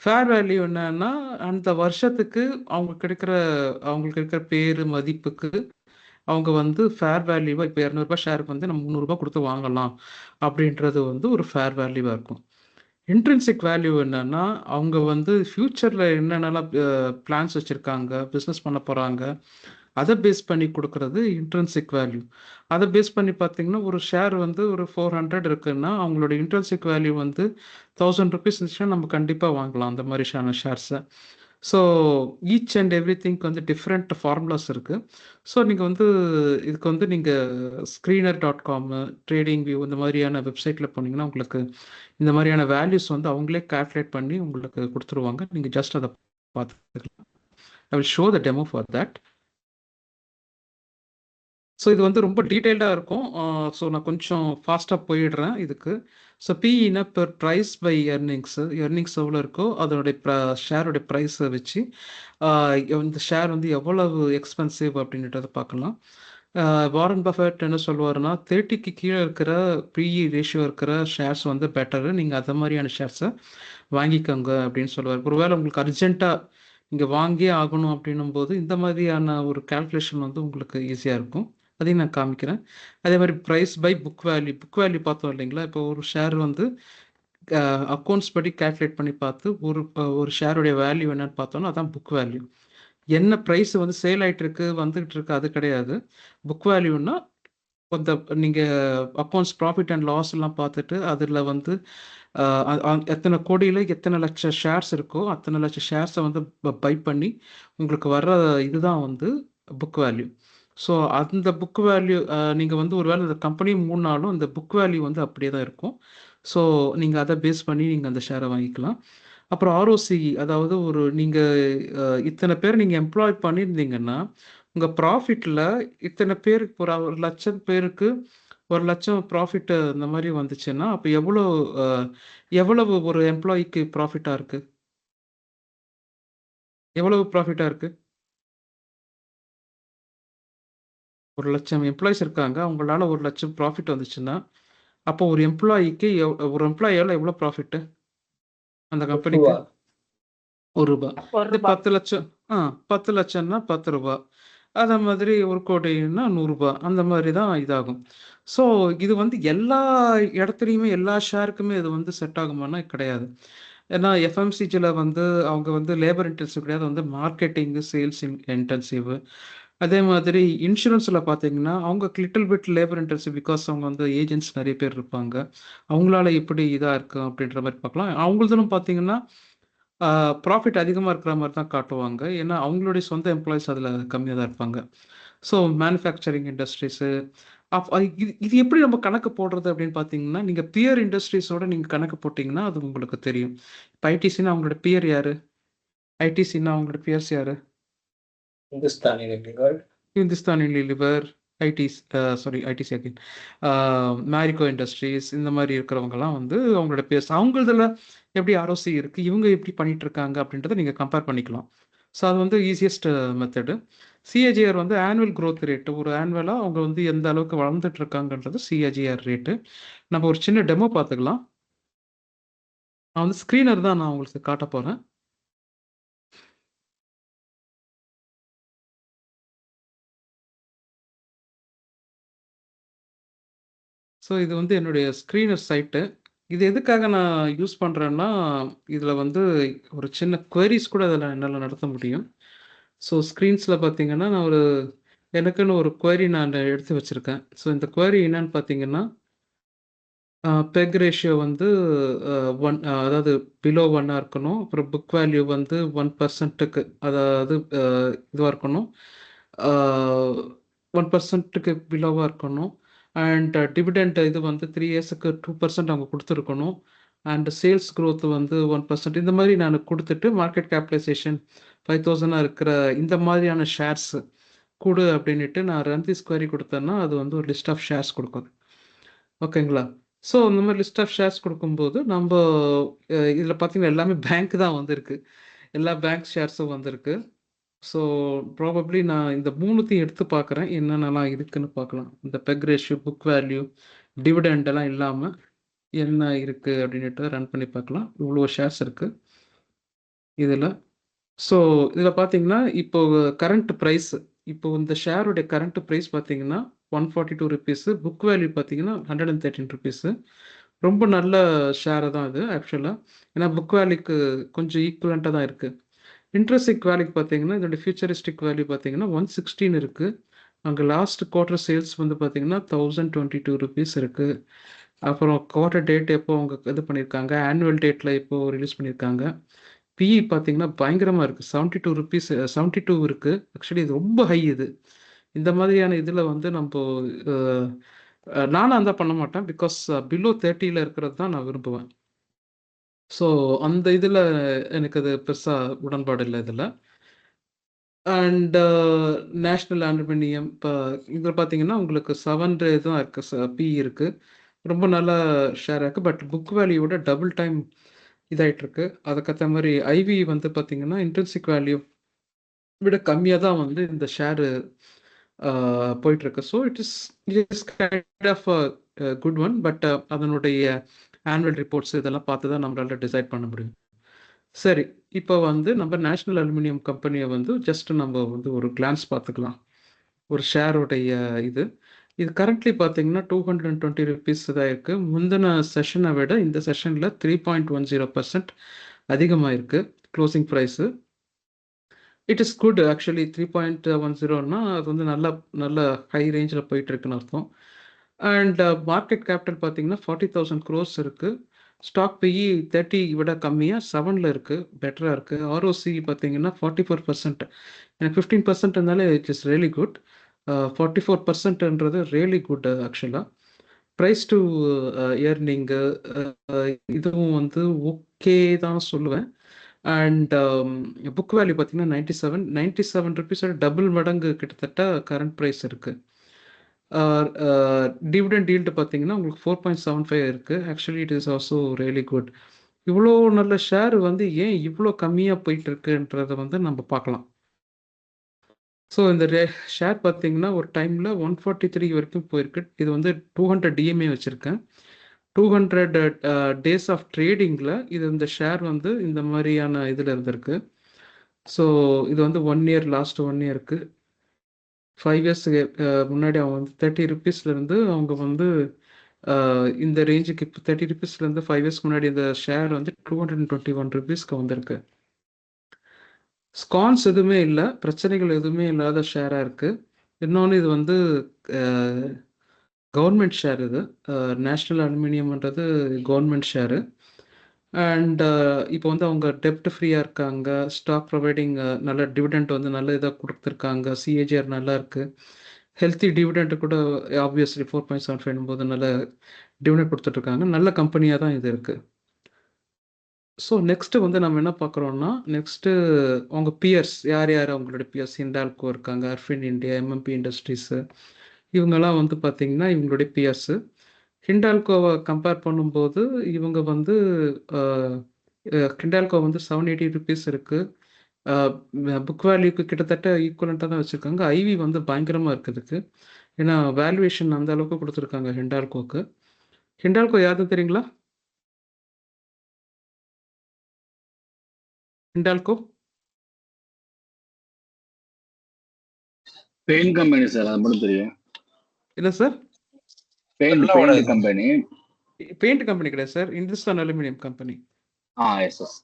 ஃபேர் வேல்யூ என்னன்னா அந்த வருஷத்துக்கு அவங்களுக்கு இருக்கிற பேர் மதிப்புக்கு அவங்க வந்து ஃபேர் வேல்யூவாக இப்போ 200 ஷேருக்கு வந்து நம்ம 300 கொடுத்து வாங்கலாம் அப்படின்றது வந்து ஒரு ஃபேர் வேல்யூவாக இருக்கும். இன்ட்ரின்சிக் வேல்யூ என்னன்னா அவங்க வந்து ஃப்யூச்சரில் என்னென்னலாம் பிளான்ஸ் வச்சுருக்காங்க, பிஸ்னஸ் பண்ண போகிறாங்க, அதை பேஸ் பண்ணி கொடுக்குறது இன்ட்ரின்சிக் வேல்யூ. அதை பேஸ் பண்ணி பார்த்தீங்கன்னா ஒரு ஷேர் வந்து ஒரு 400 இருக்குன்னா அவங்களோட இன்ட்ரின்சிக் வேல்யூ வந்து 1000 ருபீஸ் இருந்துச்சுன்னா நம்ம கண்டிப்பாக வாங்கலாம் அந்த மாதிரியான ஷேர்ஸை. So each and every thing வந்து டிஃப்ரெண்ட் ஃபார்முலாஸ் இருக்குது. ஸோ நீங்கள் வந்து இதுக்கு வந்து நீங்கள் screener.com, ட்ரேடிங் வியூ இந்த மாதிரியான வெப்சைட்டில் போனீங்கன்னா உங்களுக்கு இந்த மாதிரியான வேல்யூஸ் வந்து அவங்களே கால்குலேட் பண்ணி உங்களுக்கு கொடுத்துருவாங்க. நீங்கள் ஜஸ்ட் அதை பார்த்துக்கலாம். I will show the demo for that. So இது வந்து ரொம்ப டீட்டெயில்டாக இருக்கும். ஸோ நான் கொஞ்சம் ஃபாஸ்ட்டாக போயிடுறேன் இதுக்கு. ஸோ பிஇனா per price by earnings. Earnings எவ்வளோ இருக்கோ அதனுடைய ஷேருடைய ப்ரைஸை வச்சு இந்த ஷேர் வந்து எவ்வளவு எக்ஸ்பென்சிவ் அப்படின்றத பார்க்கலாம். வாரன் பஃபெட் என்ன சொல்லுவாருன்னா 30க்கு கீழே இருக்கிற பிஇ ரேஷியோ இருக்கிற ஷேர்ஸ் வந்து பெட்டரு, நீங்கள் அது மாதிரியான ஷேர்ஸை வாங்கிக்கோங்க அப்படின்னு சொல்லுவார். ஒருவேளை உங்களுக்கு அர்ஜென்ட்டாக நீங்கள் வாங்கியே ஆகணும் அப்படின்னும் போது இந்த மாதிரியான ஒரு கால்குலேஷன் வந்து உங்களுக்கு ஈஸியாக இருக்கும். அதையும் நான் காமிக்கிறேன். அதே மாதிரி price by book value. Book value பார்த்தோம் இல்லைங்களா? இப்போ ஒரு ஷேர் வந்து அக்கௌண்ட்ஸ் படி கால்குலேட் பண்ணி பார்த்து ஒரு ஷேருடைய வேல்யூ என்னன்னு பார்த்தோன்னா அதான் புக் வேல்யூ. என்ன ப்ரைஸ் வந்து சேல் ஆகிட்டு இருக்கு வந்துகிட்டு இருக்கு அது கிடையாது. புக் வேல்யூன்னா அந்த நீங்கள் அக்கௌண்ட்ஸ் ப்ராஃபிட் அண்ட் லாஸ் எல்லாம் பார்த்துட்டு அதில் வந்து எத்தனை கோடியில் எத்தனை லட்சம் ஷேர்ஸ் இருக்கோ அத்தனை லட்சம் ஷேர்ஸை வந்து பை பண்ணி உங்களுக்கு வர்ற இதுதான் வந்து புக் வேல்யூ. ஸோ அந்த புக் வேல்யூ நீங்கள் வந்து ஒரு வேளை அந்த கம்பெனி மூணாலும் அந்த புக் வேல்யூ வந்து அப்படியே தான் இருக்கும். ஸோ நீங்கள் அதை பேஸ் பண்ணி நீங்கள் அந்த ஷேரை வாங்கிக்கலாம். அப்புறம் ஆர்ஓசி, அதாவது ஒரு நீங்கள் இத்தனை பேர் நீங்கள் எம்ப்ளாய் பண்ணியிருந்தீங்கன்னா உங்கள் ப்ராஃபிட்டில் இத்தனை பேருக்கு ஒரு 1,00,000 பேருக்கு 1,00,000 ப்ராஃபிட் இந்த மாதிரி வந்துச்சுன்னா அப்போ எவ்வளவு ஒரு எம்ப்ளாய்க்கு ப்ராஃபிட்டாக இருக்குது? எவ்வளவு ப்ராஃபிட்டாக இருக்குது? 1,00,000 எம்ப்ளாயிஸ் இருக்காங்க, அவங்களால 1,00,000 ப்ராஃபிட் வந்துச்சுன்னா அப்போ ஒரு எம்ப்ளாயிக்கு எவ்வளோ ப்ராஃபிட்டு அந்த கம்பெனிக்கு? ₹1. இது 10 லட்சம் 10 லட்சம்னா ₹10. அதே மாதிரி 1 கோடின்னா ₹100. அந்த மாதிரி தான் இதாகும். ஸோ இது வந்து எல்லா இடத்துலையுமே எல்லா ஷேருக்குமே இது வந்து செட் ஆகுமானா கிடையாது. ஏன்னா எஃப்எம்சிஜியில் வந்து அவங்க வந்து லேபர் இன்டென்சிவ் கிடையாது, வந்து மார்க்கெட்டிங்கு சேல்ஸ் இன்டென்சிவ். அதே மாதிரி இன்சூரன்ஸில் பார்த்தீங்கன்னா அவங்க little bit labour intensive, because அவங்க வந்து ஏஜென்ட்ஸ் நிறைய பேர் இருப்பாங்க, அவங்களால எப்படி இதாக இருக்கும் அப்படின்ற மாதிரி பார்க்கலாம். அவங்களுதும் பார்த்தீங்கன்னா ப்ராஃபிட் அதிகமாக இருக்கிற மாதிரி தான் காட்டுவாங்க, ஏன்னா அவங்களுடைய சொந்த எம்ப்ளாயிஸ் அதில் கம்மியாக தான் இருப்பாங்க. ஸோ மேனுஃபேக்சரிங் இண்டஸ்ட்ரீஸு இது எப்படி நம்ம கணக்கு போடுறது அப்படின்னு பார்த்தீங்கன்னா நீங்கள் பியர் இண்டஸ்ட்ரீஸோட நீங்கள் கணக்கு போட்டிங்கன்னா அது உங்களுக்கு தெரியும். இப்போ ஐடிசின்னா அவங்களோட பியர் யார்? ஐடிசின்னா அவங்களோட பியர்ஸ் யார்? Hindustan Unilever, ITC again, Marico industries, இந்த மாதிரி இருக்கிறவங்கலாம் வந்து அவங்களோட பேர்ஸ். அவங்களதுல எப்படி ஆர்ஓசி இருக்குது, இவங்க எப்படி பண்ணிட்டு இருக்காங்க அப்படின்றத நீங்கள் கம்பேர் பண்ணிக்கலாம். ஸோ அது வந்து ஈஸியஸ்ட் மெத்தடு. சிஏஜிஆர் வந்து ஆனுவல் க்ரோத் ரேட்டு, ஒரு ஆனுவலாக அவங்க வந்து எந்த அளவுக்கு வளர்ந்துட்டு இருக்காங்கன்றது சிஏஜிஆர் ரேட்டு. நம்ம ஒரு சின்ன டெமோ பார்த்துக்கலாம். நான் வந்து ஸ்க்ரீனர் தான் நான் உங்களுக்கு காட்ட போகிறேன். ஸோ இது வந்து என்னுடைய ஸ்க்ரீனர் சைட்டு. இது எதுக்காக நான் யூஸ் பண்ணுறேன்னா இதில் வந்து ஒரு சின்ன குவரிஸ் கூட அதில் என்னால் நடத்த முடியும். ஸோ ஸ்க்ரீன்ஸில் பார்த்தீங்கன்னா நான் எனக்குன்னு ஒரு குவரி நான் எடுத்து வச்சுருக்கேன். ஸோ இந்த குவரி என்னன்னு பார்த்தீங்கன்னா பெக் ரேஷியோ வந்து 1, அதாவது பிலோ 1 இருக்கணும். அப்புறம் புக் வேல்யூ வந்து 1%க்கு அதாவது இதுவாக இருக்கணும். 1%க்கு பிலோவா இருக்கணும். அண்ட் டிவிடெண்ட் இது வந்து 3 இயர்ஸுக்கு 2% அவங்க குடுத்துருக்கணும். அண்ட் சேல்ஸ் குரோத் வந்து 1%. இந்த மாதிரி நான் குடுத்துட்டு மார்க்கெட் கேபிடலைசேஷன் 5000 இருக்கிற இந்த மாதிரியான ஷேர்ஸ் குடு அப்படின்னுட்டு நான் ரன் திஸ் குவெரி குடுத்தேன்னா, அது வந்து ஒரு லிஸ்ட் ஆஃப் ஷேர்ஸ் குடுக்கும். ஓகேங்களா? ஸோ இந்த மாதிரி லிஸ்ட் ஆஃப் ஷேர்ஸ் குடுக்கும்போது நம்ப இதில பார்த்தீங்கன்னா எல்லாமே பேங்க் தான் வந்திருக்கு. எல்லா பேங்க் ஷேர்ஸும் வந்திருக்கு. ஸோ ப்ராபப்ளி நான் இந்த 3த்தையும் எடுத்து பார்க்குறேன். என்னென்னலாம் இருக்குன்னு பார்க்கலாம். இந்த PEG ratio, book value, dividend எல்லாம் இல்லாம என்ன இருக்கு அப்படின்னுட்டு ரன் பண்ணி பார்க்கலாம். இவ்வளோ ஷேர்ஸ் இருக்கு இதில. ஸோ இதில பார்த்தீங்கன்னா, இப்போ கரண்ட் பிரைஸ் இப்போ இந்த ஷேருடைய கரண்ட் பிரைஸ் பார்த்தீங்கன்னா ₹142. புக் வேல்யூ பார்த்தீங்கன்னா ₹113. ரொம்ப நல்ல ஷேர் தான் இது ஆக்சுவலா. ஏன்னா புக் வேல்யூக்கு கொஞ்சம் ஈக்குவலன்ட்டா தான் இருக்கு. இன்ட்ரின்சிக் வேல்யூ பார்த்தீங்கன்னா, இதோட ஃபியூச்சரிஸ்டிக் வேல்யூ பார்த்தீங்கன்னா 116 இருக்கு. அங்க லாஸ்ட் குவார்ட்டர் சேல்ஸ் வந்து பார்த்தீங்கன்னா ₹1022 இருக்கு. அப்புறம் குவார்ட்டர் டேட் எப்போ அவங்க இது பண்ணியிருக்காங்க, ஆனுவல் டேட்ல இப்போ ரிலீஸ் பண்ணியிருக்காங்க. பிஇ பார்த்தீங்கன்னா பயங்கரமா இருக்கு. ₹72 72 இருக்கு. ஆக்சுவலி இது ரொம்ப ஹை இது. இந்த மாதிரியான இதில வந்து நம்போ நானும் அதான் பண்ண மாட்டேன். பிகாஸ் பிலோ 30ல இருக்கிறது தான் நான் விரும்புவேன். ஸோ அந்த இதில எனக்கு அது பெருசா உடன்பாடு இல்ல இதில. அண்ட் நேஷனல் அலுமினியம் இப்ப இதில பார்த்தீங்கன்னா, உங்களுக்கு 7 தான் இருக்கு. பிஇ இருக்கு. ரொம்ப நல்ல ஷேரா இருக்கு. பட் புக் வேல்யூவோட டபுள் டைம் இதாயிட்டிருக்கு. அதுக்கேத்த மாரி ஐவி வந்து பார்த்தீங்கன்னா, இன்ட்ரின்சிக் வேல்யூ விட கம்மியா தான் வந்து இந்த ஷேரு போயிட்டுருக்கு. So it is kind of a good one. But அதனுடைய ஆனுவல் ரிப்போர்ட்ஸ் இதெல்லாம் பார்த்து தான் நம்மளால டிசைட் பண்ண முடியும். சரி, இப்போ வந்து நம்ம நேஷனல் அலுமினியம் கம்பெனிய வந்து ஜஸ்ட் நம்ம வந்து ஒரு கிளான்ஸ் பார்த்துக்கலாம். ஒரு ஷேருடைய இது. இது கரண்ட்லி பார்த்தீங்கன்னா ₹220 தான் இருக்கு. முந்தின செஷன விட இந்த செஷன்ல 3.10% அதிகமாயிருக்கு closing price. It is good actually 3.10ன்னா அது வந்து நல்ல ஹை ரேஞ்சில போயிட்டுருக்குன்னு அர்த்தம். அண்ட் மார்க்கெட் கேபிட்டல் பார்த்தீங்கன்னா 40,000 crores இருக்கு. ஸ்டாக் பிஇ 30 விட கம்மியா 7ல இருக்கு. பெட்டரா இருக்கு. ஆர்ஓசி பார்த்தீங்கன்னா 44%. எனக்கு 15% இருந்தாலே இட் இஸ் ரியலி குட். 44%ன்றது ரியலி குட் ஆக்சுவலா. பிரைஸ் டு எர்னிங்கு இதுவும் வந்து ஓகே தான் சொல்லுவேன். அண்ட் புக் வேல்யூ பார்த்தீங்கன்னா 97. ₹97 டபுள் மடங்கு கிட்டத்தட்ட கரண்ட் பிரைஸ் இருக்கு. டிவிடெண்ட் ஈல்டு பார்த்தீங்கன்னா, உங்களுக்கு 4.75 இருக்கு. Actually it is also really good. இவ்வளோ நல்ல ஷேர் வந்து ஏன் இவ்வளோ கம்மியா போயிட்டுருக்குன்றத வந்து நம்ம பார்க்கலாம். ஸோ இந்த ஷேர் பார்த்தீங்கன்னா, ஒரு டைம்ல 143 வரைக்கும் போயிருக்கு. இது வந்து 200 டிஎம்ஏ வச்சிருக்கேன். 200 டேஸ் ஆஃப் ட்ரேடிங்ல இந்த ஷேர் வந்து இந்த மாதிரியான இதில இருந்திருக்கு. ஸோ இது வந்து 1 இயர் லாஸ்ட் 1 இயருக்கு 5 இயர்ஸ்க்கு முன்னாடி அவங்க வந்து ₹30லேருந்து அவங்க வந்து இந்த ரேஞ்சுக்கு இப்போ ₹30லேருந்து 5 இயர்ஸ்க்கு முன்னாடி இந்த ஷேர் வந்து ₹221க்கு வந்திருக்கு. ஸ்கான்ஸ் எதுவுமே இல்ல. பிரச்சனைகள் எதுவுமே இல்லாத ஷேரா இருக்கு. இன்னொன்னு இது வந்து கவர்ன்மெண்ட் ஷேர் இது. நேஷனல் அலுமினியம்ன்றது கவர்ன்மெண்ட் ஷேரு. அண்ட் இப்போ வந்து அவங்க டெப்ட் ஃப்ரீயா இருக்காங்க. ஸ்டாக் ப்ரொவைடிங் நல்ல டிவிடெண்ட் வந்து நல்ல இதா குடுத்துருக்காங்க. சிஏஜிஆர் நல்லா இருக்கு. ஹெல்த்தி டிவிடெண்ட் கூட ஆப்வியஸ்லி 4.75 போது நல்ல டிவிடெண்ட் குடுத்துட்ருக்காங்க. நல்ல கம்பெனியா தான் இது இருக்கு. ஸோ நெக்ஸ்ட்டு வந்து நம்ம என்ன பார்க்குறோம்னா, நெக்ஸ்ட்டு அவங்க பியர்ஸ் யார் அவங்களுடைய பியர்ஸ் ஹிண்டால்கோ இருக்காங்க, அர்ஃபின் இண்டியா, எம்எம்பி இண்டஸ்ட்ரீஸு இவங்கலாம் வந்து பார்த்தீங்கன்னா, இவங்களுடைய பியர்ஸு. ஹிண்டால்கோவ கம்பேர் பண்ணும்போது இவங்க வந்து ஹிண்டால்கோ வந்து ₹780 இருக்கு. புக் வேல்யூக்கு கிட்டத்தட்ட ஈக்குவலன்ட்டா தான் வச்சிருக்காங்க. ஐவி வந்து பயங்கரமா இருக்கு இதுக்கு. ஏன்னா வேல்யூவேஷன் அந்த அளவுக்கு குடுத்துருக்காங்க ஹிண்டால்கோக்கு. ஹிண்டால்கோ யாருன்னு தெரியுங்களா? ஹிண்டால்கோ? பெயிண்ட் கம்பெனி சார், அது மட்டும் தெரியும். என்ன sir? Paint company. Paint company கிடையாது sir. Hindustan aluminium company. Yes yes.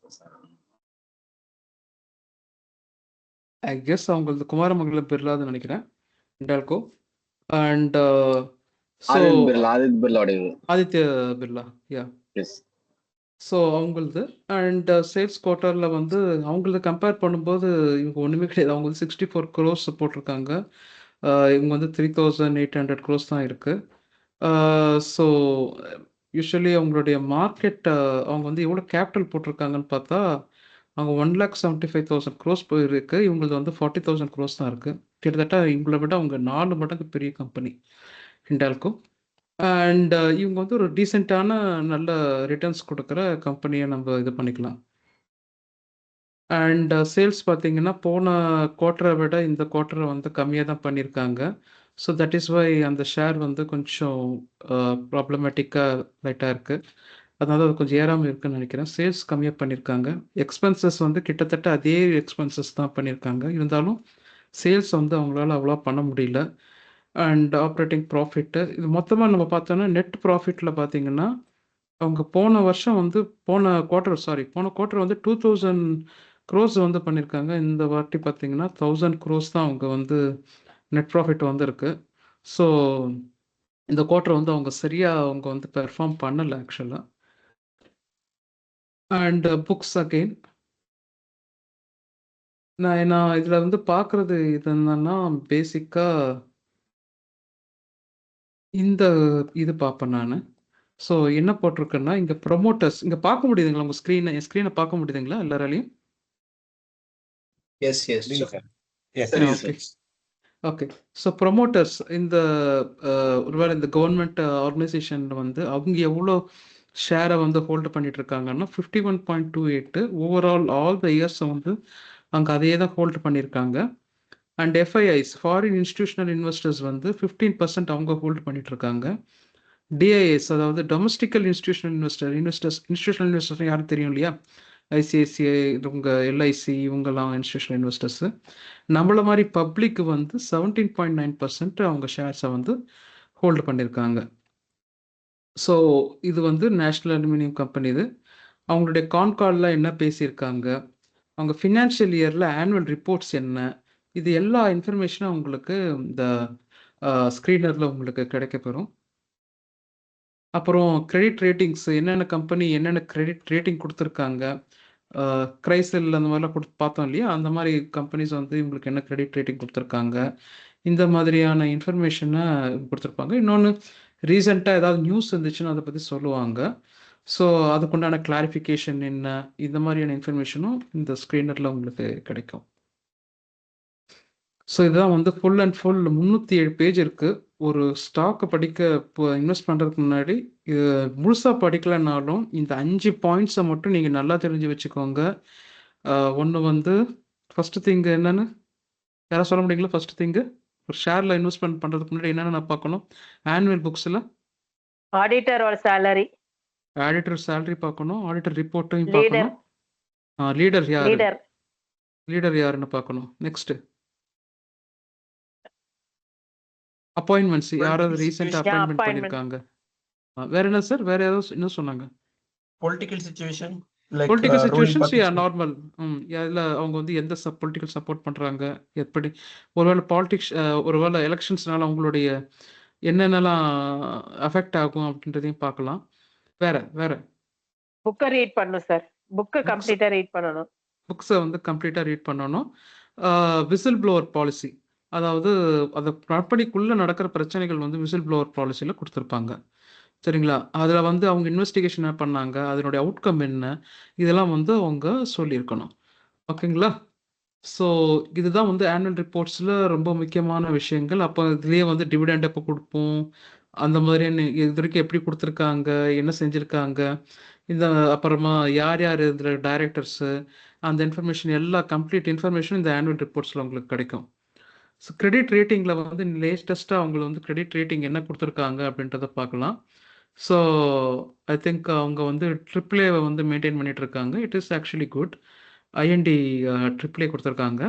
I guess அவங்களது குமாரமங்கலம் பிர்லான்னு நினைக்கிறேன். ஹிண்டால்கோ. அண்ட் ஸோ ஆதித்ய பிர்லாவுடைய இது. Aditya Birla. Yeah. Yes. So அவங்களது அண்ட் சேல்ஸ் குவார்ட்டர்ல வந்து அவங்களத கம்பேர் பண்ணும்போது இவங்க ஒண்ணுமே கிடையாது. அவங்க வந்து 64 crores போட்டிருக்காங்க. இவங்க வந்து 3800 crores தான் இருக்கு. ஸோ யூஸ்வலி அவங்களுடைய மார்க்கெட் அவங்க வந்து எவ்வளோ கேபிட்டல் போட்டிருக்காங்கன்னு பார்த்தா அவங்க 1,75,000 crores போயிருக்கு. இவங்களது வந்து 40,000 crores தான் இருக்கு. கிட்டத்தட்ட இவங்களை விட அவங்க 4 மடங்கு பெரிய கம்பெனி ஹிண்டால்கோ. அண்ட் இவங்க வந்து ஒரு டீசெண்டான நல்ல ரிட்டர்ன்ஸ் கொடுக்குற கம்பெனியை நம்ம இது பண்ணிக்கலாம். அண்ட் சேல்ஸ் பார்த்தீங்கன்னா போன குவார்ட்டரை விட இந்த குவார்ட்டரை வந்து கம்மியாக தான் பண்ணியிருக்காங்க. ஸோ தட் இஸ் வை அந்த ஷேர் வந்து கொஞ்சம் ப்ராப்ளமேட்டிக்காக லைட்டாக இருக்குது. அதனால அது கொஞ்சம் ஏறாமல் இருக்குன்னு நினைக்கிறேன். சேல்ஸ் கம்மியாக பண்ணியிருக்காங்க. எக்ஸ்பென்சஸ் வந்து கிட்டத்தட்ட அதே எக்ஸ்பென்சஸ் தான் பண்ணியிருக்காங்க. இருந்தாலும் சேல்ஸ் வந்து அவங்களால அவ்வளோ பண்ண முடியல. அண்ட் ஆப்ரேட்டிங் ப்ராஃபிட்டு இது மொத்தமாக நம்ம பார்த்தோன்னா நெட் ப்ராஃபிட்டில் பார்த்தீங்கன்னா அவங்க போன வருஷம் வந்து போன குவார்ட்டர் வந்து 2,000 crores வந்து பண்ணியிருக்காங்க. இந்த வாட்டி பார்த்தீங்கன்னா 1,000 crores தான் அவங்க வந்து நெட் ப்ராஃபிட் வந்துருக்கு. ஸோ இந்த குவார்ட்டர் வந்து அவங்க வந்து பெர்ஃபார்ம் பண்ணலை ஆக்சுவலாக. அண்ட் புக்ஸ் அகெயின் நான் இதில் வந்து பார்க்குறது இது என்னன்னா பேசிக்காக இந்த இது பார்ப்பேன் நான். ஸோ என்ன போட்டிருக்கேன்னா இங்கே ப்ரொமோட்டர்ஸ் இங்கே பார்க்க முடியுதுங்களா? உங்கள் ஸ்க்ரீனை பார்க்க முடியுதுங்களா எல்லாராலையும்? Yes yes okay okay. So promoters இந்த ஒருவேளை இந்த கவர்மெண்ட் ஆர்கனைசேஷன் வந்து அவங்க எவ்வளோ ஷேரை வந்து ஹோல்டு பண்ணிட்டு இருக்காங்கன்னா 51.28 ஓவரால் ஆல் த இயர்ஸை வந்து அவங்க அதே தான் ஹோல்டு பண்ணியிருக்காங்க. And FIIs foreign institutional investors வந்து 15% அவங்க ஹோல்டு பண்ணிட்டு இருக்காங்க. டிஐஎஸ் அதாவது டொமஸ்டிக்கல் இன்ஸ்டிடியூஷனல் இன்வெஸ்டர்ஸ் யாரும் தெரியும் இல்லையா? ஐசிஐசிஐ இவங்க எல்ஐசி இவங்கெல்லாம் இன்ஸ்டிடியூஷனல் இன்வெஸ்டர்ஸு. நம்மள மாதிரி பப்ளிக் வந்து 17.9% அவங்க ஷேர்ஸை வந்து ஹோல்டு பண்ணியிருக்காங்க. ஸோ இது வந்து நேஷ்னல் அலுமினியம் கம்பெனி. இது அவங்களுடைய கான்காலில் என்ன பேசியிருக்காங்க, அவங்க ஃபினான்ஷியல் இயரில் ஆனுவல் ரிப்போர்ட்ஸ் என்ன, இது எல்லா இன்ஃபர்மேஷனும் உங்களுக்கு இந்த ஸ்க்ரீனரில் உங்களுக்கு கிடைக்கப்பெறும். அப்புறம் கிரெடிட் ரேட்டிங்ஸ் என்னென்ன கம்பெனி என்னென்ன கிரெடிட் ரேட்டிங் கொடுத்துருக்காங்க, கிரைசல் அந்த மாதிரிலாம் பார்த்தோம் இல்லையா? அந்த மாதிரி கம்பெனிஸ் வந்து இவங்களுக்கு என்ன கிரெடிட் ரேட்டிங் கொடுத்துருக்காங்க, இந்த மாதிரியான இன்ஃபர்மேஷனை கொடுத்துருப்பாங்க. இன்னொன்று ரீசெண்டாக ஏதாவது நியூஸ் இருந்துச்சுன்னா அதை பற்றி சொல்லுவாங்க. ஸோ அதுக்குண்டான கிளாரிஃபிகேஷன் என்ன, இந்த மாதிரியான இன்ஃபர்மேஷனும் இந்த ஸ்க்ரீனரில் உங்களுக்கு கிடைக்கும். ஸோ இதுதான் வந்து ஃபுல் அண்ட் ஃபுல் 307 பேஜ் இருக்குது. ஒரு ஸ்டாக்கை இப்போ இன்வெஸ்ட் பண்ணுறதுக்கு முன்னாடி இது முழுசாக படிக்கலைன்னாலும் இந்த 5 பாயிண்ட்ஸை மட்டும் நீங்கள் நல்லா தெரிஞ்சு வச்சுக்கோங்க. ஒன்று வந்து ஃபஸ்ட்டு திங்கு என்னென்னு யாராவது சொல்ல முடியுங்களா? ஃபஸ்ட்டு திங்கு ஒரு ஷேரில் இன்வெஸ்ட்மெண்ட் பண்ணுறதுக்கு முன்னாடி என்னென்ன நான் பார்க்கணும்? ஆனுவல் புக்ஸில் ஆடிட்டரோட சேலரி பார்க்கணும். ஆடிட்டர் ரிப்போர்ட்டையும் பார்க்கணும். லீடர் யாருன்னு பார்க்கணும். நெக்ஸ்ட்டு அப்பாயின்மெண்ட்ஸ் யாராவது ரீசெண்டாக அப்பாயின்மெண்ட் பண்ணியிருக்காங்க. வேற என்ன சார்? வேற ஏதாவது என்ன சொன்னாங்க? Political situation normal. இதில் அவங்க வந்து எந்த பொலிட்டிக்கல் சப்போர்ட் பண்ணுறாங்க, எப்படி ஒருவேளை எலெக்ஷன்ஸ்னால அவங்களுடைய என்னென்னலாம் அஃபெக்ட் ஆகும் அப்படின்றதையும் பார்க்கலாம். வேற புக்கை ரீட் பண்ணணும் சார். கம்ப்ளீட்டாக ரீட் பண்ணணும். புக்ஸை வந்து கம்ப்ளீட்டாக ரீட் பண்ணணும். விசில் ப்ளோவர் பாலிசி, அதாவது அந்த கம்பெனிக்குள்ளே நடக்கிற பிரச்சனைகள் வந்து விசில் ப்ளோவர் பாலிசியில் கொடுத்துருப்பாங்க. சரிங்களா? அதில் வந்து அவங்க இன்வெஸ்டிகேஷன் என்ன பண்ணாங்க, அதனுடைய அவுட்கம் என்ன, இதெல்லாம் வந்து அவங்க சொல்லியிருக்கணும். ஓகேங்களா? ஸோ இதுதான் வந்து ஆனுவல் ரிப்போர்ட்ஸில் ரொம்ப முக்கியமான விஷயங்கள். அப்போ இதுலேயே வந்து டிவிடெண்ட் எப்போ கொடுப்போம், அந்த மாதிரியான இது வரைக்கும் எப்படி கொடுத்துருக்காங்க, என்ன செஞ்சுருக்காங்க, இந்த அப்புறமா யார் இதில் டைரக்டர்ஸு, அந்த இன்ஃபர்மேஷன் எல்லா கம்ப்ளீட் இன்ஃபர்மேஷனும் இந்த ஆனுவல் ரிப்போர்ட்ஸில் உங்களுக்கு கிடைக்கும். ஸோ கிரெடிட் ரேட்டிங்கில் வந்து லேட்டஸ்ட்டாக அவங்க வந்து கிரெடிட் ரேட்டிங் என்ன கொடுத்துருக்காங்க அப்படின்றத பார்க்கலாம். ஸோ ஐ திங்க் அவங்க வந்து AAA வந்து மெயின்டைன் பண்ணிட்டு இருக்காங்க. It is actually good. IND AAA கொடுத்துருக்காங்க.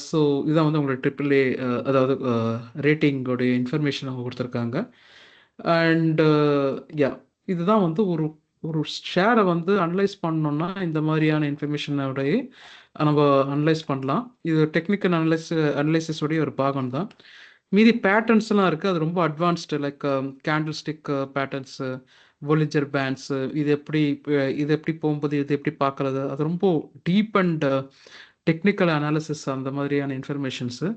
ஸோ இதான் வந்து அவங்களோட AAA அதாவது ரேட்டிங்கோடைய இன்ஃபர்மேஷன் அவங்க கொடுத்துருக்காங்க. அண்டு இதுதான் வந்து ஒரு ஷேரை வந்து அனலைஸ் பண்ணோம்னா இந்த மாதிரியான இன்ஃபர்மேஷனோடைய நம்ம அனலைஸ் பண்ணலாம். இது டெக்னிக்கல் அனலைசிஸோடைய ஒரு பாகம் தான். மீதி பேட்டர்ன்ஸ்லாம் இருக்குது, அது ரொம்ப advanced. Like candle stick patterns, Bollinger bands, இது எப்படி போகும்போது இது எப்படி பார்க்குறது, அது ரொம்ப டீப் அண்ட் டெக்னிக்கல் அனாலிசிஸ் அந்த மாதிரியான இன்ஃபர்மேஷன்ஸு.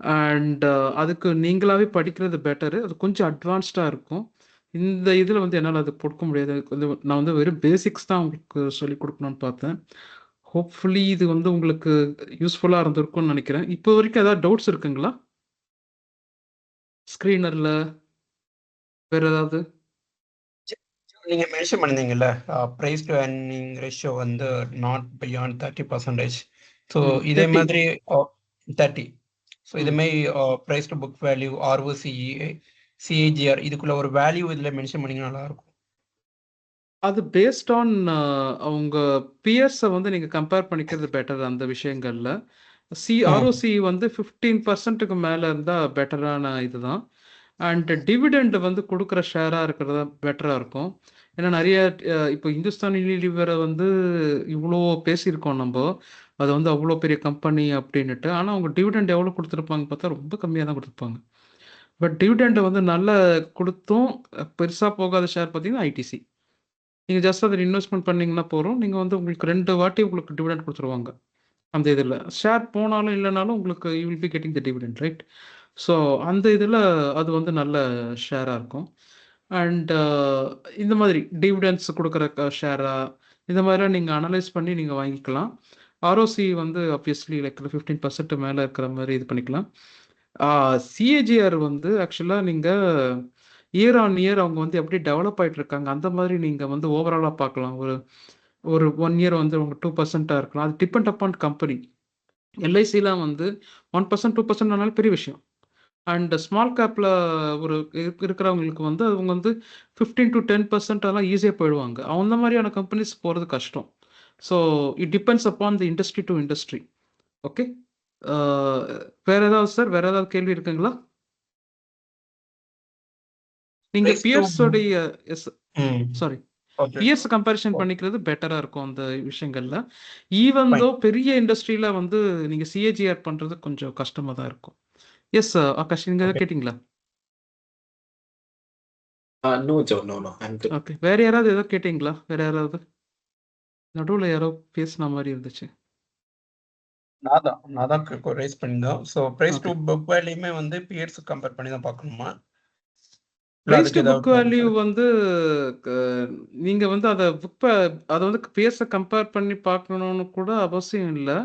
அண்ட் அதுக்கு நீங்களாவே படிக்கிறது பெட்டரு. அது கொஞ்சம் அட்வான்ஸ்டா இருக்கும். இந்த இதில் வந்து என்னால் அது கொடுக்க முடியாது. கொஞ்சம் நான் வந்து வெறும் பேசிக்ஸ் தான் உங்களுக்கு சொல்லிக் கொடுக்கணும்னு பார்த்தேன். ஹோப்ஃபுல்லி இது வந்து உங்களுக்கு யூஸ்ஃபுல்லாக இருந்திருக்கும்னு நினைக்கிறேன். இப்போ வரைக்கும் ஏதாவது டவுட்ஸ் இருக்குங்களா? ஸ்க்ரீனரில் வேறு ஏதாவது? நீங்க மென்ஷன் பண்ணிருந்தீங்கல்ல பிரைஸ் டு earning ரேஷியோ வந்து நாட் பியாண்ட் 30%. ஸோ இதே 30. மாதிரி 30. ஸோ இதே ம். மாதிரி price to book value, ROCE, CAGR இதுக்குள்ள ஒரு வேல்யூ இதில் மென்ஷன் பண்ணிங்கன்னா நல்லா இருக்கும். அது பேஸ்ட் ஆன் அவங்க பியர்ஸை வந்து நீங்கள் கம்பேர் பண்ணிக்கிறது பெட்டர் அந்த விஷயங்களில். ROC வந்து 15%க்கு மேலே இருந்தால் பெட்டரான இதுதான். அண்ட் டிவிடெண்ட் வந்து கொடுக்குற ஷேராக இருக்கிறதா பெட்டராக இருக்கும். ஏன்னா நிறைய இப்போ இந்துஸ்தான் யூனிலிவரை வந்து இவ்வளோ பேசியிருக்கோம் நம்ம. அது வந்து அவ்வளோ பெரிய கம்பெனி அப்படின்னுட்டு. ஆனால் அவங்க டிவிடெண்ட் எவ்வளோ கொடுத்துருப்பாங்க பார்த்தா ரொம்ப கம்மியாக தான் கொடுத்துருப்பாங்க. பட் டிவிடெண்ட் வந்து நல்லா கொடுத்தும் பெருசாக போகாத ஷேர் பார்த்தீங்கன்னா ஐடிசி. நீங்கள் ஜஸ்ட் அதில் இன்வெஸ்ட்மெண்ட் பண்ணீங்கன்னா போகிறோம். நீங்கள் வந்து உங்களுக்கு 2 வாட்டி உங்களுக்கு டிவிடெண்ட் கொடுத்துருவாங்க அந்த இதில். ஷேர் போனாலும் இல்லைனாலும் உங்களுக்கு you will be getting the dividend, right? So அந்த இதில் அது வந்து நல்ல ஷேராக இருக்கும். அண்ட் இந்த மாதிரி டிவிடெண்ட்ஸ் கொடுக்குற ஷேரா இந்த மாதிரிலாம் நீங்கள் அனலைஸ் பண்ணி நீங்கள் வாங்கிக்கலாம். ROC வந்து ஆப்வியஸ்லி லைக் 15% மேலே இருக்கிற மாதிரி இது பண்ணிக்கலாம். CAGR வந்து ஆக்சுவலாக நீங்கள் இயர் ஆன் இயர் அவங்க வந்து எப்படி டெவலப் ஆகிட்டு இருக்காங்க அந்த மாதிரி நீங்கள் வந்து ஓவராலாக பார்க்கலாம். ஒரு 1 இயர் வந்து அவங்க 2% இருக்கலாம். அது டிபெண்ட் அப்பான் கம்பெனி. LICலாம் வந்து 1% 2% ஆனாலும் பெரிய விஷயம். அண்ட் ஸ்மால் கேப்பில் ஒரு இருக்கிறவங்களுக்கு வந்து அவங்க வந்து 15 to 10% எல்லாம் ஈஸியாக போயிடுவாங்க. அந்த மாதிரியான கம்பெனிஸ் போகிறது கஷ்டம். So it depends upon the industry to industry. Okay, வேற ஏதாவது சார், வேற ஏதாவது கேள்வி இருக்குங்களா? நீங்கள் பியர்ஸோடைய சாரி பியர்ஸ் கம்பேரிஷன் பண்ணிக்கிறது பெட்டராக இருக்கும் அந்த விஷயங்கள்ல. ஈவன் தோ பெரிய இண்டஸ்ட்ரியில் வந்து நீங்கள் CAGR பண்ணுறது கொஞ்சம் கஷ்டமாக தான் இருக்கும். எஸ் ஆகாஷ், நீங்கள் எதாவது கேட்டிங்களா? No Joe, no no. Okay, வேற யாராவது ஏதோ கேட்டிங்களா? வேற யாராவது? நடுவில் யாரோ பேசின மாதிரி இருந்துச்சு. நான் தான் ரைஸ் பண்ணியிருந்தோம். So price to okay, book வேல்யூமே வந்து பியர்ஸ் கம்பேர் பண்ணி தான் பார்க்கணுமா? இல்லை ப்ரைஸ் அதுக்கு டு புக் ஏதாவது வேல்யூ வந்து நீங்கள் வந்து அதை அதை வந்து பியர்ஸை கம்பேர் பண்ணி பார்க்கணுன்னு கூட அவசியம் இல்லை.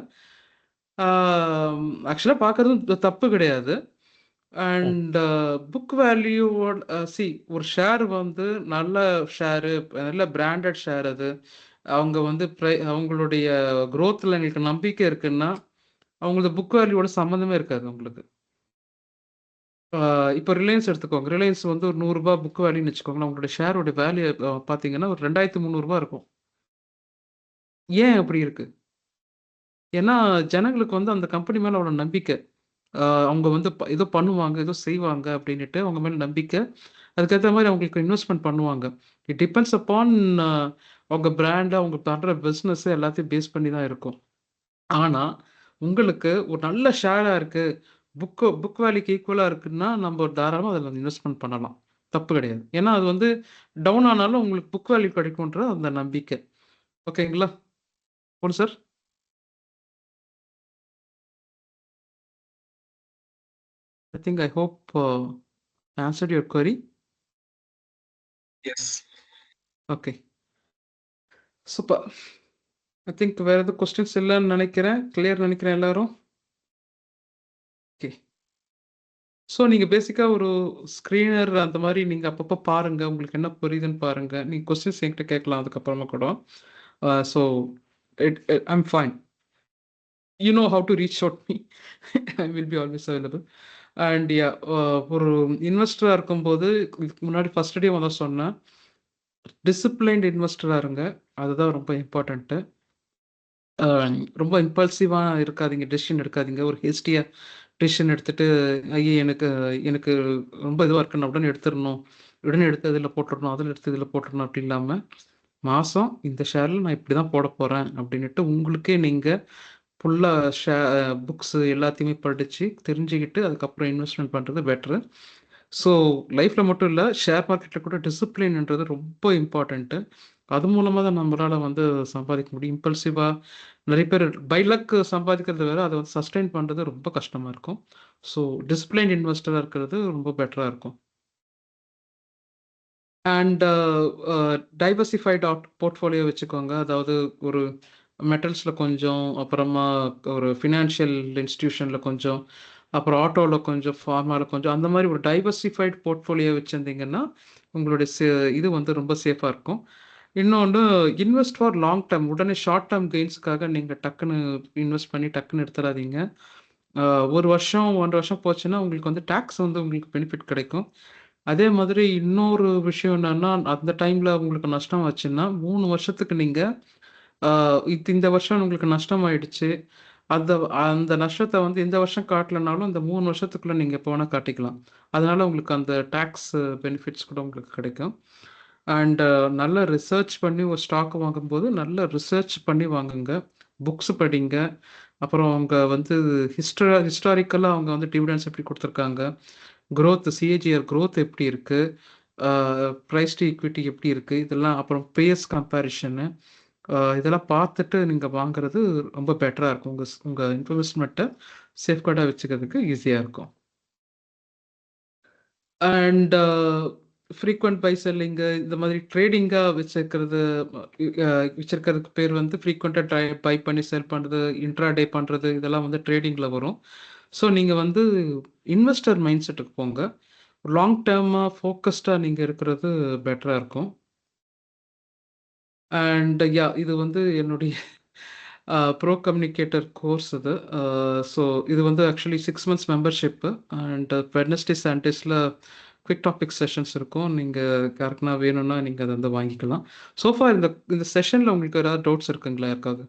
ஆக்சுவலாக பார்க்கறதும் தப்பு கிடையாது. அண்ட் புக் வேல்யூவோட ஒரு ஷேர் வந்து நல்ல ஷேரு, நல்ல பிராண்டட் ஷேர், அது அவங்க வந்து அவங்களுடைய க்ரோத்தில் எங்களுக்கு நம்பிக்கை இருக்குன்னா அவங்களது புக் வேல்யூவோட சம்மந்தமே இருக்காது உங்களுக்கு. இப்போ ரிலையன்ஸ் எடுத்துக்கோங்க. ரிலையன்ஸ் வந்து ஒரு 100 ரூபாய் புக் வேல்யூன்னு வச்சுக்கோங்களேன். அவங்களோட ஷேரோட வேல்யூ பார்த்தீங்கன்னா ஒரு 2300 இருக்கும். ஏன் அப்படி இருக்கு? ஏன்னா ஜனங்களுக்கு வந்து அந்த கம்பெனி மேலே அவ்வளோ நம்பிக்கை. அவங்க வந்து ஏதோ பண்ணுவாங்க, ஏதோ செய்வாங்க அப்படின்னுட்டு அவங்க மேலே நம்பிக்கை. அதுக்கேற்ற மாதிரி அவங்களுக்கு இன்வெஸ்ட்மெண்ட் பண்ணுவாங்க. இட் டிபெண்ட்ஸ் அப்பான் அவங்க பிராண்டு, அவங்க பண்ணுற பிஸ்னஸ் எல்லாத்தையும் பேஸ் பண்ணி தான் இருக்கும். ஆனால் உங்களுக்கு ஒரு நல்ல ஷேராக இருக்குது, புக் வேல்யூக்கு ஈக்குவலாக இருக்குன்னா நம்ம தாராளமாக அதில் இன்வெஸ்ட்மெண்ட் பண்ணலாம், தப்பு கிடையாது. ஏன்னா அது வந்து டவுன் ஆனாலும் உங்களுக்கு புக் வேல்யூ கிடைக்கும்ன்ற அந்த நம்பிக்கை. ஓகேங்களா? போடு sir. I think I hope I answered your query. Yes. Okay, super. I think வேற எதுவும் கொஸ்டின்ஸ் இல்லைன்னு நினைக்கிறேன். கிளியர் நினைக்கிறேன் எல்லாரும். ஓகே, ஸோ நீங்கள் பேசிக்காக ஒரு ஸ்க்ரீனர் அந்த மாதிரி நீங்கள் அப்பப்போ பாருங்கள், உங்களுக்கு என்ன புரியுதுன்னு பாருங்கள். நீங்கள் கொஸ்டின்ஸ் என்கிட்ட கேட்கலாம் அதுக்கப்புறமா கூட. So I'm fine. You know how to reach out me. I will be always available. And ஒரு இன்வெஸ்டராக இருக்கும்போது இதுக்கு முன்னாடி ஃபர்ஸ்ட் டே வந்து சொன்னேன், டிசிப்ளைன்டு இன்வெஸ்டராக இருங்க. அதுதான் ரொம்ப இம்பார்ட்டண்ட்டு. ரொம்ப இம்பல்சிவாக இருக்காதீங்க, டெசிஷன் எடுக்காதீங்க. ஒரு ஹேஸ்டியாக டெசிஷன் எடுத்துகிட்டு ஐயே எனக்கு எனக்கு ரொம்ப இதுவாக இருக்குன்னு உடனே எடுத்துடணும், உடனே எடுத்து இதில் போட்டுடணும், அதில் எடுத்து இதில் போட்டுடணும் அப்படி இல்லாமல் மாதம் இந்த ஷேரில் நான் இப்படி தான் போட போகிறேன் அப்படின்ட்டு உங்களுக்கே நீங்கள் ஃபுல்லாக புக்ஸு எல்லாத்தையுமே படித்து தெரிஞ்சுக்கிட்டு அதுக்கப்புறம் இன்வெஸ்ட்மெண்ட் பண்ணுறது பெட்ரு. ஸோ லைஃப்பில் மட்டும் இல்லை, ஷேர் மார்க்கெட்டில் கூட டிசிப்ளின்ன்றது ரொம்ப இம்பார்ட்டண்ட்டு. அது மூலமாக தான் நம்மளால் வந்து சம்பாதிக்க முடியும். இம்பல்சிவாக நிறைய பேர் பை லக் சம்பாதிக்கிறது வேறு, அதை வந்து சஸ்டெயின் பண்ணுறது ரொம்ப கஷ்டமாக இருக்கும். ஸோ டிசிப்ளைன் இன்வெஸ்டராக இருக்கிறது ரொம்ப பெட்டராக இருக்கும். அண்ட் டைவர்சிஃபைட் போர்ட்ஃபோலியோ வச்சுக்கோங்க. அதாவது ஒரு மெட்டல்ஸில் கொஞ்சம், அப்புறமா ஒரு ஃபினான்ஷியல் இன்ஸ்டிடியூஷனில் கொஞ்சம், அப்புறம் ஆட்டோவில் கொஞ்சம், ஃபார்மாவில் கொஞ்சம், அந்த மாதிரி ஒரு டைவர்சிஃபைட் போர்ட்ஃபோலியோ வச்சுருந்தீங்கன்னா உங்களுடைய இது வந்து ரொம்ப சேஃபாக இருக்கும். இன்னொன்று, இன்வெஸ்ட் ஃபார் லாங் டேர்ம். உடனே ஷார்ட் டேர்ம் கெயின்ஸுக்காக நீங்கள் டக்குன்னு இன்வெஸ்ட் பண்ணி டக்குன்னு எடுத்துடாதீங்க. 1 வருஷம் 1.5 வருஷம் போச்சுன்னா உங்களுக்கு வந்து டேக்ஸ் வந்து உங்களுக்கு பெனிஃபிட் கிடைக்கும். அதே மாதிரி இன்னொரு விஷயம் என்னன்னா, அந்த டைமில் உங்களுக்கு நஷ்டம் ஆச்சுன்னா 3 வருஷத்துக்கு நீங்கள் இந்த வருஷம் உங்களுக்கு நஷ்டம் ஆயிடுச்சு, அந்த அந்த நஷ்டத்தை வந்து இந்த வருஷம் காட்டலனாலும் இந்த 3 வருஷத்துக்குள்ள நீங்கள் எப்போ வேணால் காட்டிக்கலாம். அதனால உங்களுக்கு அந்த டேக்ஸ் பெனிஃபிட்ஸ் கூட உங்களுக்கு கிடைக்கும். அண்ட் நல்ல ரிசர்ச் பண்ணி ஒரு ஸ்டாக் வாங்கும்போது நல்ல ரிசர்ச் பண்ணி வாங்குங்க, புக்ஸ் படிங்க. அப்புறம் அவங்க வந்து ஹிஸ்டாரிக்கலாக அவங்க வந்து டிவிடெண்ட்ஸ் எப்படி கொடுத்துருக்காங்க, growth சிஏஜிஆர் growth எப்படி இருக்கு, ப்ரைஸ் டு ஈக்விட்டி எப்படி இருக்கு, இதெல்லாம், அப்புறம் பேஸ் கம்பேரிஷனு, இதெல்லாம் பார்த்துட்டு நீங்கள் வாங்குறது ரொம்ப பெட்டராக இருக்கும். உங்கள் இன்வெஸ்ட்மெண்ட்டை சேஃப்கார்டாக வச்சுக்கிறதுக்கு ஈஸியாக இருக்கும். அண்ட் ஃப்ரீக்வெண்ட் பை செல்லிங்கு, இந்த மாதிரி ட்ரேடிங்காக வச்சிருக்கிறதுக்கு பேர் வந்து ஃப்ரீக்வெண்ட்டாக பை பண்ணி செல் பண்ணுறது, இன்ட்ராடே பண்ணுறது, இதெல்லாம் வந்து ட்ரேடிங்கில் வரும். ஸோ நீங்கள் வந்து இன்வெஸ்டர் மைண்ட் செட்டுக்கு போங்க. லாங் டேர்மாக ஃபோக்கஸ்டாக நீங்கள் இருக்கிறது பெட்டராக இருக்கும். அண்ட் இது வந்து என்னுடைய ப்ரோ கம்யூனிகேட்டர் கோர்ஸ் இது. ஸோ இது வந்து ஆக்சுவலி 6 months மெம்பர்ஷிப்பு. அண்ட் வெட்னஸ்டே சாட்டர்டேஸில் குவிக் டாபிக் செஷன்ஸ் இருக்கும். நீங்கள் யாருக்குன்னா வேணும்னா நீங்கள் அதை வந்து வாங்கிக்கலாம். சோஃபா இந்த செஷனில் உங்களுக்கு ஏதாவது டவுட்ஸ் இருக்குங்களா யாருக்காவது?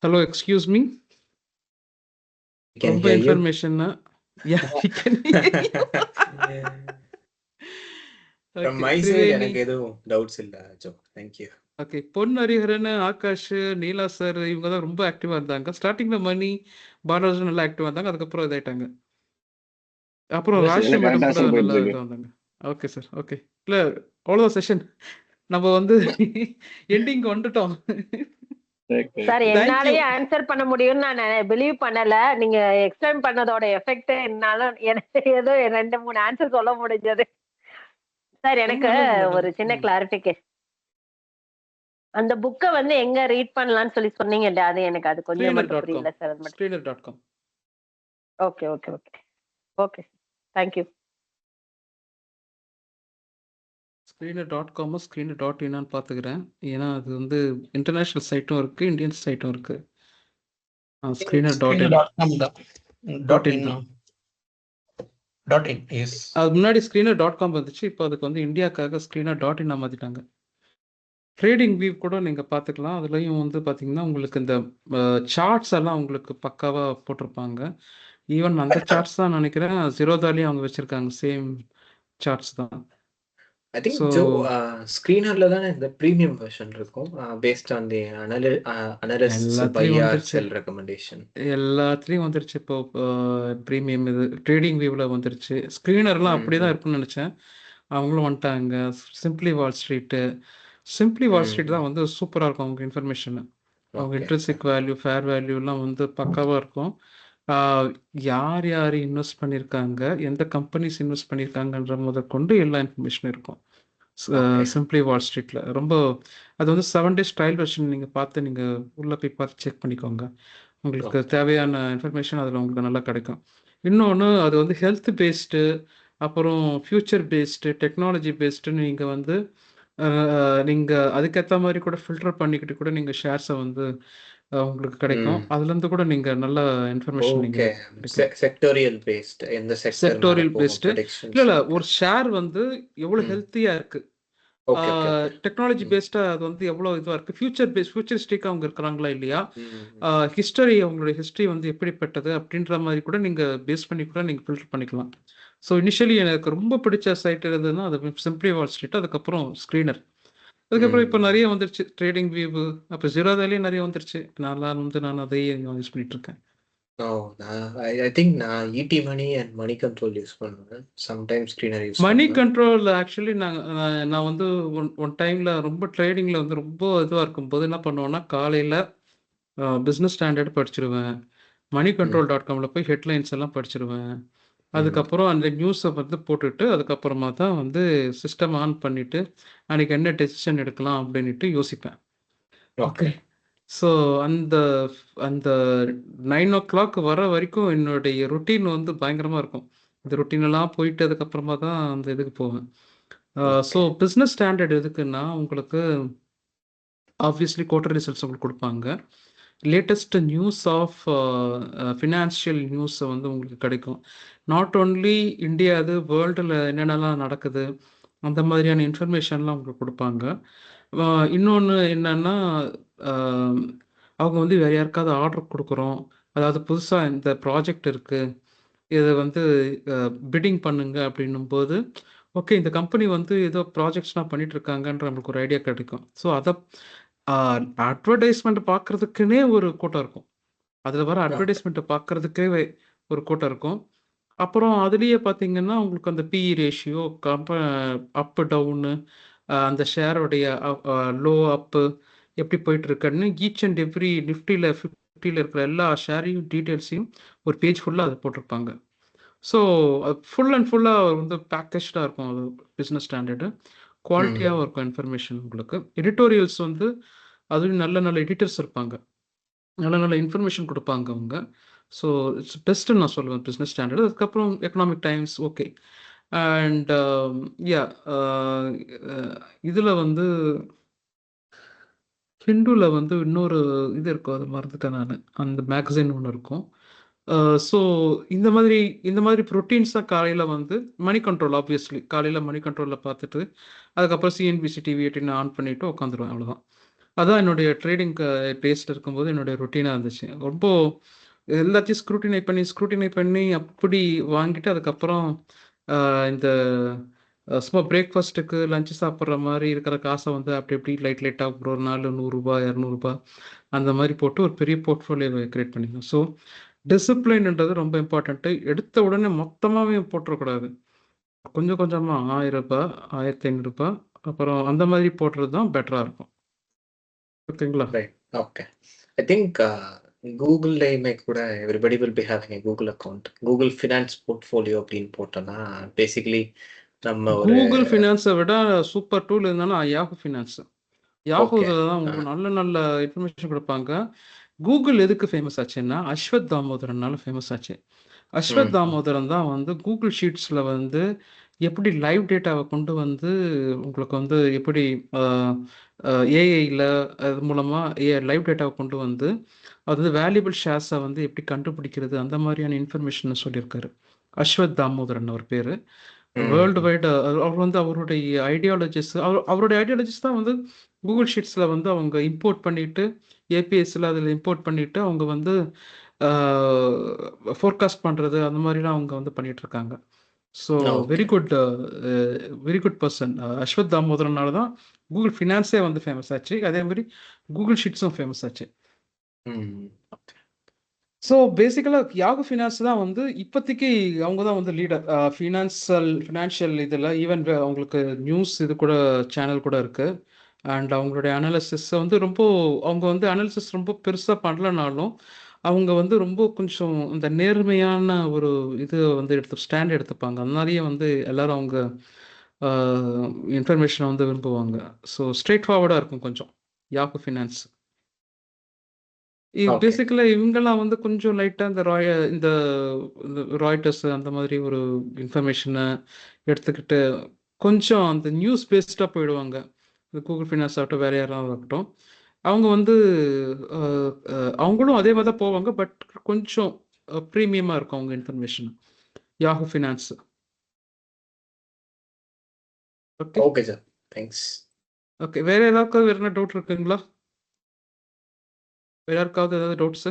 Hello, excuse me. ரொம்ப இன்ஃபர்மேஷன்னா From my side எனக்கு எதுவும் டவுட்ஸ் இல்ல Joe. Thank you. Okay. Pon Hariharan, Akash, Neela sir இவங்க தான் ரொம்ப ஆக்டிவாக இருந்தாங்க. ஸ்டார்டிங்கில் மணி, பாலராஜன் நல்லா ஆக்டிவாக இருந்தாங்க. அதுக்கப்புறம் இதாயிட்டாங்க. அப்புறம் ராஜ்ஸ்ரீ மேடம் கூட நல்லா இதாக வந்தாங்க. Okay sir, okay. இல்லை, அவ்வளோதான் செஷன். நம்ம வந்து எண்டிங் வந்துட்டோம். சார் என்னாலயே ஆன்சர் பண்ண முடியும்னு நான் பிலீவ் பண்ணல. நீங்க எக்ஸ்பிளைன் பண்ணதோட எஃபெக்ட் என்னால எனக்கு ஏதோ 2-3 ஆன்சர் சொல்ல முடிஞ்சது. சார் எனக்கு ஒரு சின்ன கிளாரிபிகேஷன். அந்த புக்கை வந்து எங்க ரீட் பண்ணலாம்னு சொல்லி சொன்னீங்க, அது எனக்கு அது கொஞ்சம் மட்டும் புரியல சார். அது மட்டும். Screener.com. Okay okay okay okay, thank you. Screener.com Screener.in பார்த்துக்கிறேன். ஏன்னா அது வந்து இன்டர்நேஷனல் சைட்டும் இருக்கு, இந்தியன் சைட்டும் இருக்கு. Screener.in. அது முன்னாடி Screener.com வந்துச்சு. இப்போ அதுக்கு வந்து இந்தியாக்காக Screener.in மாத்திட்டாங்க. ட்ரேடிங் வியூ கூட நீங்கள் பார்த்துக்கலாம். அதுலேயும் வந்து பார்த்தீங்கன்னா உங்களுக்கு இந்த சார்ட்ஸ் எல்லாம் உங்களுக்கு பக்காவாக போட்டிருப்பாங்க. ஈவன் அந்த சார்ட்ஸ் தான் நினைக்கிறேன் ஜீரோதாலையும் அவங்க வச்சுருக்காங்க, சேம் சார்ட்ஸ் தான். I think ஜோ ஸ்கிரீனர்ல தான் இந்த பிரீமியம் வெர்ஷன் இருக்கும், based on the analysis by sell recommendation. எல்லாத்துலேயும் வந்துருச்சு இப்போ. ப்ரீமியம் இது ட்ரேடிங் வியூவில் வந்துருச்சு. ஸ்க்ரீனர்லாம் அப்படி தான் இருக்குன்னு நினச்சேன். அவங்களும் வந்துட்டாங்க. சிம்பிளி வால் ஸ்ட்ரீட்டு தான் வந்து சூப்பராக இருக்கும். அவங்க இன்ஃபர்மேஷனு, அவங்க இன்ட்ரெஸ்டிக் வேல்யூ, ஃபேர் வேல்யூலாம் வந்து பக்காவாக இருக்கும். யார் யார் இன்வெஸ்ட் பண்ணியிருக்காங்க, எந்த கம்பெனிஸ் இன்வெஸ்ட் பண்ணியிருக்காங்கன்ற முதற்கொண்டு எல்லா இன்ஃபர்மேஷனும் இருக்கும் சிம்பிளி வால் ஸ்ட்ரீட்டில். ரொம்ப அது வந்து 7 days ட்ரையல் வெர்ஷன். நீங்கள் பார்த்து நீங்கள் உள்ளே போய் பார்த்து செக் பண்ணிக்கோங்க. உங்களுக்கு தேவையான இன்ஃபர்மேஷன் அதில் உங்களுக்கு நல்லா கிடைக்கும். இன்னொன்று, அது வந்து ஹெல்த் பேஸ்டு, அப்புறம் ஃபியூச்சர் பேஸ்டு, டெக்னாலஜி பேஸ்டுன்னு நீங்கள் வந்து நீங்கள் அதுக்கேற்ற மாதிரி கூட ஃபில்டர் பண்ணிக்கிட்டு கூட நீங்கள் ஷேர்ஸை வந்து உங்களுக்கு கிடைக்கும். அதுலேருந்து கூட நீங்கள் நல்ல இன்ஃபர்மேஷன் செக்டோரியல் பேஸ்ட், எந்த செக்டோரியல் பேஸ்டு இல்லை, ஒரு ஷேர் வந்து எவ்வளோ ஹெல்த்தியாக இருக்குது, டெக்னாலஜி பேஸ்டா அது வந்து எவ்வளோ இதுவாக இருக்குது, ஃபியூச்சரிஸ்டிக்காக அவங்க இருக்கிறாங்களா இல்லையா, ஹிஸ்டரி, அவங்களுடைய ஹிஸ்ட்ரி வந்து எப்படிப்பட்டது அப்படின்ற மாதிரி கூட நீங்கள் பேஸ் பண்ணி கூட நீங்கள் ஃபில்டர் பண்ணிக்கலாம். ஸோ இனிஷியலி எனக்கு ரொம்ப பிடிச்ச சைட் இருந்ததுன்னா அது சிம்பிளி வால் ஸ்ட்ரீட், அதுக்கப்புறம் ஸ்க்ரீனர், அதுக்கப்புறம் இப்போ நிறைய வந்துருச்சு ட்ரேடிங் வியூ, அப்போ ஜீரோதாலேயே நிறைய வந்துருச்சு. நான் அதையே யூஸ் பண்ணிட்டு இருக்கேன். I think நான் ET money and money control use பண்ணுவேன். Sometimes screener use money control actually நான் வந்து ஒன் டைமில் ரொம்ப ட்ரேடிங்கில் வந்து ரொம்ப இதுவாக இருக்கும்போது என்ன பண்ணுவேன்னா, காலையில் பிஸ்னஸ் ஸ்டாண்டர்ட் படிச்சிருவேன். மணி கண்ட்ரோல் டாட் காம்ல போய் ஹெட்லைன்ஸ் எல்லாம் படிச்சிருவேன். அதுக்கப்புறம் அந்த நியூஸை வந்து போட்டுட்டு அதுக்கப்புறமா தான் வந்து சிஸ்டம் ஆன் பண்ணிட்டு அன்னைக்கு என்ன டெசிஷன் எடுக்கலாம் அப்படின்ட்டு யோசிப்பேன். ஓகே. ஸோ அந்த அந்த 9 o'clock வர வரைக்கும் என்னுடைய ரொட்டீன் வந்து பயங்கரமா இருக்கும். இந்த ரொட்டீன் எல்லாம் போயிட்டு அதுக்கப்புறமா தான் அந்த இதுக்கு போவேன். ஸோ பிஸ்னஸ் ஸ்டாண்டர்ட் எதுக்குன்னா உங்களுக்கு ஆப்வியஸ்லி குவார்டர் ரிசல்ட்ஸ் உங்களுக்கு கொடுப்பாங்க. லேட்டஸ்ட் நியூஸ் ஆஃப் ஃபினான்ஷியல் நியூஸை வந்து உங்களுக்கு கிடைக்கும். நாட் ஓன்லி இந்தியா, அது வேர்ல்டில் என்னென்னலாம் நடக்குது அந்த மாதிரியான இன்ஃபர்மேஷன்லாம் உங்களுக்கு கொடுப்பாங்க. இன்னொன்று என்னன்னா அவங்க வந்து வேற யாருக்காவது ஆர்டர் கொடுக்குறோம், அதாவது புதுசாக இந்த ப்ராஜெக்ட் இருக்குது, இதை வந்து பிட்டிங் பண்ணுங்க அப்படின்னும் போது ஓகே இந்த கம்பெனி வந்து ஏதோ ப்ராஜெக்ட்ஸ்லாம் பண்ணிட்டு இருக்காங்கன்ற நம்மளுக்கு ஒரு ஐடியா கிடைக்கும். ஸோ அதை அட்வர்டைஸ்மெண்ட் பார்க்கறதுக்குன்னே ஒரு கூட்டம் இருக்கும். அதில் வர அட்வர்டைஸ்மெண்ட்டை பார்க்கறதுக்கே ஒரு கூட்டம் இருக்கும். அப்புறம் அதுலேயே பார்த்தீங்கன்னா உங்களுக்கு அந்த பிஇ ரேஷியோ அப்பு டவுனு, அந்த ஷேரோடைய லோ அப்பு எப்படி போயிட்டு இருக்குன்னு ஈச் அண்ட் எவ்ரி நிஃப்டியில் 50ல் இருக்கிற எல்லா ஷேரையும் டீட்டெயில்ஸையும் ஒரு பேஜ் ஃபுல்லாக அதை போட்டிருப்பாங்க. ஸோ ஃபுல் அண்ட் ஃபுல்லாக வந்து பேக்கேஜாக இருக்கும். அது பிஸ்னஸ் ஸ்டாண்டர்டு குவாலிட்டியாகவும் இருக்கும் இன்ஃபர்மேஷன் உங்களுக்கு. எடிட்டோரியல்ஸ் வந்து அதுவும் நல்ல நல்ல எடிட்டர்ஸ் இருப்பாங்க, நல்ல நல்ல இன்ஃபர்மேஷன் கொடுப்பாங்க அவங்க. ஸோ இட்ஸ் பெஸ்ட்டுன்னு நான் சொல்லுவேன் பிஸ்னஸ் ஸ்டாண்டர்டு. அதுக்கப்புறம் எக்கனாமிக் டைம்ஸ் ஓகே. அண்ட் யா இதில் வந்து ஹிந்துவில் வந்து இன்னொரு இது இருக்கும், அது மறந்துட்டேன் நான். அந்த மேகசின் ஒன்று இருக்கும். ஸோ இந்த மாதிரி ப்ரோட்டீன்ஸ் தான் காலையில் வந்து மணி கண்ட்ரோல், ஆப்வியஸ்லி காலையில் மணி கண்ட்ரோலில் பார்த்துட்டு அதுக்கப்புறம் சிஎன்பிசி டிவி 18 ஆன் பண்ணிவிட்டு உட்காந்துருவேன். அவ்வளோதான். அதான் என்னுடைய ட்ரேடிங் டேஸ்ட் இருக்கும்போது என்னுடைய ரொட்டீனாக இருந்துச்சு. ரொம்ப எல்லாத்தையும் ஸ்க்ரூட்டினை பண்ணி அப்படி வாங்கிட்டு அதுக்கப்புறம் இந்த சும்மா பிரேக்ஃபாஸ்ட்டுக்கு லஞ்சு சாப்பிட்ற மாதிரி இருக்கிற காசை வந்து அப்படி இப்படி லைட்டாக ஒரு நாள் 100 ரூபாய் 200 ரூபாய் அந்த மாதிரி போட்டு ஒரு பெரிய போர்ட்ஃபோலியோ கிரியேட் பண்ணிக்கணும். ஸோ டிசிப்ளின்ன்றது ரொம்ப இம்பார்ட்டண்ட்டு. எடுத்த உடனே மொத்தமாகவே போட்டுறக்கூடாது. கொஞ்சம் கொஞ்சமாக 1000 ரூபாய் 1500 ரூபாய் அப்புறம் அந்த மாதிரி போடுறது தான் பெட்டராக இருக்கும். ஓகேங்களா? ரைட். ஓகே. ஐ திங்க் கூகுள்லையுமே கூட everybody will be having a Google account. Google finance portfolio அப்படின்னு போட்டோன்னா பேசிக்கலி நம்ம ஒரு கூகுள் ஃபினான்ஸை விட சூப்பர் டூல் இருந்தாலும் யாஹூ ஃபினான்ஸ். Yahoo okay. தான் உங்களுக்கு நல்ல நல்ல இன்ஃபர்மேஷன் கொடுப்பாங்க. கூகுள் எதுக்கு ஃபேமஸ் ஆச்சுன்னா அஸ்வத் தாமோதரனால ஃபேமஸ் ஆச்சு. அஸ்வத் தாமோதரன் தான் வந்து கூகுள் ஷீட்ஸில் வந்து எப்படி லைவ் டேட்டாவை கொண்டு வந்து உங்களுக்கு வந்து எப்படி ஏஐயில் அது மூலமாக லைவ் டேட்டாவை கொண்டு வந்து அது வந்து வேல்யூபிள் ஷேர்ஸை வந்து எப்படி கண்டுபிடிக்கிறது அந்த மாதிரியான இன்ஃபர்மேஷனை சொல்லியிருக்காரு அஸ்வத் தாமோதரன் அவர் பேர். வேர்ல்டு வைடு அவர் வந்து அவருடைய ஐடியாலஜிஸ் தான் வந்து கூகுள் ஷீட்ஸில் வந்து அவங்க இம்போர்ட் பண்ணிட்டு ஏபிஎஸ்ல அதில் இம்போர்ட் பண்ணிட்டு அவங்க வந்து ஃபோர்காஸ்ட் பண்ணுறது அந்த மாதிரிலாம் அவங்க வந்து பண்ணிட்டு இருக்காங்க. So very good person Ashwath தாமோதரனால தான் கூகுள் ஃபினான்ஸே வந்து ஃபேமஸ் ஆச்சு. அதே மாதிரி கூகுள் ஷீட்ஸும் ஃபேமஸ் ஆச்சு. ஸோ பேசிக்கலாக யாஹூ ஃபினான்ஸ் தான் வந்து இப்போதைக்கு அவங்க தான் வந்து லீடர் ஃபினான்ஷியல் இதில். ஈவன் அவங்களுக்கு நியூஸ் இது கூட சேனல் கூட இருக்குது. அண்ட் அவங்களுடைய அனாலிசிஸ் வந்து அவங்க வந்து அனாலிசிஸ் ரொம்ப பெருசாக பண்ணலனாலும் அவங்க வந்து ரொம்ப கொஞ்சம் இந்த நேர்மையான ஒரு இது வந்து ஸ்டாண்ட் எடுத்துப்பாங்க. அதனாலேயே வந்து எல்லாரும் அவங்க இன்ஃபர்மேஷனை வந்து விரும்புவாங்க. ஸோ ஸ்ட்ரெயிட் ஃபார்வர்டாக இருக்கும் கொஞ்சம் யாஹூ ஃபினான்ஸ். பேசிக்கலாக இவங்கெல்லாம் வந்து கொஞ்சம் லைட்டாக இந்த ராய்டர்ஸ் அந்த மாதிரி ஒரு இன்ஃபர்மேஷனை எடுத்துக்கிட்டு கொஞ்சம் அந்த நியூஸ் பேஸ்டாக போயிடுவாங்க. இந்த கூகுள் ஃபினான்ஸ் ஆகட்டும் வேற யாராவது ஆகட்டும் அவங்க வந்து அவங்களும் அதே மாதிரி தான் போவாங்க. பட் கொஞ்சம் ப்ரீமியமாக இருக்கும் அவங்க information Yahoo finance. Okay sir, thanks. Okay, வேற ஏதாவது வேற என்ன டவுட் இருக்குங்களா? வேற யாருக்காவது ஏதாவது டவுட்ஸு?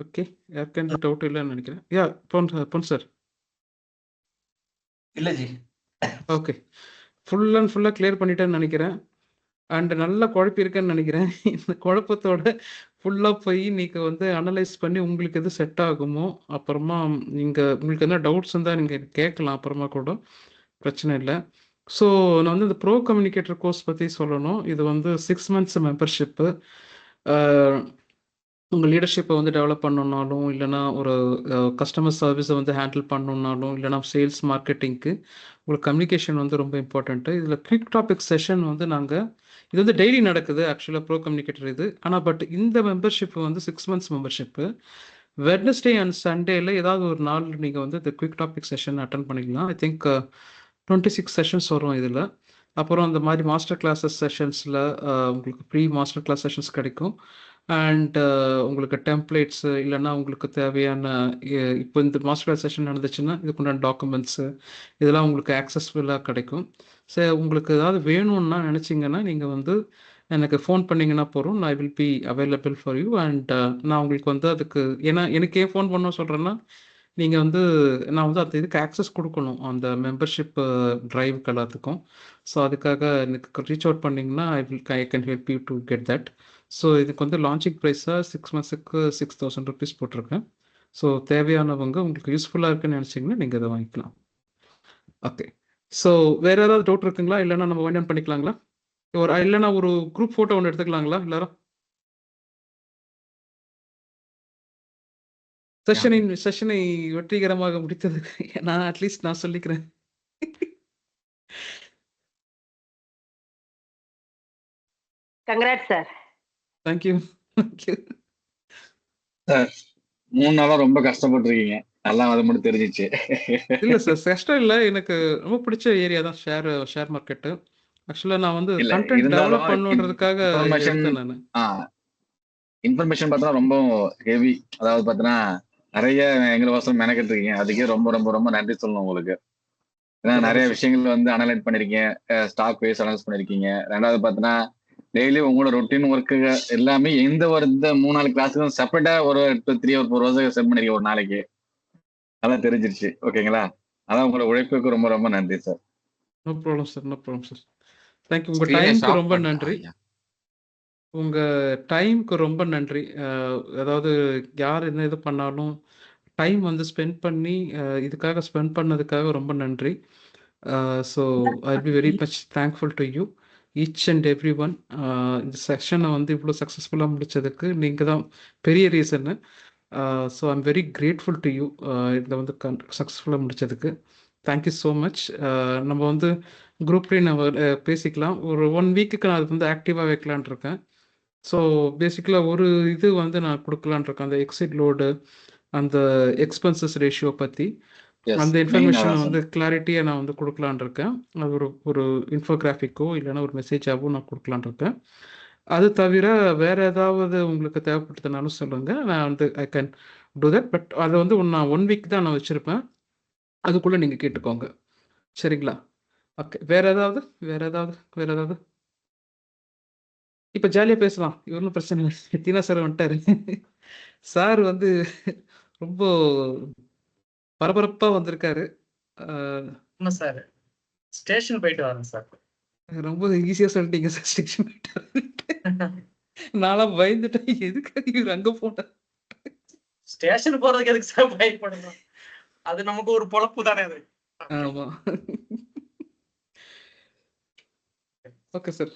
ஓகே, யாருக்கு எந்த டவுட் இல்லைன்னு நினைக்கிறேன். யா பொன் சார். இல்லை ஜி. ஓகே, ஃபுல்லாக கிளியர் பண்ணிட்டேன்னு நினைக்கிறேன். அண்ட் நல்லா குழப்பியிருக்கேன்னு நினைக்கிறேன். இந்த குழப்பத்தோட ஃபுல்லாக போய் நீங்கள் வந்து அனலைஸ் பண்ணி உங்களுக்கு எது செட் ஆகுமோ அப்புறமா உங்களுக்கு என்ன டவுட்ஸ் இருந்தால் நீங்கள் கேட்கலாம், அப்புறமா கூட பிரச்சனை இல்லை. ஸோ நான் வந்து இந்த ப்ரோ கம்யூனிகேட்டர் கோர்ஸ் பற்றி சொல்லணும். இது வந்து 6 மந்த்ஸ் மெம்பர்ஷிப்பு. உங்கள் லீடர்ஷிப்பை வந்து டெவலப் பண்ணணுன்னாலும், இல்லைனா ஒரு கஸ்டமர் சர்வீஸை வந்து ஹேண்டில் பண்ணணுன்னாலும், இல்லைனா சேல்ஸ் மார்க்கெட்டிங்க்கு உங்களுக்கு கம்யூனிகேஷன் வந்து ரொம்ப இம்பார்ட்டண்ட்டு. இதில் குவிக் டாபிக் செஷன் வந்து இது வந்து டெய்லி நடக்குது ஆக்சுவலாக ப்ரோ கம்யூனிகேட்டர் இது. ஆனால் பட் இந்த மெம்பர்ஷிப் வந்து 6 மந்த்ஸ் மெம்பர்ஷிப்பு. வெட்னஸ்டே அண்ட் சண்டேல ஏதாவது ஒரு நாள் நீங்கள் வந்து இந்த குவிக் டாபிக் செஷன் அட்டன் பண்ணிக்கலாம். ஐ திங்க் 26 செஷன்ஸ் வரும் இதில். அப்புறம் இந்த மாதிரி மாஸ்டர் கிளாஸஸ் செஷன்ஸில் உங்களுக்கு ப்ரீ மாஸ்டர் கிளாஸ் செஷன்ஸ் கிடைக்கும். அண்ட் உங்களுக்கு டெம்ப்ளேட்ஸு இல்லைன்னா உங்களுக்கு தேவையான இப்போ இந்த மாஸ்டர் கிளாஸ் செஷன் நடந்துச்சுன்னா இதுக்குண்டான டாக்குமெண்ட்ஸு இதெல்லாம் உங்களுக்கு ஆக்சஸ்ஃபுல்லாக கிடைக்கும். ஸோ உங்களுக்கு ஏதாவது வேணும்னா நினச்சிங்கன்னா நீங்கள் வந்து எனக்கு ஃபோன் பண்ணிங்கன்னா போகிறோம். நான் will be available for you. And நான் உங்களுக்கு வந்து அதுக்கு ஏன்னா எனக்கு ஏன் ஃபோன் பண்ண சொல்கிறேன்னா நீங்கள் வந்து நான் வந்து அந்த இதுக்கு ஆக்சஸ் கொடுக்கணும் அந்த மெம்பர்ஷிப் ட்ரைவுக்கு எல்லாத்துக்கும். ஸோ அதுக்காக எனக்கு ரீச் அவுட் பண்ணிங்கன்னா I can help you to get that. So இதுக்கு வந்து லான்ச்சிங் ப்ரைஸாக 6 மந்த்ஸுக்கு 6000 ருபீஸ் போட்டிருக்கேன். ஸோ தேவையானவங்க உங்களுக்கு யூஸ்ஃபுல்லாக இருக்குன்னு நினச்சிங்கன்னா நீங்கள் இதை வாங்கிக்கலாம். ஓகே. ஸோ வேறு ஏதாவது டவுட் இருக்குங்களா? இல்லைன்னா நம்ம வைண்ட் ஆன் பண்ணிக்கலாங்களா? இல்லைன்னா ஒரு குரூப் ஃபோட்டோ ஒன்று எடுத்துக்கலாங்களா எல்லாரும்? செஷனை வெற்றிகரமாக முடித்ததுக்கு நான் அட்லீஸ்ட் நான் சொல்லிக்கிறேன். Congrats sir. தேங்க்யூ. சார் 3 நாளா ரொம்ப கஷ்டப்பட்டிருக்கீங்க. நல்லா அது மட்டும் தெரிஞ்சிச்சு. இல்லை சார் கஷ்டம் இல்லை. எனக்கு ரொம்ப பிடிச்ச ஏரியா தான் ஷேர் மார்க்கெட்டு. ஆக்சுவலாக நான் வந்து இல்ல கண்டென்ட் டெவலப் இருந்தாலும் பண்ணுன்றதுக்காக இன்ஃபர்மேஷன் எடுத்தேன் நான். இன்ஃபர்மேஷன் பார்த்தா ரொம்ப ஹெவி. அதாவது பார்த்தீங்கன்னா நிறைய எங்களுக்கோசரம் மெனக்கிட்டு இருக்கீங்க. அதுக்கே ரொம்ப ரொம்ப ரொம்ப நன்றி சொல்லணும் உங்களுக்கு. ஏன்னா நிறைய விஷயங்கள் வந்து அனலைஸ் பண்ணிருக்கீங்க. ஸ்டாக் வைஸ் அனலைஸ் பண்ணிருக்கீங்க. ரெண்டாவது பார்த்தீங்கன்னா டெய்லி உங்களோட ரொட்டீன் ஒர்க்கு எல்லாமே இந்த 3-4 கிளாஸுக்கும் செப்பரேட்டா ஒரு 3 or 4 ஹவர்ஸ் செட் பண்ணிருக்கீங்க ஒரு நாளைக்கு. அதான் தெரிஞ்சிருச்சு. ஓகேங்களா? அதான் உங்களோட உழைப்புக்கு ரொம்ப ரொம்ப நன்றி sir. No problem sir. No problem sir. Thank you. உங்கள் டைமுக்கு ரொம்ப நன்றி. உங்கள் டைமுக்கு ரொம்ப நன்றி. அதாவது யார் என்ன இது பண்ணாலும் டைம் வந்து ஸ்பெண்ட் பண்ணி இதுக்காக ஸ்பெண்ட் பண்ணதுக்காக ரொம்ப நன்றி. So I be very much thankful to you each and every one. இந்த செஷனை வந்து இவ்வளோ சக்ஸஸ்ஃபுல்லாக முடித்ததுக்கு நீங்கள் தான் பெரிய ரீசன்னு. So I'm very grateful to you இதை வந்து சக்ஸஸ்ஃபுல்லாக முடித்ததுக்கு. Thank you so much. நம்ம வந்து குரூப்லேயும் நம்ம பேசிக்கலாம். ஒரு 1 வீக்குக்கு நான் அது வந்து ஆக்டிவாக வைக்கலான் இருக்கேன். ஸோ பேசிக்கலாக ஒரு இது வந்து நான் கொடுக்கலான் இருக்கேன். அந்த எக்ஸிட் லோடு அந்த எக்ஸ்பென்சஸ் ரேஷியோ பற்றி அந்த இன்ஃபர்மேஷனை வந்து கிளாரிட்டியாக நான் வந்து கொடுக்கலான் இருக்கேன். அது ஒரு இன்ஃபோகிராஃபிக்கோ இல்லைன்னா ஒரு மெசேஜாகவோ நான் கொடுக்கலான் இருக்கேன். அது தவிர வேறு ஏதாவது உங்களுக்கு தேவைப்பட்டதுனாலும் சொல்லுங்கள். நான் வந்து I can do that. But அதை வந்து நான் 1 வீக் தான் நான் வச்சுருப்பேன். அதுக்குள்ளே நீங்கள் கேட்டுக்கோங்க. சரிங்களா? ஓகே. வேறு ஏதாவது இப்போ ஜாலியாக பேசலாம். ஒன்றும் பிரச்சனை இல்லை. தீனா சார் வந்துட்டாரு. சார் வந்து ரொம்ப பரபரப்பாக வந்திருக்காரு. சார் ஸ்டேஷன் போயிட்டு வரேன் சார். ரொம்ப ஈஸியாக சொல்லிட்டீங்க சார். ஸ்டேஷன் போயிட்டு நான்லாம் பயந்துட்டேன். எதுக்காக இவர் அங்கே போனேன்? ஸ்டேஷன் போறதுக்கு எதுக்கு சார் பயப்படணும்? அது நமக்கு ஒரு பொழப்பு தானே அது. ஆமாம். Okay sir.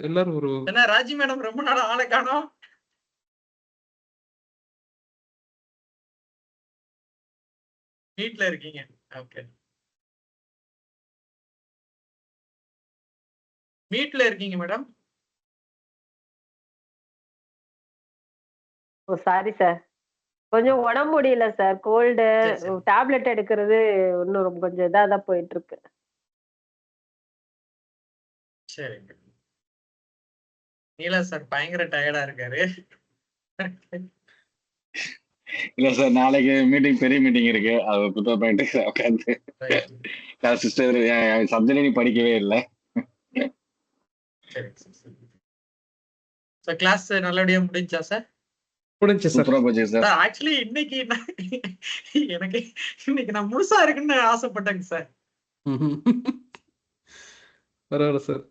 எல்லாரும் என்ன ராஜி மேடம் ரொம்ப நாள் ஆளை காணோம். வீட்ல இருக்கீங்க? ஓகே. வீட்ல இருக்கீங்க மேடம்? ஓ சாரி சார். கொஞ்சம் உடம்பு முடியல சார். கோல்டு டேப்லெட் எடுக்கிறது இன்னும் கொஞ்சம் இதாக தான் போயிட்டு இருக்கு. சரிங்க. நீலா சார் பயங்கர டயர்டா இருக்காரு. இல்ல சார் நாளைக்கு மீட்டிங் பெரிய மீட்டிங் இருக்கு. அதை ப்ரிப்பேர் பண்ணிட்டு உட்காந்து சிஸ்டர் சப்ஜெக்ட் நீ படிக்கவே இல்லை. சார் கிளாஸ் நல்லபடியா முடிஞ்சா சார்? முடிஞ்சு சார். சூப்பரா போச்சு சார். ஆக்சுவலி இன்னைக்கு எனக்கு இன்னைக்கு நான் முழுசா இருக்குன்னு ஆசைப்பட்டேங்க சார். பரவாயில்ல சார்.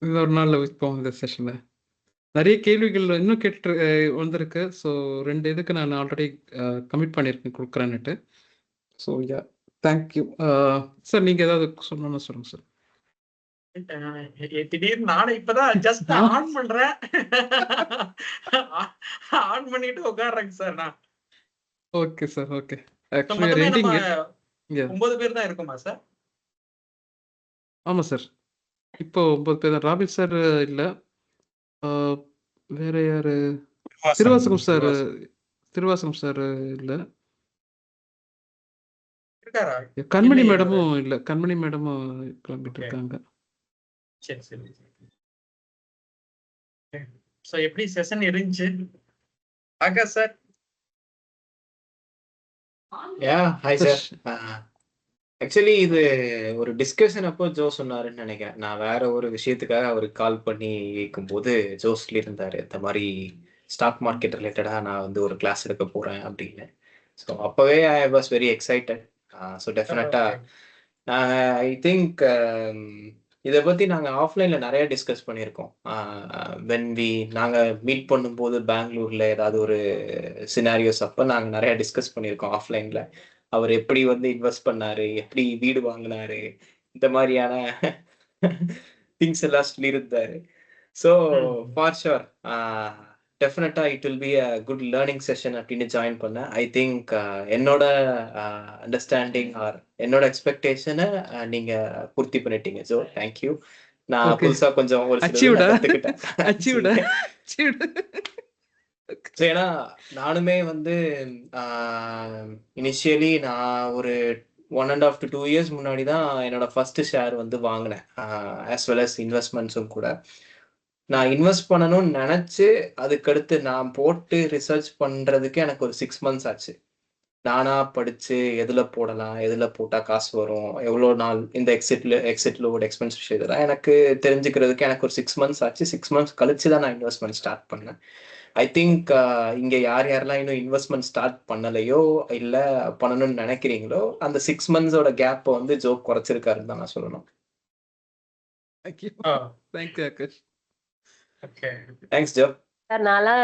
இன்னொரு நாளில் வைப்போம் இந்த செஷனில். நிறைய கேள்விகள் இன்னும் கேட்டு வந்திருக்கு. ஸோ 2 இதுக்கு நான் ஆல்ரெடி கமிட் பண்ணியிருக்கேன் கொடுக்குறேன்னுட்டு. So yeah thank you sir. நீங்கள் ஏதாவது சொல்லணும்னு சொல்லுங்கள் சார். திடீர்னு நானும் இப்பதான் ஜஸ்ட் ஆன் பண்றேன். ஆன் பண்ணிட்டு உட்கார்றேங்க சார் நான். Okay sir, okay. So, actually மொத்தமே நம்ம ரெண்டிங் 9 பேர் தான் இருக்குமா சார்? ஆமா சார். இப்போ 9 பேர் தான். ராபில் சார் இல்ல. ஆ, வேற யாரு? திருவாசகம் சார் திருவாசகம் சார் இல்ல. இருக்காரா? கண்மணி இல்லையா அவரு? மேடமும் இல்ல. கண்மணி மேடமும் கிளம்பிட்டு ஓகே, இருக்காங்க. சரி சரி. ஸோ எப்படி செஷன் இருந்துச்சு Akash sir? Hi sir. Actually இது ஒரு டிஸ்கஷன் அப்போ ஜோ சொன்னாருன்னு நினைக்கிறேன். நான் வேற ஒரு விஷயத்துக்காக அவருக்கு கால் பண்ணி கேட்கும்போது ஜோ சொல்லியிருந்தாரு இந்த மாதிரி ஸ்டாக் மார்க்கெட் ரிலேட்டடாக நான் வந்து ஒரு கிளாஸ் எடுக்க போறேன் அப்படின்னு. ஸோ அப்போவே I was very excited. So டெஃபினட்டாக ஐ திங்க் இதை பற்றி நாங்கள் ஆஃப்லைனில் நிறைய டிஸ்கஸ் பண்ணியிருக்கோம். நாங்கள் மீட் பண்ணும்போது பெங்களூரில் ஏதாவது ஒரு சினாரியோஸ் அப்போ நாங்கள் நிறைய டிஸ்கஸ் பண்ணியிருக்கோம் ஆஃப்லைனில். அவர் எப்படி வந்து இன்வெஸ்ட் பண்ணாரு, எப்படி வீடு வாங்கினாரு, இந்த மாதிரியான திங்ஸ் எல்லாம் சொல்லியிருந்தாரு. ஸோ ஃபார் ஷுர் டெஃபினட்டா it will be a good learning session அப்படின்னு ஜாயின் பண்ணேன். ஐ திங்க் என்னோட அண்டர்ஸ்டாண்டிங் ஆர் என்னோட எக்ஸ்பெக்டேஷனை நீங்க பூர்த்தி பண்ணிட்டீங்க ஜோ. தேங்க்யூ. நான் ஓகே. புதுசா கொஞ்சம் ஒரு சில அச்சீவ்டா கத்துக்கிட்டேன். அச்சீவ்டா அச்சீவ்டா. ஸோ ஏன்னா நானுமே வந்து இனிஷியலி நான் ஒரு 1.5 to 2 years முன்னாடி தான் என்னோட ஃபர்ஸ்ட் ஷேர் வந்து வாங்கினேன். ஆஸ் வெல் அஸ் இன்வெஸ்ட்மெண்ட்ஸும் கூட. நான் இன்வெஸ்ட் பண்ணணும்னு நினைச்சு அதுக்கடுத்து நான் போட்டு ரிசர்ச் பண்றதுக்கு எனக்கு ஒரு 6 months ஆச்சு. நானா படிச்சு எதுல போடலாம், எதுல போட்டா காசு வரும், எவ்வளோ நாள் இந்த எக்ஸிட் லோட் எக்ஸ்பென்ஸ் இதெல்லாம் எனக்கு தெரிஞ்சுக்கிறதுக்கு எனக்கு ஒரு 6 months ஆச்சு. 6 months கழிச்சு தான் நான் இன்வெஸ்ட்மெண்ட் ஸ்டார்ட் பண்ணேன். ஐ திங்க் இங்க யாரெல்லாம் இன்னும் இன்வெஸ்ட்மெண்ட் ஸ்டார்ட் பண்ணலையோ இல்ல பண்ணணும்னு நினைக்கிறீங்களோ அந்த 6 months கேப்பை வந்து ஜோ குறைச்சிருக்காருன்னு தான் நான் சொல்லணும். Thank you ah, thank you Akash. Okay. Thanks Joe. Sir நான்லாம்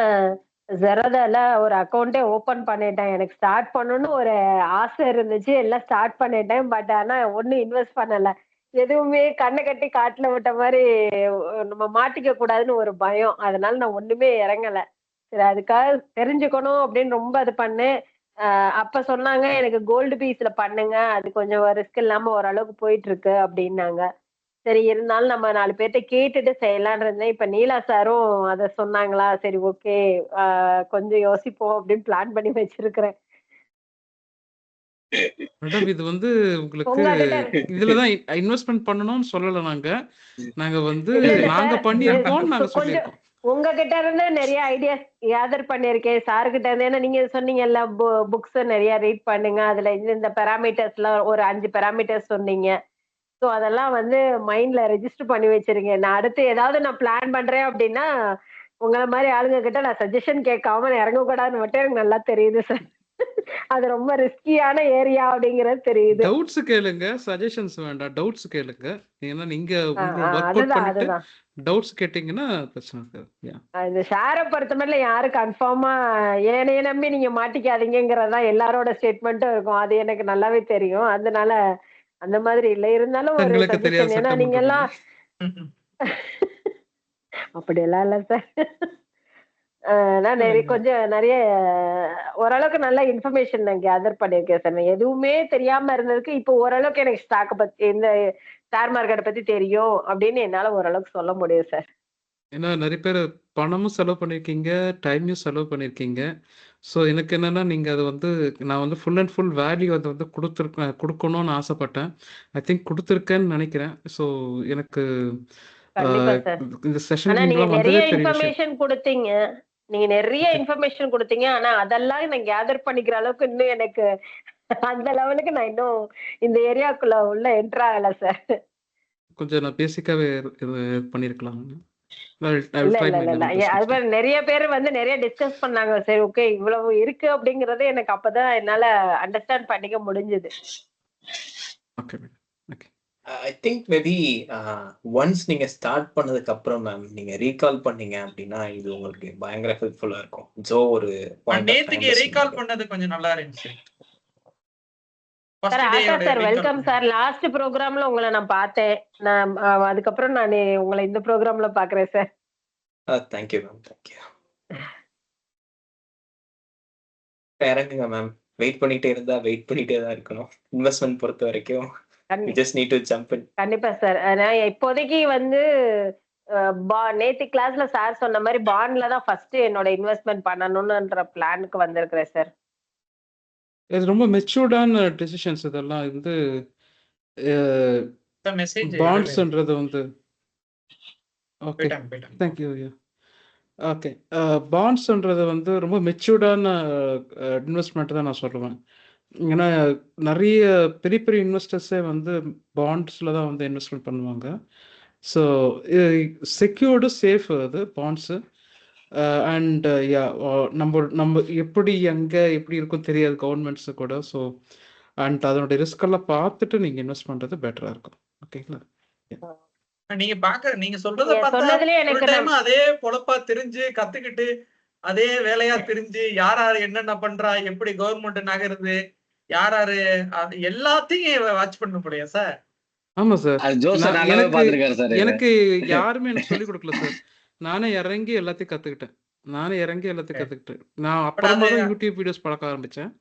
ஜெரதால ஒரு அக்கௌண்ட்டே ஓபன் பண்ணிட்டேன். எனக்கு ஸ்டார்ட் பண்ணணும்னு ஒரு ஆசை இருந்துச்சு, எல்லாம் ஸ்டார்ட் பண்ணிட்டேன். பட் ஆனா ஒன்றும் இன்வெஸ்ட் பண்ணல. எதுவுமே கண்ணை கட்டி காட்டுல விட்ட மாதிரி நம்ம மாட்டிக்க கூடாதுன்னு ஒரு பயம். அதனால நான் ஒண்ணுமே இறங்கல. சரி அதுக்காக தெரிஞ்சுக்கணும் அப்படின்னு ரொம்ப இது பண்ணேன். அப்ப சொன்னாங்க எனக்கு கோல்டு பீஸ்ல பண்ணுங்க, அது கொஞ்சம் ரிஸ்க் இல்லாம ஓரளவுக்கு போயிட்டு இருக்கு அப்படின்னாங்க. சரி இருந்தாலும் நம்ம 4 பேர்ட்ட கேட்டுட்டு செய்யலாம்னு இருந்தேன். இப்ப நீலா சாரும் அத சொன்னாங்களா, சரி ஓகே கொஞ்சம் யோசிப்போம் அப்படின்னு பிளான் பண்ணி வச்சிருக்கிறேன். மேடம் இது வந்து உங்களுக்கு உங்ககிட்ட இதுலதான் இன்வெஸ்ட்மெண்ட் பண்ணணும்னு சொல்லல. நாங்க நாங்க வந்து இல்ல இல்ல நாங்க சார், பண்ணியிருக்கோம், நாங்க கொஞ்சம் சொல்லியிருக்கோம். உங்ககிட்ட இருந்து நிறைய ஐடியாஸ் கேதர் பண்ணிருக்கேன் சார் கிட்ட இருந்து. ஏன்னா நீங்க சொன்னீங்கல்ல புக்ஸ் நிறைய ரீட் பண்ணுங்க, அதுல இந்த பெராமீட்டர்ஸ் எல்லாம் ஒரு 5 பெராமீட்டர்ஸ் சொன்னீங்க. ஸோ அதெல்லாம் வந்து மைண்ட்ல ரெஜிஸ்டர் பண்ணி வச்சிருங்க. நான் அடுத்து ஏதாவது நான் பிளான் பண்றேன் அப்படின்னா உங்களை மாதிரி ஆளுங்க கிட்ட நான் சஜஷன் கேட்காம இறங்கக்கூடாதுன்னு மட்டும் எனக்கு நல்லா தெரியுது சார். அது ரொம்ப ரிஸ்கியான ஏரியா அப்படிங்கறது தெரியுது. டவுட்ஸ் கேளுங்க, சஜஷன்ஸ் வேண்டாம். டவுட்ஸ் கேளுங்க. ஏன்னா நீங்க உங்களோட ஒர்க் அவுட் அதுதான் பண்ணிட்டு அதுதான் டவுட்ஸ் கேட்டீங்கன்னா பிரச்சனை இருக்காது. Yeah. இந்த ஷேரை பொறுத்த மட்டும் யாரும் கன்ஃபார்மா ஏனைய நம்பி நீங்க மாட்டிக்காதீங்கிறதா எல்லாரோட ஸ்டேட்மெண்ட்டும் இருக்கும். அது எனக்கு நல்லாவே தெரியும். அதனால அந்த மாதிரி இல்ல, இருந்தாலும் ஒரு தங்களுக்கு தெரியாத சஜஷன். ஏன்னா நீங்க சட்டமன்றம் எல்லாம் அப்படியெல்லாம் இல்ல சார். நான் நிறைய ஓரளவுக்கு நல்ல இன்ஃபர்மேஷன் நான் கேதர் பண்ணிருக்கேன் சார். நான் எதுவுமே தெரியாம இருந்ததுக்கு இப்போ ஓரளவுக்கு எனக்கு ஸ்டாக்கை பத்தி இந்த ஷேர் மார்க்கெட்டை பத்தி தெரியும் அப்படின்னு என்னால ஓரளவுக்கு சொல்ல முடியும் சார். ஏன்னா நிறைய பேர் பணமும் செலவு பண்ணியிருக்கீங்க, டைமையும் செலவு பண்ணியிருக்கீங்க. ஸோ எனக்கு என்னன்னா நீங்க அதை வந்து நான் வந்து ஃபுல் அண்ட் ஃபுல் வேல்யூ அதை வந்து கொடுக்கணும்னு ஆசைப்பட்டேன். ஐ திங்க் கொடுத்துருக்கேன்னு நினைக்கிறேன். ஸோ எனக்கு கண்டிப்பா சார். இந்த ஆனா செஷனுக்கு நீங்க நீங்களாம் நிறைய வந்ததே பெரிய விஷயம். இன்ஃபர்மேஷன் கொடுத்தீங்க. நீங்க நிறைய ஓகே இன்ஃபர்மேஷன் கொடுத்தீங்க. ஆனா அதெல்லாம் நான் கேதர் பண்ணிக்கிற அளவுக்கு இன்னும் எனக்கு அந்த லெவலுக்கு நான் இன்னும் இந்த ஏரியாக்குள்ள உள்ள என்டர் ஆகல சார். கொஞ்சம் நான் பேசிக்காவே இது பண்ணியிருக்கலாம். இல்ல இல்ல இல்ல இல்ல அது மாதிரி நிறைய பேர் வந்து நிறைய டிஸ்கஸ் பண்ணாங்க. சரி ஓகே இவ்வளவு இருக்கு அப்படிங்கறது எனக்கு அப்பதான் என்னால அண்டர்ஸ்டாண்ட் பண்ணிக்க முடிஞ்சது. Okay madam. Okay I think maybe once நீங்க ஸ்டார்ட் பண்ணதுக்கு அப்புறம் மேம் நீங்க ரீகால் பண்ணீங்க அப்படின்னா இது உங்களுக்கு பயங்கர ஹெல்ப்ஃபுல்லா இருக்கும். ஜோ ஒரு பாயிண்ட் ஆஃப் நேத்துக்கு டைம்ல ரீகால் சொன்னாங்க. பண்ணது கொஞ்சம் நல்லா இருந்துச்சு. Sir Asha sir welcome sir. Last ப்ரோக்ராம்ல உங்களை நான் பார்த்தேன். நான் அதுக்கப்புறம் நான் உங்களை இந்த ப்ரோக்ராம்ல பாக்குறேன் சார். Thank you ma'am, thank you. இறங்குங்க மேம். வெயிட் பண்ணிட்டே இருந்தா வெயிட் பண்ணிட்டே தான் இருக்கணும். இன்வெஸ்ட்மெண்ட் பொறுத்த வரைக்கும் we just need to jump in. கண்டிப்பா சார். நான் இப்போதைக்கு வந்து நேத்து கிளாஸ்ல சார் சொன்ன மாதிரி பாண்ட்ல தான் ஃபர்ஸ்ட் என்னோட இன்வெஸ்ட்மெண்ட் பண்ணணும்ன்ற பிளானுக்கு வந்திருக்கிறேன் சார். இது ரொம்ப மெச்சூர்டான டெசிஷன்ஸ் இதெல்லாம். வந்து மெசேஜ் பாண்ட்ஸ்ன்றது வந்து ஓகே போயிட்டாங்க. தேங்க்யூ. ஓகே பாண்ட்ஸ்ன்றது வந்து ரொம்ப மெச்சூர்டான இன்வெஸ்ட்மெண்ட் தான் நான் சொல்லுவேன். ஏன்னா நிறைய பெரிய பெரிய இன்வெஸ்டர்ஸே வந்து பாண்ட்ஸில் தான் வந்து இன்வெஸ்ட்மெண்ட் பண்ணுவாங்க. ஸோ செக்யூர்டு சேஃப் அது பாண்ட்ஸு. அண்ட் நம்ம எப்படி எங்கே எப்படி இருக்கும் தெரியாது கவர்மெண்ட்ஸு கூட. ஸோ அண்ட் அதனுடைய ரிஸ்கெல்லாம் பார்த்துட்டு நீங்கள் இன்வெஸ்ட் பண்ணுறது பெட்டராக இருக்கும். ஓகேங்களா? நீங்க சொல்றத பார்த்தா சொன்னதுலயே full எனக்கு time அதே பொழப்பா தெரிஞ்சு கத்துக்கிட்டு அதே வேலையா தெரிஞ்சு யார் யாரு என்னென்ன பண்றா, எப்படி கவர்மெண்ட் நகருது, யார் யாரு எல்லாத்தையும் வாட்ச் பண்ண முடியும் சார். ஆமாம் சார். அது ஜோசப் நல்லாவே எனக்கு பார்த்திருக்காரு சார். எனக்கு யாருமே எனக்கு சொல்லிக் கொடுக்கல சார். நானே இறங்கி எல்லாத்தையும் கற்றுக்கிட்டேன். நான் அப்புறமா தான் யூடியூப் வீடியோஸ் பழக்க ஆரம்பித்தேன்.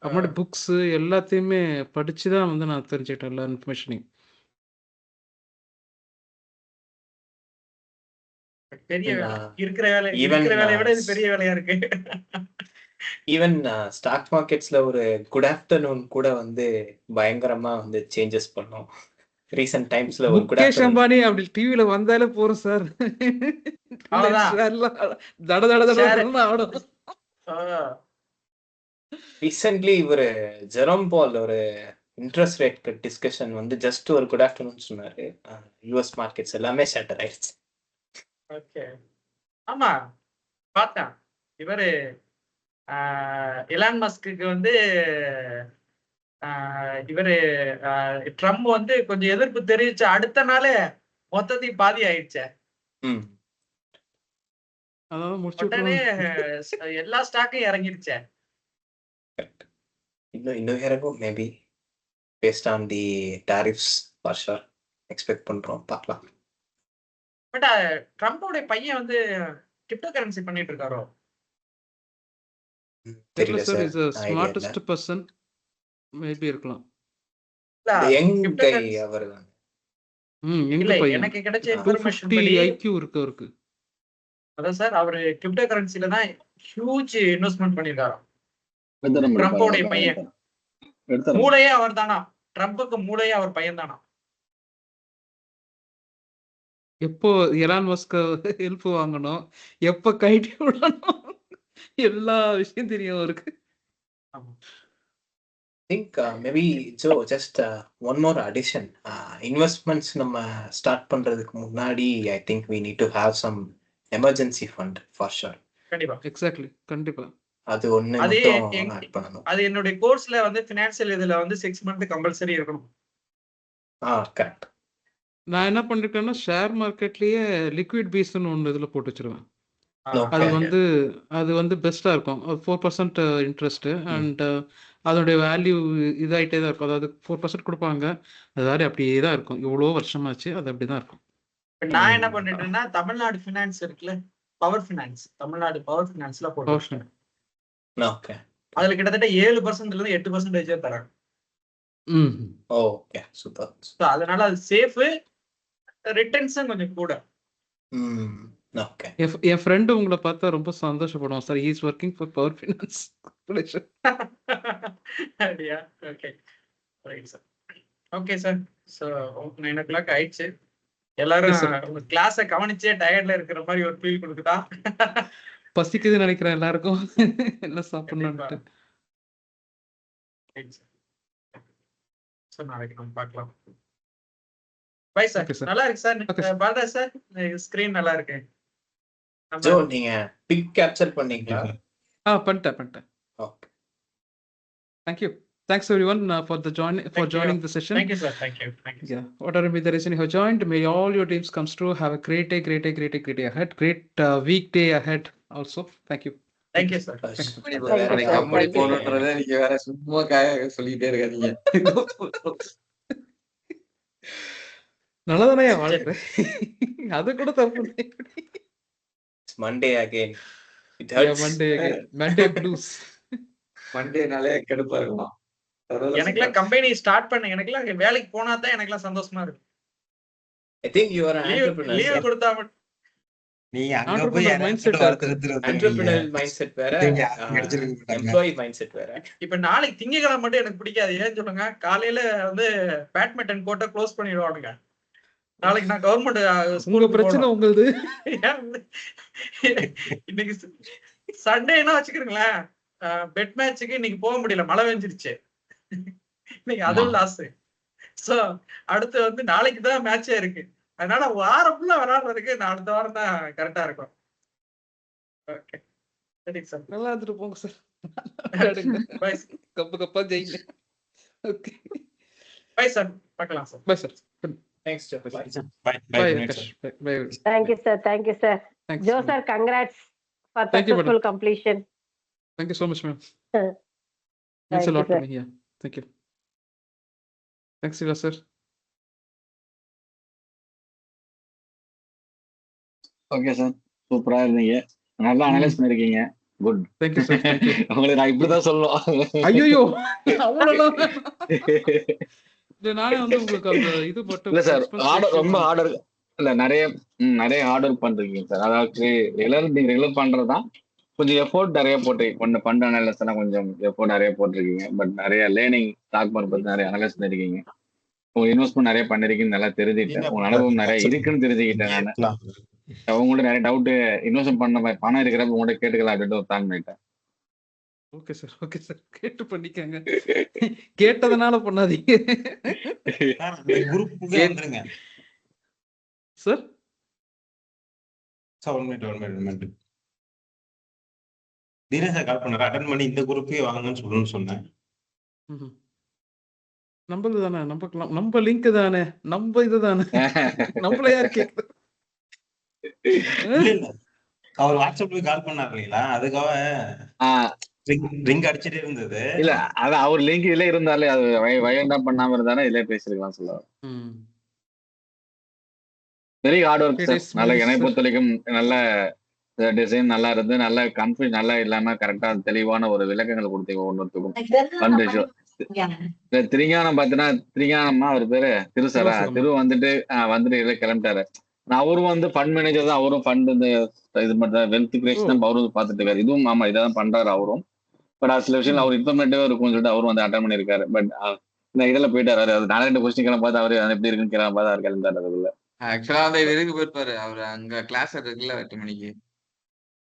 அப்புறமாட்டி புக்ஸு எல்லாத்தையுமே படித்து தான் வந்து நான் தெரிஞ்சுக்கிட்டேன் எல்லா இன்ஃபர்மேஷனையும். பெரிய வேலை இருக்கிற Even, வேலையை விட இது பெரிய வேலையா இருக்கு. ஈவன் ஸ்டாக் மார்க்கெட்ஸ்ல ஒரு குட் ஆஃப்டர்நூன் கூட வந்து பயங்கரமா வந்து சேஞ்சஸ் பண்ணோம். ரீசன்ட் டைம்ஸ்ல ஒரு குட் முகேஷ் ஆஃப்டர்நூன் அம்பானி அப்படி டிவியில வந்தாலே போறோம் சார். அவ்வளவுதான். தட தட Share. தடன்னு ஆடும். ரீசென்ட்லி ஒரு ஜெரோம் பால் ஒரு இன்ட்ரெஸ்ட் ரேட் டிஸ்கஷன் வந்து ஜஸ்ட் ஒரு குட் ஆஃப்டர்நூன் சொன்னாரு. யூஎஸ் மார்க்கெட்ஸ் எல்லாமே ஷட்டர் ஆயிடுச்சு. ஓகே. ஆமா பார்த்தேன். இவரு எலான் மஸ்க்கு வந்து இவரு ட்ரம்ப் வந்து கொஞ்சம் எதிர்ப்பு தெரிவிச்ச அடுத்த நாளே மொத்தத்தையும் பாதி ஆயிடுச்சே. ம் அதாவது முடிச்சு உடனே விட்டுருவாங்க. எல்லா ஸ்டாக்கும் இறங்கிடுச்சே. இன்னும் இறங்கும் maybe based on the tariffs for sure expect பண்றோம், பார்க்கலாம். பட் ட்ரம்போட பையன் வந்து கிரிப்டோ கரன்சி பண்ணிட்டு இருக்காரோ? தெரியல தெரியல சார். சார், இஸ் ஐடியா இல்ல. ஸ்மார்ட்டஸ்ட் பர்சன் மேபி இருக்கலாம். இல்ல யங் கிரிப்டோ கை கரன்சி அவர் தான். எங்க இல்ல பையன் எனக்கு கிடைச்ச இன்ஃபர்மேஷன் 250 படி ஐக்யூ இருக்கு அவருக்கு. அதான் சார் அவரு கிரிப்டோ கரன்சில தான் ஹியூஜ் இன்வெஸ்ட்மெண்ட் பண்ணிருக்காராம். எடுத்துறோம் ட்ரம்போட பையன் எடுத்துறோம். மூளையே அவர் தானா, ட்ரம்புக்கு மூளையே அவர் பையன் தானா. எப்போ எலான் மஸ்க ஹெல்ப் வாங்கணும், எப்போ கைட்டி விடணும், எல்லா விஷயம் தெரியும் அவருக்கு. ஆமா. Think maybe Joe just one more addition. Investments நம்ம ஸ்டார்ட் பண்றதுக்கு முன்னாடி I think we need to have some emergency fund for sure. கண்டிப்பா. எக்ஸாக்ட்லி, கண்டிப்பா. அது ஒண்ணு அதே மட்டும் ஆட் பண்ணணும். அது என்னுடைய கோர்ஸ்ல வந்து ஃபினான்ஷியல் இதுல வந்து 6 மந்த் கம்பல்சரி இருக்கணும். கரெக்ட். நான் என்ன பண்ணிருக்கேன்னா ஷேர் மார்க்கெட்லயே லிக்விட் பீஸ்ன்னு ஒன்று இதில் போட்டு வச்சிருவேன். அது ஓகே. வந்து அது வந்து பெஸ்ட்டாக இருக்கும். 4% இன்ட்ரெஸ்ட்டு அண்ட் அதோடைய வேல்யூ இதாகிட்டே தான் இருக்கும். அதாவது 4% கொடுப்பாங்க, அது வேறு அப்படியே தான் இருக்கும். இவ்வளோ வருஷமாச்சு அது அப்படி தான் இருக்கும். இப்ப நான் என்ன பண்ணிட்டேன்னா தமிழ்நாடு ஃபினான்ஸ் இருக்குல்ல, பவர் ஃபினான்ஸ், தமிழ்நாடு பவர் ஃபினான்ஸ்ல போட்டு Power வச்சிட்டேன். ஓகே. அதுல கிட்டத்தட்ட 7%ல இருந்து 8% தராங்க. ம் ஓகே சூப்பர். So அதனால அது சேஃப், ரிட்டர்ன்ஸும் கொஞ்சம் கூட. ஓகே. என் ஃப்ரெண்டு உங்களை பார்த்தா ரொம்ப சந்தோஷப்படுவான் சார். Is working for power finance. அப்படியா? Okay right sir. Okay sir. So 9 o'clock ஆயிடுச்சு. எல்லாரும் உங்க கிளாஸை கவனிச்சே டயர்ட்ல இருக்கிற மாதிரி ஒரு ஃபீல் கொடுக்குதா? பசிக்குதுன்னு நினைக்கிறேன் எல்லாருக்கும். என்ன சாப்பிடணும்ட்டு. சார் நாளைக்கு நம்ம பார்க்கலாம். Bye sir. Okay, sir. நல்லா இருக்கு sir. Okay, sir. Bharatha sir screen நல்லா இருக்கு. ஜோ நீங்க பிக் கேப்சர் பண்ணீங்களா? பண்ணிட்டேன். Okay. Thank you. Thanks everyone for joining the session. Thank you sir. Thank you. Yeah, whatever be the reason you have joined, may all your dreams come true. Have a great day ahead. Great weekday ahead also. Thank you. Thank you sir. Company Thank you, வேற sir. Company Thank you, sir. போகணுன்றத நீங்க வேற சும்மா சொல்லிட்டே இருக்காதீங்க. நல்லதானயா வாழ்க்கை. அது கூட தப்பு இல்லை. Monday again. Monday blues. மண்டேனாலே கடுப்பா இருக்குமா? எனக்கெல்லாம் கம்பெனி ஸ்டார்ட் பண்ண எனக்கெல்லாம் வேலைக்கு போனா தான் எனக்கெல்லாம் சந்தோஷமா இருக்கு. I think you are an entrepreneur. Leave sir. கொடுத்தா மட்டும் நீங்க அங்க போய் Entrepreneur mindset Entrepreneurial mindset வேற, employee mindset வேற. இப்ப நாளைக்கு திங்கக்கிழமை மட்டும் எனக்கு பிடிக்காது. ஏன்னு சொல்லுங்க, காலையில வந்து பேட்மிண்டன் கோர்ட்டை க்ளோஸ் பண்ணிடுவானுங்க. நாளைக்கு நான் கவர்மெண்ட் உங்க ஸ்கூலுக்கு பிரச்சனை போகணும். உங்களுது. இன்னைக்கு சண்டேனா வச்சுக்கிறீங்களேன், பெட் மேட்சுக்கு இன்னைக்கு போக முடியல, மழை பெஞ்சிருச்சு. இன்னைக்கு அதுவும் லாஸ். சோ அடுத்து வந்து நாளைக்கு தான் மேட்சே இருக்கு. அதனால வாரம் ஃபுல்லா விளையாடுறதுக்கு நான் அடுத்த வாரம் தான் கரெக்டா இருக்கும். ஓகே, சரி சார். நல்லா இருந்துட்டு போங்க சார். பை கப்பா ஜெயில. ஓகே பை சார், பார்க்கலாம் sir. Bye sir. Thanks, Joe. Bye. Bye bye bye Akash. Bye. Thank you, sir. Thank you, sir. Thanks. Joe, sir, congrats for Thank you, madam. successful completion. Thank you so much, ma'am. Thank Thanks a you, lot sir. for me. Yeah. Thank you. Thanks, Siva sir. Okay sir, சூப்பரா இருந்தீங்க, நல்லா analyse பண்ணிருக்கீங்க. Good. Thank you, sir. Thank you. உங்களுக்கு நான் இப்படிதான் சொல்லணும். ஐயோ அவ்வளவுதான். நானே வந்து உங்களுக்கு அந்த இது மட்டும் இல்ல சார், ஆர்டர் ரொம்ப ஆர்டர் இல்ல, நிறைய ஆர்டர் பண்றீங்க சார். அதாவது நீங்க ரெகுலர் பண்றதுதான் கொஞ்சம் எஃபோர்ட் நிறைய போட்டு ஃபண்ட் அனலைஸ் எல்லாம் கொஞ்சம் எஃபோர்ட் நிறைய போட்டிருக்கீங்க. பட் நிறைய லேர்னிங் ஸ்டாக் மார்க்கெட் பத்தி நிறைய அனலைஸ் பண்ணிருக்கீங்க. உங்க இன்வெஸ்ட்மெண்ட் நிறைய பண்ணிருக்கீங்கன்னு நல்லா தெரிஞ்சுக்கிட்டேன். உங்க அனுபவம் நிறைய இருக்குன்னு தெரிஞ்சுக்கிட்டேன். நான் அவங்கள்ட்ட நிறைய டவுட் இன்வெஸ்ட் பண்ண பணம் இருக்கிறப்ப உங்கள்கிட்ட கேட்டுக்கலாம் அப்படின்ட்டு ஒரு பிளான் பண்ணிட்டேன். Okay sir, okay sir. கேட்டு பண்ணிக்கங்க. கேட்டதனால பண்ணாதீங்க குரூப்புக்கு வந்துருங்க சார். சார். 1 மினிட் தீரன் சார் கால் பண்ணாரு, அட்டன் பண்ணி இந்த குரூப்பே வாங்கன்னு சொல்லணும்னு சொன்னேன். நம்மளது தானே, நம்ம லிங்க் தானே, நம்ம இதுதானே, நம்மள யாரு கேக்குது? இல்ல அவர் வாட்ஸ்அப்ல கால் பண்ணாரு இல்லைங்களா, அதுக்காக ரிங் அடிச்சிட்டே இருந்தது. இல்ல அது அவர் லிங்க் இதுல இருந்தாலே அது வயண்டா பண்ணாம இருந்தானே இதுல பேசிருக்கலாம் சொல்லுவாங்க. Very hard work sir. நல்ல என்னை பொறுத்த வரைக்கும் நல்ல டிசைன் நல்லா இருந்து, நல்ல கன்ஃபியூஸ் நல்லா இல்லாம கரெக்டா தெளிவான ஒரு விளக்கங்கள் கொடுத்தீங்க ஒவ்வொன்றுத்துக்கும். திரிஞானம் பாத்தீங்கன்னா, திரிஞானம்மா அவர் பேரு திருசரா, திரு வந்துட்டு இதுல கிளம்பிட்டாரு. அவரும் வந்து ஃபண்ட் மேனேஜர் தான், அவரும் ஃபண்ட் இந்த இது மட்டும் வெல்த் கிரியேஷன் தான் அவரும் பார்த்துட்டு இருக்காரு. இதுவும் ஆமா இதான் பண்றாரு அவரும். பட் அது சில விஷயம் அவர் இன்ஃபர்மேட்டிவா இருக்கும்னு சொல்லிட்டு அவரும் வந்து அட்டன் பண்ணிருக்காரு. பட் இந்த இதுல போயிட்டாரு. அது 4 கொஸ்டின் கிளம்ப பார்த்து அவரு எப்படி இருக்குன்னு கிளம்ப பார்த்து அவர் கிளம்பிட்டாரு. அதுக்குள்ள ஆக்சுவலா அந்த இதுக்கு போயிருப்பாரு அவர், அங்க கிளாஸ் இருக்குல்ல 8 மணிக்கு.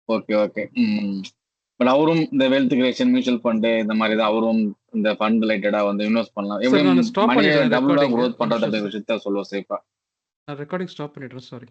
ஓகே. பட் அவரும் இந்த வெல்த் கிரியேஷன், மியூச்சுவல் ஃபண்ட் இந்த மாதிரி தான் அவரும் இந்த ஃபண்ட் ரிலேட்டடா வந்து இன்வெஸ்ட் பண்ணலாம், எப்படி மணி டபுளா க்ரோத் பண்றது அப்படிங்கிற விஷயத்த சொல்லுவோம் சேஃபா. நான் ரெக்கார்டிங் ஸ்டாப் பண்ணிடுறேன், சாரி.